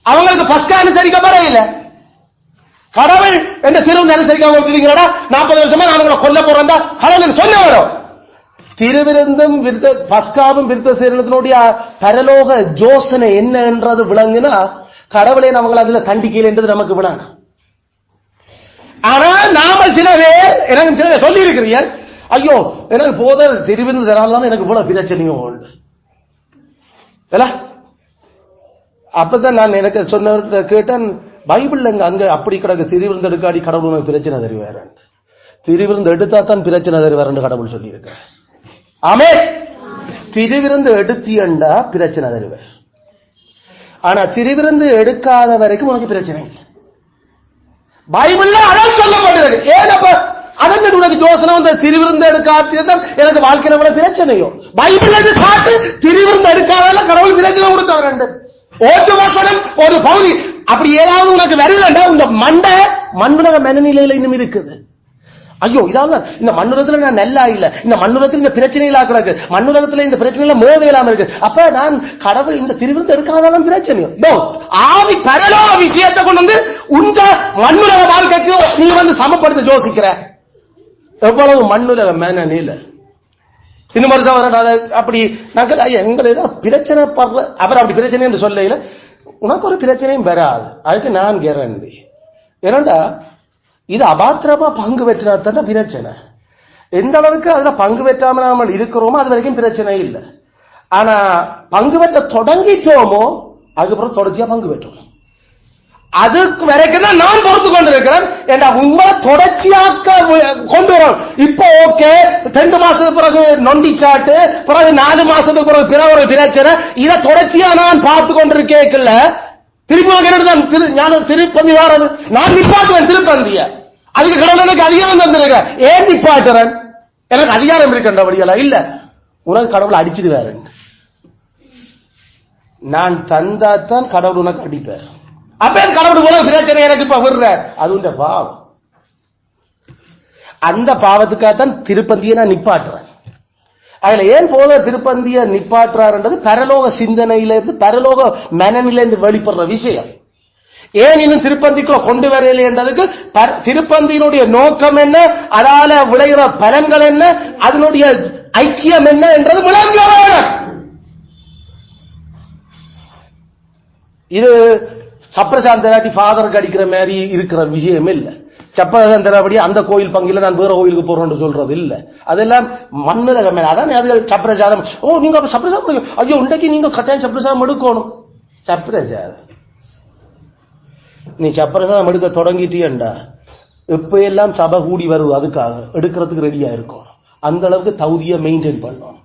Speaker 1: அவங்களுக்கு பஸ்கா அனுசரிக்கப்பட இல்லை. கடவுள் என்ற திருவிருந்து அனுசரிக்காம 40 வருஷமா நான் உங்களை கொல்ல போறேன் கடவுள் சொல்ல வரும். திருவிருந்தும் பஸ்காவும் விருத்தசேனத்தினுடைய பரலோக யோசனை என்ன என்றது விளங்குனா கடவுளை நம்மளை அதுல தண்டிக்கல என்றது நமக்கு விளங்க. ஆனா நாம சில பேர் எனக்கு சில பேர் சொல்லி இருக்கிறீர்கள், ஐயோ எனக்கு போத திருவிருந்து தராம எனக்கு இவ்வளவு பிரச்சனையும் உண்டு. அப்பதான் நான் எனக்கு சொன்ன கேட்டேன், பைபிள்ல அங்க அப்படி கிடக்கு திருவிருந்து எடுக்காடி கடவுள் பிரச்சனை தருவார், திருவிருந்து எடுத்தா தான் பிரச்சனை தருவார் என்று கடவுள் சொல்லி இருக்க. ஆமே, திருவிருந்து எடுத்தியண்டா பிரச்சனை தருவார், ஆனா திருவிருந்து எடுக்காத வரைக்கும் உனக்கு பிரச்சனை இல்லை. பைபிள்ல அதான் சொல்லப்பட்டது. ஏனப்ப அதன் உனக்கு யோசனை வந்து திருவிருந்து எடுக்காதான் எனக்கு வாழ்க்கையில எவ்வளவு பிரச்சனையோ, பைபிள் காட்டு திருவிருந்து எடுக்காத கடவுள் பிரச்சனை கொடுத்தவர். ஓட்டு வசனம் ஒரு பகுதி அப்படி ஏதாவது உனக்கு வரலண்டா உங்க மண்ணுலக மனநிலையில இன்னும் இருக்குது. ஐயோ இதாவது இந்த மண்ணுலகத்துல நான் நல்லா இல்ல, இந்த மண்ணுலகத்தில் இந்த பிரச்சனைகளா கிடக்கு, மண்ணுலகத்துல இந்த பிரச்சனைல மோதையிலாம இருக்கு, அப்ப நான் கடவுள் இந்த திருவிருந்து எடுக்காதான் பிரச்சனையோ. ஆவி பரலோக விஷயத்தை கொண்டு வந்து உங்க மண்ணுலக வாழ்க்கைக்கு நீ வந்து சமப்படுத்த யோசிக்கிற. எவ்வளவு மண்ணுலக மனநிலை. இன்னும் வருஷம் அப்படி நாங்கள் எங்களை ஏதாவது பிரச்சனை படுற அவர் அப்படி பிரச்சனை என்று சொல்ல உனக்கு ஒரு பிரச்சனையும் வராது, அதுக்கு நான் கேரண்டி. ஏனண்டா இது அபாத்திரமா பங்கு பெற்றாதான் பிரச்சனை. எந்த அளவுக்கு அதுல பங்கு பெற்றாம நாம இருக்கிறோமோ அது வரைக்கும் பிரச்சனை இல்லை. ஆனா பங்கு பெற்ற தொடங்கிட்டோமோ அதுக்கப்புறம் தொடர்ச்சியா பங்கு பெற்றோம். அதுக்கு வரைக்கும் தான் நான் பொறுத்து கொண்டிருக்கிறேன். உங்களை தொடர்ச்சியாக்க கொண்டு வரும். இப்ப ஓகே, 2 மாசத்துக்கு பிறகு நொண்டிச்சாட்டு, பிறகு 4 மாசத்துக்கு பிறகு பிற ஒரு பிரச்சனை, இதை தொடர்ச்சியா நான் பார்த்து கொண்டிருக்கேன். திருப்பி திருப்பந்தி வாரது நான் நிப்பாட்டுவேன். திருப்பந்திய அதுக்கு கடவுள் எனக்கு அதிகாரம் தந்திருக்க. ஏன் நிப்பாட்டுறேன்? எனக்கு அதிகாரம் இருக்கின்றபடியா? இல்ல, உனக்கு கடவுள் அடிச்சிடுவாரு. நான் தந்தாத்தான் கடவுள் உனக்கு அடிப்பார். அப்ப கடவுள் போல பிரச்சனை எனக்கு இப்ப விடுறார். அது உண்ட பாவம். அந்த பாவத்துக்காகத்தான் திருப்பந்தியை நான் நிப்பாட்டுறேன். அதுல ஏன் போல திருப்பந்திய நிப்பாட்டுறாருன்றது பரலோக சிந்தனையிலிருந்து, பரலோக மனநிலையிலிருந்து வெளிப்படுற விஷயம். ஏன் இன்னும் திருப்பந்திக்குள்ள கொண்டு வரல என்றதுக்கு திருப்பந்தியினுடைய நோக்கம் என்ன, அதால விளைகிற பலன்கள் என்ன, அதனுடைய ஐக்கியம் என்ன என்றது விளங்க. இது சப்ரசாந்தராட்டி ஃபாதருக்கு அடிக்கிற மாதிரி இருக்கிற விஷயம் இல்ல. சப்ரசாந்தராபடி அந்த கோயில் பங்குல நான் வேற கோயிலுக்கு போறோம்னு சொல்றது இல்ல. அதெல்லாம் மண்ணுல அதான் அது சப்ரசாதம். ஓ, நீங்க சப்ரசாதம், ஐயோ இன்றைக்கு நீங்க கட்டாயம் சப்ரசாதம் எடுக்கணும். சப்ரசாதம் நீ சப்ரசாதம் எடுக்க தொடங்கிட்டியண்டா இப்ப எல்லாம் சபை கூடி வருது, அதுக்காக எடுக்கிறதுக்கு ரெடியா இருக்கும். அந்த அளவுக்கு தகுதியை மெயின்டைன் பண்ணணும்.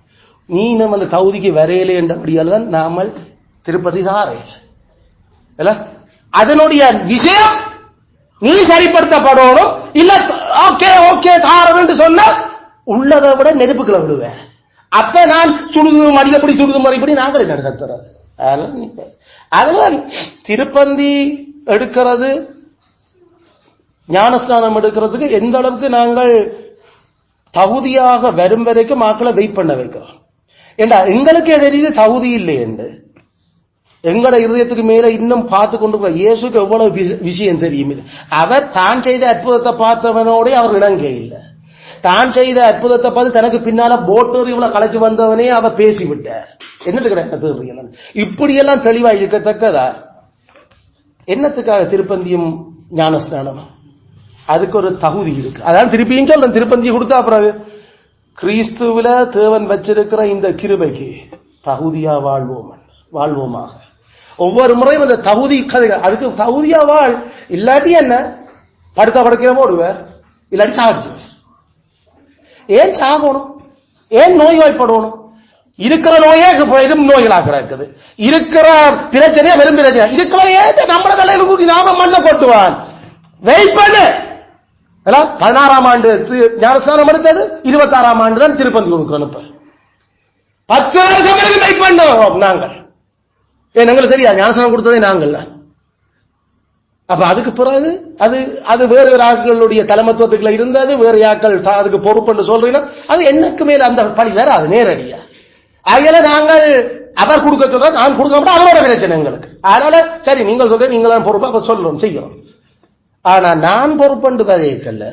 Speaker 1: நீ நம்ம அந்த தகுதிக்கு வரையலே என்றபடியால் தான் நாமல் திருப்பதி சாரே. அதனுடைய விஷயம் நீ சரிப்படுத்தப்படணும். இல்ல ஓகே ஓகே தாரன்னு சொன்னா உள்ளதை விட நெருப்புக்குள்ள விடுவேன். அப்ப நான் சுடுது மடிக்கப்படி சுடுது மறுபடி நாங்கள் என்ன கத்துறோம். அதெல்லாம் திருப்பந்தி எடுக்கிறது, ஞானஸ்நானம் எடுக்கிறதுக்கு எந்த அளவுக்கு நாங்கள் தகுதியாக வரும் வரைக்கும் மக்களை வெயிட் பண்ண வைக்கிறோம். ஏண்டா எங்களுக்கு தெரியுது தகுதி இல்லை என்று. எங்கட இருதயத்துக்கு மேல இன்னும் பார்த்து கொண்டு இயேசுக்கு எவ்வளவு விஷயம் தெரியும். அவர் தான் செய்த அற்புதத்தை பார்த்தவனோட அவர் இணங்க இல்லை. தான் செய்த அற்புதத்தை பார்த்து தனக்கு பின்னால போட்டோர் இவ்வளவு கலைச்சு வந்தவனே அவர் பேசிவிட்டார். என்னத்துக்கு இப்படியெல்லாம் தெளிவா இருக்கத்தக்கதா? என்னத்துக்காக திருப்பந்தியும் ஞானஸ்நானம்? அதுக்கு ஒரு தகுதி இருக்கு. அதான் திருப்பியும் சொல்றேன், திருப்பந்தி கொடுத்தா பிறகு கிறிஸ்துவில தேவன் வச்சிருக்கிற இந்த கிருபைக்கு தகுதியா வாழ்வோமாக. ஒவ்வொரு முறையும் அந்த தகுதி கதைகள், அதுக்கு தகுதியா வாழ். இல்லாட்டி என்ன படுத்த படுக்கிற போடுவார், இல்லாட்டி சாகிடுவார். ஏன் சாகணும்? ஏன் நோய்வாய்ப்படணும்? இருக்கிற நோயே வெறும் நோய்களாக இருக்குது. இருக்கிற பிரச்சனையா வெறும் பிரச்சனை இருக்கிற நம்மள தலையில கூட்டி நாம மண்ண கொட்டுவான். வெயிட் பண்ணு. 16ஆம் ஆண்டு ஞானஸ்நானம் எடுத்தது, 26ஆம் ஆண்டு தான் திருப்பந்தி கொடுக்கணும். 10 வருஷம் வரைக்கும் வெயிட் பண்ணோம் நாங்கள். எங்களுக்கு தெரியாது ஞானஸ்நானம் கொடுத்ததே நாங்கள். அப்ப அதுக்கு பிறகு அது வேறு ஆட்களுடைய தலைமத்துவத்துக்குள்ள இருந்தது, வேறு ஆட்கள் அதுக்கு பொறுப்பு சொல்றீங்க. அது என்னக்கு மேல அந்த பழி வேற, அது நேரடியா. அதனால நாங்கள் அவர் கொடுக்க சொல்ற, நான் கொடுக்க மாட்டோம், அவரோட பிரச்சனை எங்களுக்கு. அதனால சரி நீங்கள் சொல்ற, நீங்களாம் பொறுப்பா சொல்றோம் செய்யறோம். ஆனா நான் பொறுப்பண்டு கதைக்கல்ல.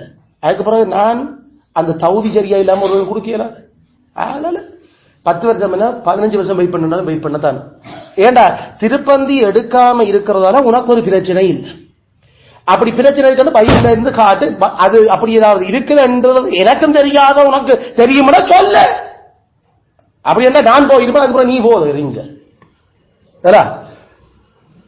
Speaker 1: அதுக்கு பிறகு நான் அந்த தகுதி சரியா இல்லாம ஒரு கொடுக்கல. அதனால 10 வருஷம் என்ன 15 வருஷம் வெயிட் பண்ணாலும் வெயிட் பண்ணத்தான். ஏண்டா திருப்பந்தி எடுக்காம இருக்கிறதால உனக்கு ஒரு பிரச்சனை இல்லை. அப்படி பிரச்சனை இருக்கிறது பையில இருந்து காட்டு. அது அப்படி ஏதாவது இருக்குதுன்றது எனக்கும் தெரியாத உனக்கு தெரியும்னா சொல்ல. அப்படி என்ன நான் போயிருப்பேன், அதுக்கப்புறம் நீ போதும்.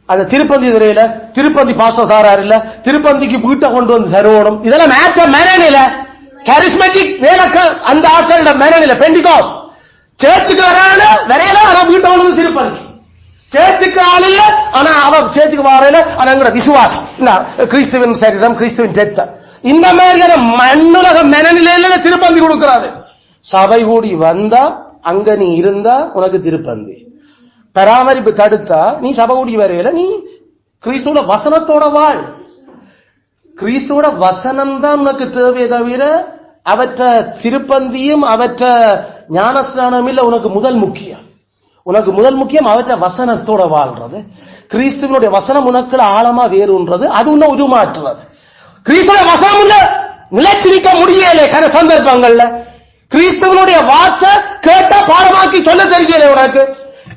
Speaker 1: அந்த திருப்பந்தி துறையில திருப்பந்தி பாஸ்டர் சாரார் இல்ல, திருப்பந்திக்கு வீட்டை கொண்டு வந்து சரோடும், இதெல்லாம் மேட்ச மேனநில கரிஸ்மெட்டிக் வேலைக்கள், அந்த ஆட்களோட மேனநில பெண்டிகாஸ் சேர்ச்சுக்கு வரான வரையில, ஆனா வீட்டை கொண்டு வந்து திருப்பந்தி சேர்ச்சுக்கு ஆள் இல்ல, ஆனா அவன் சேர்ச்சுக்கு வரையில. ஆனா விசுவாஸ் கிறிஸ்துவின் சரீரம், கிறிஸ்துவின் டெத், இந்த மாதிரியான மண்ணுலக மனநிலையில திருப்பந்தி கொடுக்கிறாரு. சபை கூடி வந்தா அங்க நீ இருந்தா உனக்கு திருப்பந்தி. பராமரிப்பு தடுத்தா நீ சபை கூடி வரையில நீ கிறிஸ்துவோட வசனத்தோட வாழ். கிறிஸ்துவோட வசனம் தான் உனக்கு தேவையை தவிர அவற்ற திருப்பந்தியும் அவற்ற ஞானஸ்நானம் இல்ல. உனக்கு முதல் முக்கியம், உனக்கு முதல் முக்கியம் அவற்ற வசனத்தோட வாழ்றது. கிறிஸ்துவனுடைய வசனம் உனக்கு ஆழமா வேறுன்றது, அது உன்னை உருமாற்றுறது. கிறிஸ்துவ வசனம் உள்ள நிலைச்சிருக்க முடியல கன சந்தர்ப்பங்கள்ல. கிறிஸ்துவனுடைய வார்த்தை கேட்டா பாடமாக்கி சொல்ல தெரியல உனக்கு.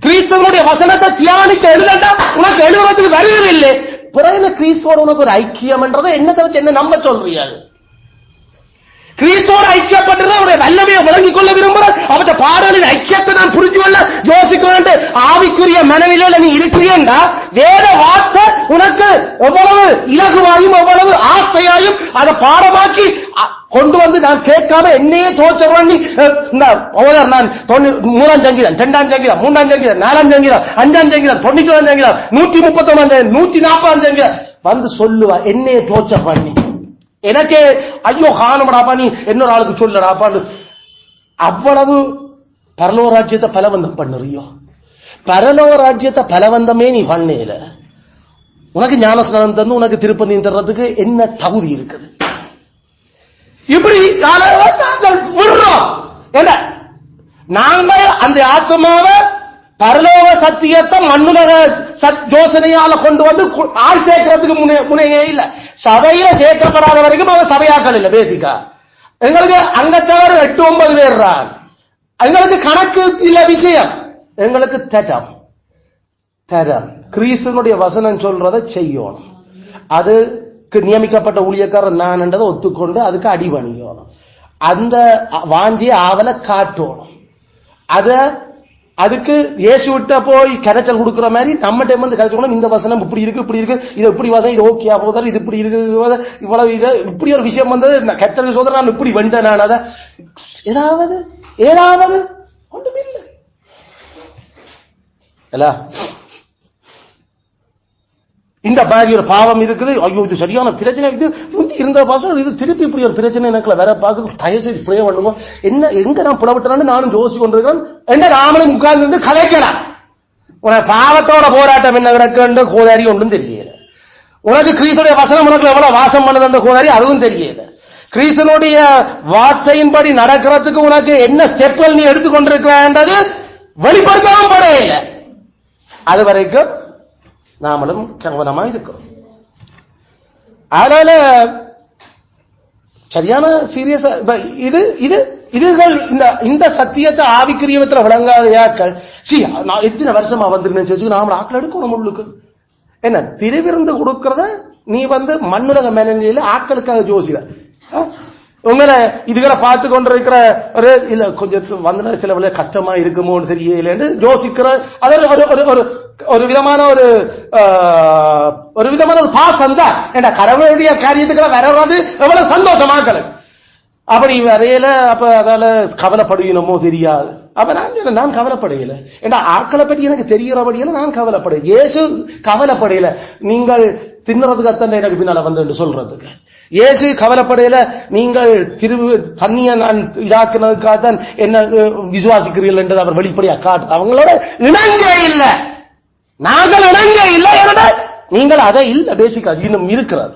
Speaker 1: கிறிஸ்துவனுடைய வசனத்தை தியானிச்சு எழுதண்டா உனக்கு எழுதுறதுக்கு வருகிறது இல்லை. பிறகு கிறிஸ்துவோட உனக்கு ஒரு ஐக்கியம் என்றதை என்னத்தை வச்சு என்ன நம்ப சொல்றீங்க? கிறிஸ்தோட ஐக்கியப்பட்டு அவருடைய வல்லமையை விளங்கிக் கொள்ள விரும்புகிறார். அவற்றை பாடலின் ஐக்கியத்தை நான் புரிஞ்சு கொள்ள யோசிக்கிறேன். ஆவிக்குரிய மனநிலையில நீ இருக்கிறீண்டா வேத வார்த்தை உனக்கு எவ்வளவு இலகுவாயும் எவ்வளவு ஆசையாயும் அதை பாடமாக்கி கொண்டு வந்து நான் கேட்காம என்னையே தோச்சர் பண்ணி நான் 3ஆம் சங்கீதம் 2ஆம் சங்கீதம் 3ஆம் சங்கீதம் 4ஆம் சங்கீதம் 5ஆம் சங்கீதம் 99ஆம் சங்கீதம் 139 140ஆம் சங்கீதம் வந்து சொல்லுவா என்னையே தோச்சர் பண்ணி எனக்கே ஐயோ காணப்படாப்பா நீ இன்னொரு ஆளுக்கு சொல்லடாப்பான்னு. அவ்வளவு பரலோக ராஜ்யத்தை பலவந்தம் பண்ணுறியோ. பரலோக ராஜ்யத்தை பலவந்தமே நீ பண்ணல. உனக்கு ஞானஸ்நானம் தந்து உனக்கு திருப்பதி தர்றதுக்கு என்ன தகுதி இருக்குது? இப்படி விடுறோம். நாங்கள் அந்த ஆத்மாவை பரலோக சத்தியத்தை மண்ணுலக யோசனையால கொண்டு வந்து ஆள் சேர்க்கிறதுக்கு முனையே இல்ல. சபையில சேர்க்கப்படாத வரைக்கும் அவன் சபையாக்கள் இல்ல. பேசிக்கா எங்களுக்கு அங்கத்தவர் 8-9 பேர். எங்களுக்கு கணக்கு இல்ல விஷயம். எங்களுக்கு தரம் கிறிஸ்துவனுடைய வசனம் சொல்றதை செய்யணும். அதுக்கு நியமிக்கப்பட்ட ஊழியக்காரர் நான் என்றதை ஒத்துக்கொண்டு அதுக்கு அடிபணியணும். அந்த வாஞ்சிய ஆவலை காட்டணும். அதுக்கு இயேசு விட்ட போய் கரைச்சல் கொடுக்கிற மாதிரி நம்ம டைம் வந்து கரைச்சல் இந்த வசனம் இப்படி இருக்கு இது இப்படி வசனம் இது ஓகே போதர் இது இப்படி இருக்கு இவ்வளவு இது இப்படி ஒரு விஷயம் வந்தது கத்தர் சோதனை நான் இப்படி வந்தேன். நான் அதை ஏதாவது ஒன்றுமில்லை. இந்த மாதிரி ஒரு பாவம் இருக்குது. ஐயோ இது சரியான பிரச்சனை. இது இருந்த பாசம் இது திருப்பி இப்படி ஒரு பிரச்சனை எனக்கு வேற பார்க்க தயவுசெய்து பிரே பண்ணுவோம். என்ன எங்க நான் புலவிட்டான்னு நானும் யோசி கொண்டிருக்கிறேன். என்ன ராமனும் உட்கார்ந்து கலைக்கலாம். உனக்கு பாவத்தோட போராட்டம் என்ன கிடக்கு கோதாரி ஒன்றும் தெரியல. உனக்கு கிறிஸ்துடைய வசனம் உனக்கு எவ்வளவு வாசம் பண்ணது அந்த கோதாரி அதுவும் தெரியல. கிறிஸ்துவனுடைய வார்த்தையின்படி நடக்கிறதுக்கு உனக்கு என்ன ஸ்டெப்கள் நீ எடுத்துக்கொண்டிருக்கிறது வெளிப்படுத்தவும் படையில. அது வரைக்கும் நாமளும் கவனமா இருக்கிறோம். அதனால சரியான சீரியஸா இதுகள் இந்த சத்தியத்தை ஆவிக்குரியவத்தில் விளங்காத யாக்கள் நான் எத்தனை வருஷமா வந்துருன்னு நாம ஆக்கள் எடுக்கணும். உள்ளுக்கு என்ன திருவிருந்து கொடுக்கறத நீ வந்து மண்ணுலக மேலையில ஆக்களுக்காக யோசிக்கிற உங்களை இதுகளை பார்த்து கொண்டிருக்கிற ஒரு இல்ல கொஞ்சம் வந்து சில வேலை கஷ்டமா இருக்குமோன்னு தெரியலன்னு யோசிக்கிற ஒரு விதமான ஒரு பாசம் தான். ஏன்னா கடவுளுடைய காரியத்துக்களை வர்றது எவ்வளவு சந்தோஷமாக்கல. அப்படி வரையில அப்ப அதால கவலைப்படுகிறோமோ தெரியாது. அப்ப நான் கவலைப்படையில. ஏன்னா ஆக்களை பற்றி எனக்கு தெரிகிறபடியில நான் கவலைப்படையில. இயேசு கவலைப்படையில. நீங்கள் தின்னறதுக்கு அத்தனை எனக்கு பின்னால வந்து சொல்றதுக்கு இயேசு கவலைப்படையில. நீங்கள் தண்ணிய நான் இதாக்குனதுக்காகத்தான் என்ன விசுவாசிக்கிறீர்கள் என்றது அவர் வெளிப்படையா காட்டு. அவங்களோட இணங்க இல்ல, நாங்கள் இணங்க இல்லை. நீங்கள் அதை இல்ல பேசிக்கா இன்னும் இருக்கிறது.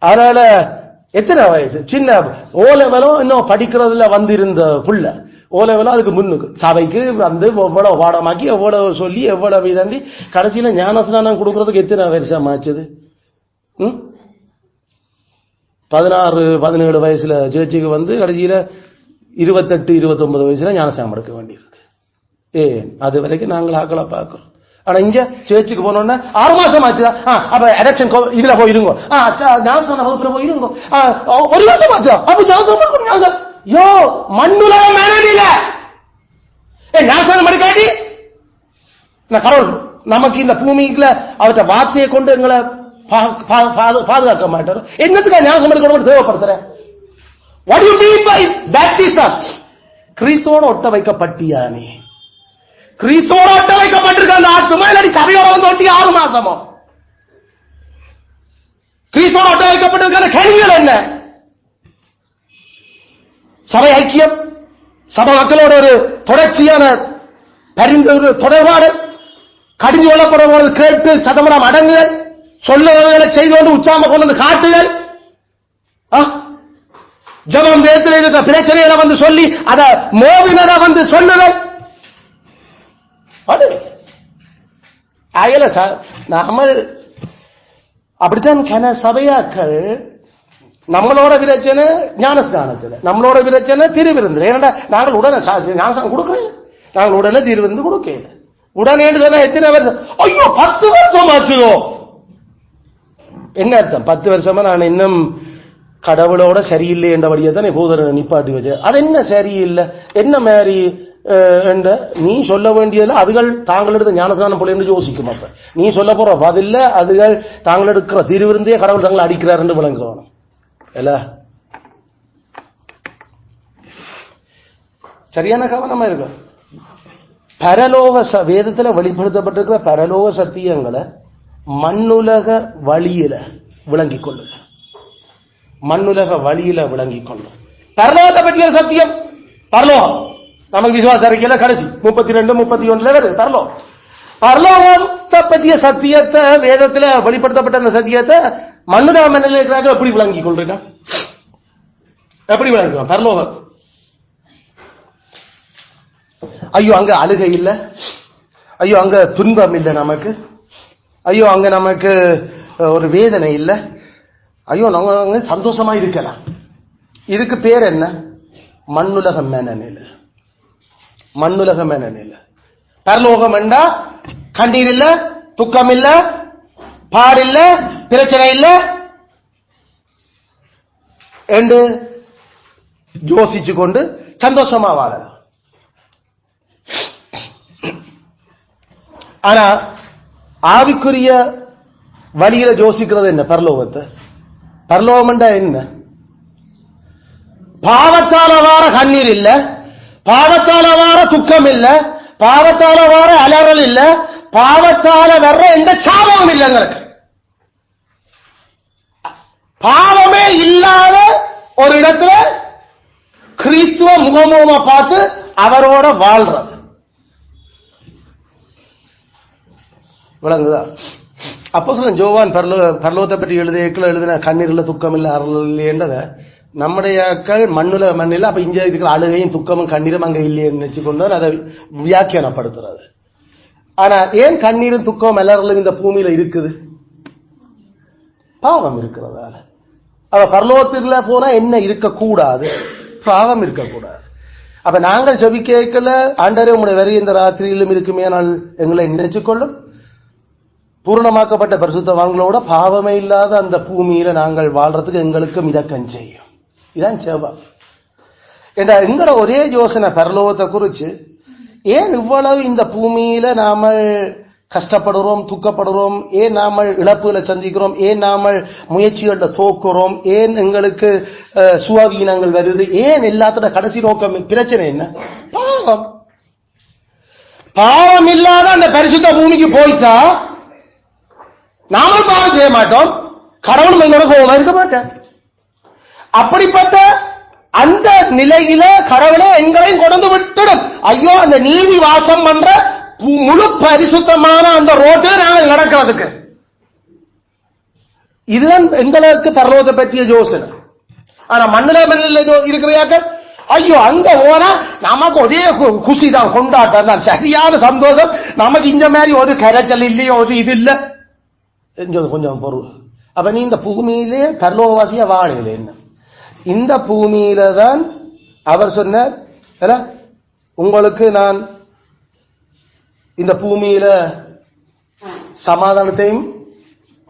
Speaker 1: அதனால எத்தனை வயசு சின்ன ஓலெவலும் இன்னும் படிக்கிறதுல வந்திருந்த புள்ள ஓலெவலும் அதுக்கு முன்னுக்கு சபைக்கு வந்து எவ்வளவு பாடமாக்கி எவ்வளவு சொல்லி எவ்வளவு இதாண்டி கடைசியில ஞானஸ்நானம் கொடுக்கறதுக்கு எத்தனை வருஷம் ஆச்சுது? 16-17 வயசுல சேர்ச்சிக்கு வந்து கடைசியில 28-29 வயசுல ஞானஸ்நானம் எடுக்க வேண்டியிருக்கு. அது வரைக்கும் நாங்கள் ஆக்களை பார்க்கிறோம். ஆனா இங்க சேர்ச்சுக்கு போனோம்னா 6 மாசம் ஆச்சுதான். அப்ப எலெக்ஷன் இதுல போயிருங்க, ஞானஸ்நான வகுப்புல போயிருங்க. 1 வருஷம் ஆச்சா அப்ப ஞானஸ்நானம் யோ மண்ணுலக மேலில ஞானஸ்நானம் எடுக்காட்டி கடவுள் நமக்கு இந்த பூமிக்குள்ள அவற்றை வார்த்தையை கொண்டு எங்களை பாதுகாக்க மாட்டார். என்னத்துக்கு ஞானஸ்நானம் எடுக்கணும் தேவைப்படுத்துற? What do you mean by baptism? கிறிஸ்துவோட ஒட்ட வைக்கப்பட்டியா நீ? கிறிஸ்துவோட ஒட்ட வைக்கப்பட்டிருக்க அந்த ஆத்மா இல்லாட்டி சபையோட வந்து ஒட்டி 6 மாசமோ? கிறிஸ்துவோட ஒட்ட வைக்கப்பட்டிருக்க கேள்விகள் என்ன? சபை ஐக்கியம், சபை மக்களோட ஒரு தொடர்ச்சியான தொடர்பாடு, கடிந்து கொள்ளப்படுவது கேட்டு சதமரம் அடங்குதல், சொல்லுவதை செய்து கொண்டு உச்சாம கொண்டு வந்து காட்டுதல், ஜபம் தேர்தல் இருக்கிற பிரச்சனைகளை வந்து சொல்லி அதை மோதினரை வந்து சொல்லுதல். நாம அப்படித்தான் கன சபையாக்கள் நம்மளோட பிரச்சனை ஞானஸ்நானத்தில், நம்மளோட பிரச்சனை திருவிருந்து. ஏன்னா நாங்கள் உடனே ஞானஸ்நானம் கொடுக்கல, நாங்கள் உடனே திருவிருந்து கொடுக்கல. உடனே சொன்னா எத்தனை வருஷம்? ஐயோ 10 வருஷம் ஆச்சுதோ. என்ன அர்த்தம்? 10 வருஷமா நான் இன்னும் கடவுளோட சரியில்லை என்றபடியே தான் போதனை நிப்பாட்டி வச்சு. அது என்ன சரியில்லை என்ன மாதிரி என்ற நீ சொல்ல வேண்டியதில்லை. அதுகள் தாங்கள் எடுத்த ஞானஸ்நானம் போல என்று யோசிக்கும். அப்ப நீ சொல்ல போற பதில்ல அதுகள் தாங்கள் எடுக்கிற திருவிருந்தே கடவுள் தாங்களை அடிக்கிறார் என்று விளங்குவானும் இல்ல. சரியான கவனமா இருக்கும். பரலோக வேதத்துல வெளிப்படுத்தப்பட்டிருக்கிற பரலோக சத்தியங்களை மண்ணுலக வழியில விளங்கிக் கொள்ளுங்க. மண்ணுலக வழியில விளங்கிக் கொள்ளும். பரலோகத்தை பற்றிய சத்தியம் பரலோகம் நமக்கு விசுவாச அறிக்கையில கடைசி 32, 31 வருது பரலோகம். பரலோகத்தை பற்றிய சத்தியத்தை வேதத்துல வெளிப்படுத்தப்பட்ட அந்த சத்தியத்தை மண்ணுலக மண்ணில் இருக்கிறாங்க எப்படி விளங்கிக் கொள்றீங்க? எப்படி விளங்குவோம் பரலோகம்? ஐயோ அங்க அழுகை இல்ல, ஐயோ அங்க துன்பம் இல்லை நமக்கு, ஐயோ அங்க நமக்கு ஒரு வேதனை இல்லை, ஐயோ நாங்க சந்தோஷமா இருக்கலாம். இதுக்கு பேர் என்ன? மண்ணுலக மனநிலை. மண்ணுலக மனநிலை. பரலோகம் என்றா கண்ணீர் இல்ல, துக்கம் இல்ல, பாடில்ல, பிரச்சனை இல்ல என்று யோசிச்சு கொண்டு சந்தோஷமா வாழலாம். ஆனா ஆவிக்குரிய வழியில யோசிக்கிறது என்ன? பரலோகத்தை. பரலோகம் என்றா என்ன? பாவத்தால வார கண்ணீர் இல்ல, பாவத்தால வார துக்கம் இல்ல, பாவத்தால வார அலறல் இல்ல, பாவத்தால வர்ற எந்த சாபமும் இல்லைங்களுக்கு. பாவமே இல்லாத ஒரு இடத்துல கிறிஸ்துவ முகமுகமா பார்த்து அவரோட வாழ்றது விளங்குதா? அப்போஸ்தலன் யோவான் பரலோகத்தை பற்றி எழுதின கண்ணீர் இல்ல, துக்கம் இல்ல, அருள் இல்லைன்றத நம்முடைய மண்ணுல மண்ணில் அப்ப இங்க இருக்கிற அழுகையும் துக்கமும் கண்ணீரும் அங்க இல்லைன்னு நினைச்சுக்கொண்டு அதை வியாக்கியானப்படுத்துறது. ஆனா ஏன் கண்ணீரும் துக்கம் எல்லாரும் இந்த பூமியில இருக்குது? பாவம் இருக்கிறதால. அவ பரலோகத்துல போனா என்ன இருக்கக்கூடாது? பாவம் இருக்கக்கூடாது. அப்ப நாங்கள் ஜெபிக்கல ஆண்டவரே உங்களுடைய வரி இந்த ராத்திரியிலும் இருக்குமே நான் எங்களை நினைச்சுக்கொள்ளும் பூர்ணமாக்கப்பட்ட பரிசுத்தவான்களோட பாவமே இல்லாத அந்த பூமியில நாங்கள் வாழ்றதுக்கு எங்களுக்கும் இதக்கம் செய்யும். இதான் சேவா என்ற எங்களோட ஒரே யோசனை பரலோகத்தை குறிச்சு. ஏன் இவ்வளவு இந்த பூமியில நாம கஷ்டப்படுறோம், துக்கப்படுறோம், ஏன் நாம இழப்புகளை சந்திக்கிறோம், ஏன் நாம முயற்சிகள்ல தோக்குறோம், ஏன் எங்களுக்கு சுவாதீனங்கள் வருது, ஏன் எல்லாத்தோட கடைசி நோக்கம் பிரச்சனை என்ன? பாவம். பாவம் இல்லாத அந்த பரிசுத்த பூமிக்கு போயிட்டா நாமளும் பாவம் செய்ய மாட்டோம், கடவுளும் எங்களோட கோபமா இருக்க மாட்டேன். அப்படிப்பட்ட அந்த நிலையில கடவுளே எங்களையும் கொண்டு விட்டுடும். ஐயோ அந்த நீதி வாசம் பண்ற முழு பரிசுத்தமான அந்த ரோட்டு நாங்கள் நடக்கிறதுக்கு இதுதான் எங்களுக்கு பரலோகத்தை பற்றிய யோசனை. ஆனா மண்ணில இருக்கிறாக்க ஐயோ அங்க போனா நமக்கு ஒரே குஷி தான், கொண்டாட்டம் தான், சரியான சந்தோஷம். நமக்கு இந்த மாதிரி ஒரு கரைச்சல் இல்லையோ, ஒரு இது இல்ல, கொஞ்சம் பொருள். அப்ப நீ இந்த பூமியிலே பரலோகவாசியா வாழல. என்ன இந்த பூமியில தான் அவர் சொன்னார், உங்களுக்கு நான் இந்த பூமியில சமாதானத்தையும்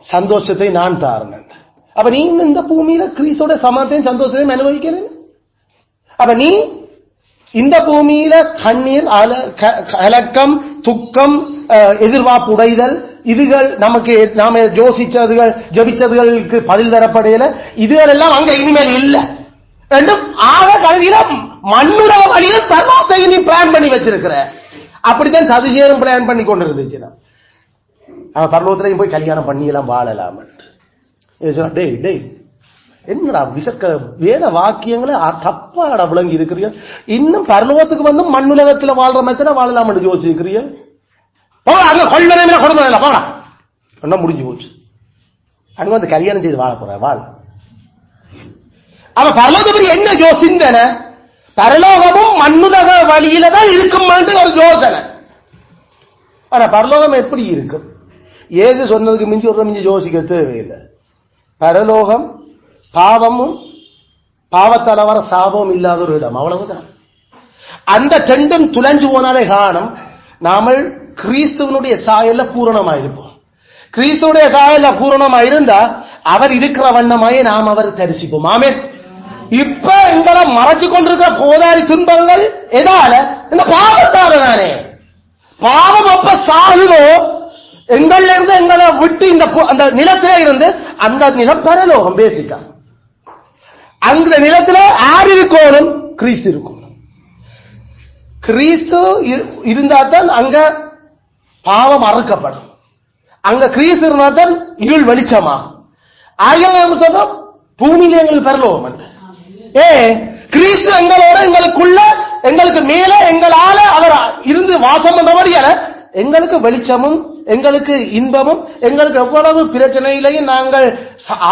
Speaker 1: சந்தோஷத்தையும் நான் தாரேன். அப்ப நீ இந்த பூமியில கிறிஸ்துவோட சமாதானத்தையும் சந்தோஷத்தையும் அனுபவிக்கல. அப்ப நீ இந்த பூமியில கண்ணீர், கலக்கம், துக்கம், எதிர்பார்ப்பு உடைதல், இதுகள் நமக்கு நாம யோசிச்சதுகள் ஜபிச்சதுகளுக்கு பதில் தரப்படையில இதுகள் எல்லாம் அங்க இனிமேல் இல்ல. ரெண்டும் ஆக கடைசியில மண்ணுட வழியில பரலோகத்தை நீ பிளான் பண்ணி வச்சிருக்கிற. அப்படித்தான் சதுசேரம் பிளான் பண்ணி கொண்டு இருந்துச்சு. அவன் பரலோகத்திலையும் போய் கல்யாணம் பண்ணி எல்லாம் வாழலாம். டேய் டேய் என்னடா விசக்க வேத வாக்கியங்களை தப்பாட விளங்கி இருக்கிறீங்க. இன்னும் பரலோகத்துக்கு வந்து மண்ணுலகத்துல வாழ்ற மாதிரி வாழலாம் யோசிக்கிறீங்க. அங்க கொள்வன கொடுமை போடா என்ன முடிஞ்சு போச்சு. அங்க வந்து கல்யாணம் செய்து வாழ போற வாழ். அவ பரலோகப்படி என்ன யோசிந்தன? பரலோகமும் மண்ணுலக வழியில தான் இருக்கும் ஒரு யோசனை. ஆனா பரலோகம் எப்படி இருக்கும்? ஏசு சொன்னதுக்கு மிஞ்சி ஒரு மிஞ்சி யோசிக்க தேவையில்லை. பரலோகம் பாவமும் பாவத்தால வர சாபமும் இல்லாத ஒரு இடம், அவ்வளவுதான். அந்த ரெண்டும் துளைஞ்சு போனாலே காணும் நாமல் கிறிஸ்துவனுடைய சாயல்ல பூரணமாயிருப்போம். கிறிஸ்துடைய சாயல பூரணமா இருந்தா அவர் இருக்கிற வண்ணமாயே நாம் அவர் தரிசிப்போம். ஆமென். இப்ப எங்களை மறைச்சு கொண்டிருக்கிற போதாரி துன்பங்கள் எதால? இந்த பாவத்தால தானே. பாவம் அப்ப சாகுதோ எங்கள்ல இருந்து எங்களை விட்டு இந்த அந்த நிலத்திலே இருந்து அந்த நிலம் பரலோகம். பேசிக்கா அந்த நிலத்துல யார் இருக்கணும்? கிறிஸ்து இருக்கும். கிறிஸ்து இருந்தா தான் அங்க பாவம் அறுக்கப்படும். அங்க கிறிஸ்து இருந்தா தான் இருள் வெளிச்சமாகும். ஆகிய சொல்றோம் பூமியில எங்களுக்கு பரலோகம் என்று. கிறிஸ்து எங்களோட எங்களுக்குள்ள எங்களுக்கு மேல எங்களால அவர் இருந்து வாசம் பண்ணபடியால எங்களுக்கு வெளிச்சமும் எங்களுக்கு இன்பமும் எங்களுக்கு எவ்வளவு பிரச்சனையிலையும் நாங்கள்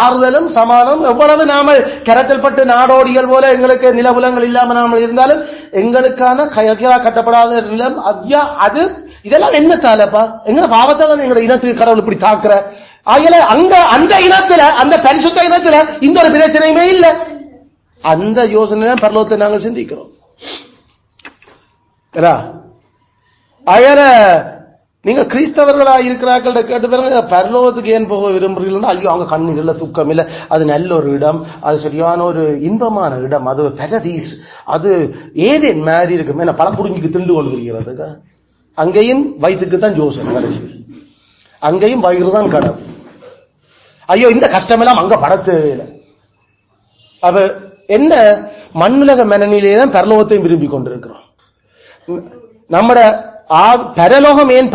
Speaker 1: ஆறுதலும் சமாதானம் எவ்வளவு நாம கரைச்சல் பட்டு நாடோடிகள் போல எங்களுக்கு நிலவுலங்கள் இல்லாம நாம இருந்தாலும் எங்களுக்கான கட்டப்படாத நிலம் ஐயா அது இதெல்லாம் என்ன தாலப்பா எங்க பாவத்தால எங்களை இனத்துக்கு கடவுள் இப்படி தாக்குற ஆகல அங்க அந்த இனத்துல அந்த பரிசுத்த இனத்துல இந்த ஒரு பிரச்சனையுமே இல்லை. அந்த யோசனை பரலோகத்தை நாங்கள் சிந்திக்கிறோம். நீங்க கிறிஸ்தவர்களா இருக்கிறார்கள் கேட்டு பாருங்க, பரலோகத்துக்கு ஏன் போக விரும்புறீங்கன்னா ஐயோ அவங்க கண்ணீர் இல்ல துக்கம் இல்ல, அது நல்ல ஒரு இடம், அது சரியான ஒரு இன்பமான இடம், அது பெரதீஸ், அது ஏதேன் மாதிரி இருக்கும். ஏன்னா பல புடுங்கிக்கு திண்டு கொண்டு இருக்கிறதுக்கு அங்கேயும் வயிற்றுக்கு தான் யோசனை கடைசி, அங்கேயும் வயிறு தான் கடவுள். ஐயோ இந்த கஷ்டமெல்லாம் அங்க பட தேவையில்லை. அப்ப என்ன மண்ணுலக மனநிலையே தான் பரலோகத்தையும் விரும்பி கொண்டிருக்கிறோம். நம்மட பரலோகம் ஏன்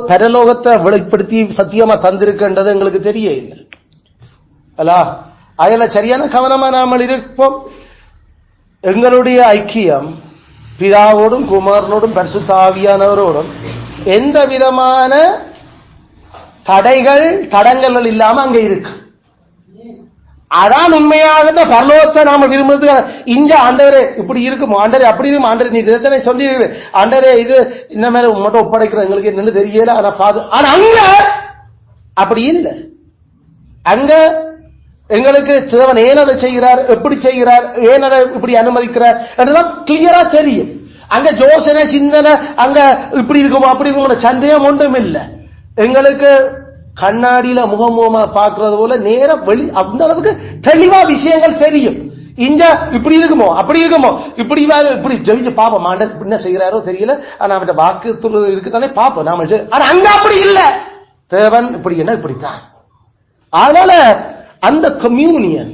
Speaker 1: பரலோகத்தை வெளிப்படுத்தி சத்தியமா தந்திருக்கின்றது எங்களுக்கு தெரிய இல்லை அல்ல. அதில் சரியான கவனமா நாம இருப்போம். எங்களுடைய ஐக்கியம் பிதாவோடும் குமாரனோடும் பரிசுத்த ஆவியானவரோடும் எந்த விதமான தடங்கள் இல்லாம அங்க இருக்கு. அதான் உண்மையாக பரலோகத்தை நாம விரும்புறது. இங்க ஆண்டவரே இப்படி இருக்குமோ, ஆண்டரே அப்படி இருக்கும், ஆண்டரே நீ இதனை சொல்லி ஆண்டரே இது இந்த மாதிரி மட்டும் ஒப்படைக்கிற எங்களுக்கு என்னன்னு தெரியல. ஆனா அங்க அப்படி இல்லை. அங்க எங்களுக்கு தேவன் ஏன் அதை செய்கிறார், எப்படி செய்கிறார், ஏன் அதை இப்படி அனுமதிக்கிறார் என்றெல்லாம் கிளியரா தெரியும். அங்க யோசனை சிந்தனை அங்க இப்படி இருக்குமோ அப்படி இருக்குமோ சந்தேகம் ஒன்றும் இல்லை. எங்களுக்கு கண்ணாடியில முகமுகமா பாக்குறது போல நேரம் வெளி அந்த அளவுக்கு தெளிவா விஷயங்கள் தெரியும். இங்க இப்படி இருக்குமோ அப்படி இருக்குமோ இப்படி இப்படி ஜெயிச்சு பாப்போம், மாண்டன் என்ன செய்யறாரோ தெரியல, ஆனா அவட்ட வாக்கு இருக்குதானே பாப்போம் நாம. ஆனா அங்க அப்படி இல்ல, தேவன் இப்படி என்ன இப்படித்தான். அதனால அந்த கம்யூனியன்,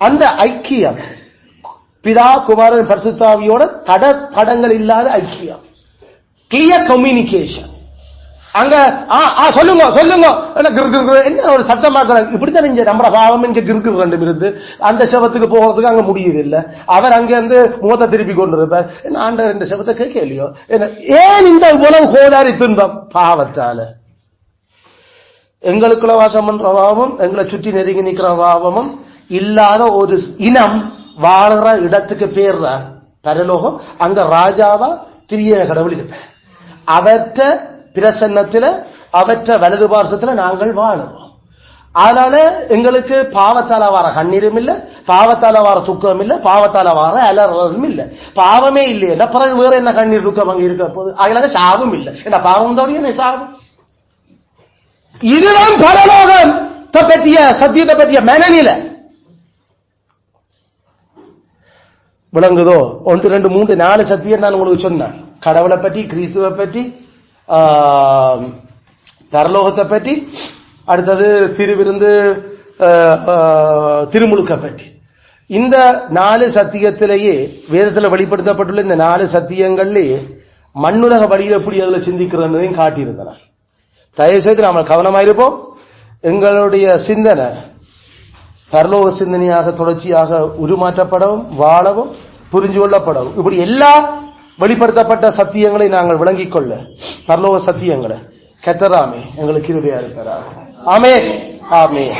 Speaker 1: அந்த ஐக்கியம், பிதா குமாரன் பரிசுத்த ஆவியோட தடங்கள் இல்லாத ஐக்கியம், கிளியர் கம்யூனிகேஷன். அங்க சொல்லுங்க சொல்லுங்க என்ன ஒரு சத்தமாக்குறாங்க இப்படித்தான். இங்க நம்ம பாவம் இங்க கிருக்கு ரெண்டும் இருந்து அந்த செவத்துக்கு போகிறதுக்கு அங்க முடியுது இல்ல. அவர் அங்க இருந்து முகத்தை திருப்பி கொண்டிருப்பார். என்ன ஆண்டவர் இந்த செவத்தை கேட்கலையோ, ஏன் இந்த உலக கோதாரி துன்பம்? பாவத்தால. எங்களுக்குள்ள வாசம் பண்ற பாவமும் எங்களை சுற்றி நெருங்கி நிற்கிற பாவமும் இல்லாத ஒரு இனம் வாழ்ற இடத்துக்கு பேர் பரலோகம். அங்க ராஜாவா திரிய கடவுள் இருப்பேன். அவற்ற பிரசன்னத்துல அவற்ற வலது பார்சத்துல நாங்கள் வாழுறோம். அதனால எங்களுக்கு பாவத்தால வர கண்ணீரும் இல்ல, பாவத்தால வர துக்கம் இல்ல, பாவத்தால வர அலறதும் இல்ல. பாவமே இல்லையா பிறகு வேற என்ன கண்ணீர் துக்கம் அங்க இருக்க போது? அதனால சாவும் இல்லை. என்ன பாவம் தோடிய சாவும். இதுதான் பரலோகத்தை பற்றிய சத்தியத்தை பற்றிய மனநிலை. விளங்குதோ? 1 2 3 4 சத்தியம் நான் உங்களுக்கு சொன்னேன். கடவுளை பற்றி, கிறிஸ்துவை பற்றி, பரலோகத்தை பற்றி, அடுத்தது திருவிருந்து திருமுழுக்க பற்றி. இந்த 4 சத்தியத்திலேயே வேதத்தில் வெளிப்படுத்தப்பட்டுள்ள இந்த 4 சத்தியங்கள்லேயே மண்ணுலக வழியில் எப்படி அதில் சிந்திக்கிறதையும் காட்டியிருந்தனர். தயவு செய்து நாம கவனமாயிருப்போம். எங்களுடைய சிந்தனை பரலோக சிந்தனையாக தொடர்ச்சியாக உருமாற்றப்படவும் வாழவும் புரிஞ்சு கொள்ளப்படவும் இப்படி எல்லா வெளிப்படுத்தப்பட்ட சத்தியங்களை நாங்கள் விளங்கிக் கொள்ள பரலோக சத்தியங்களை கர்த்தராமே எங்களுக்கு கிருபையா இருக்கிறார். ஆமென் ஆமென்.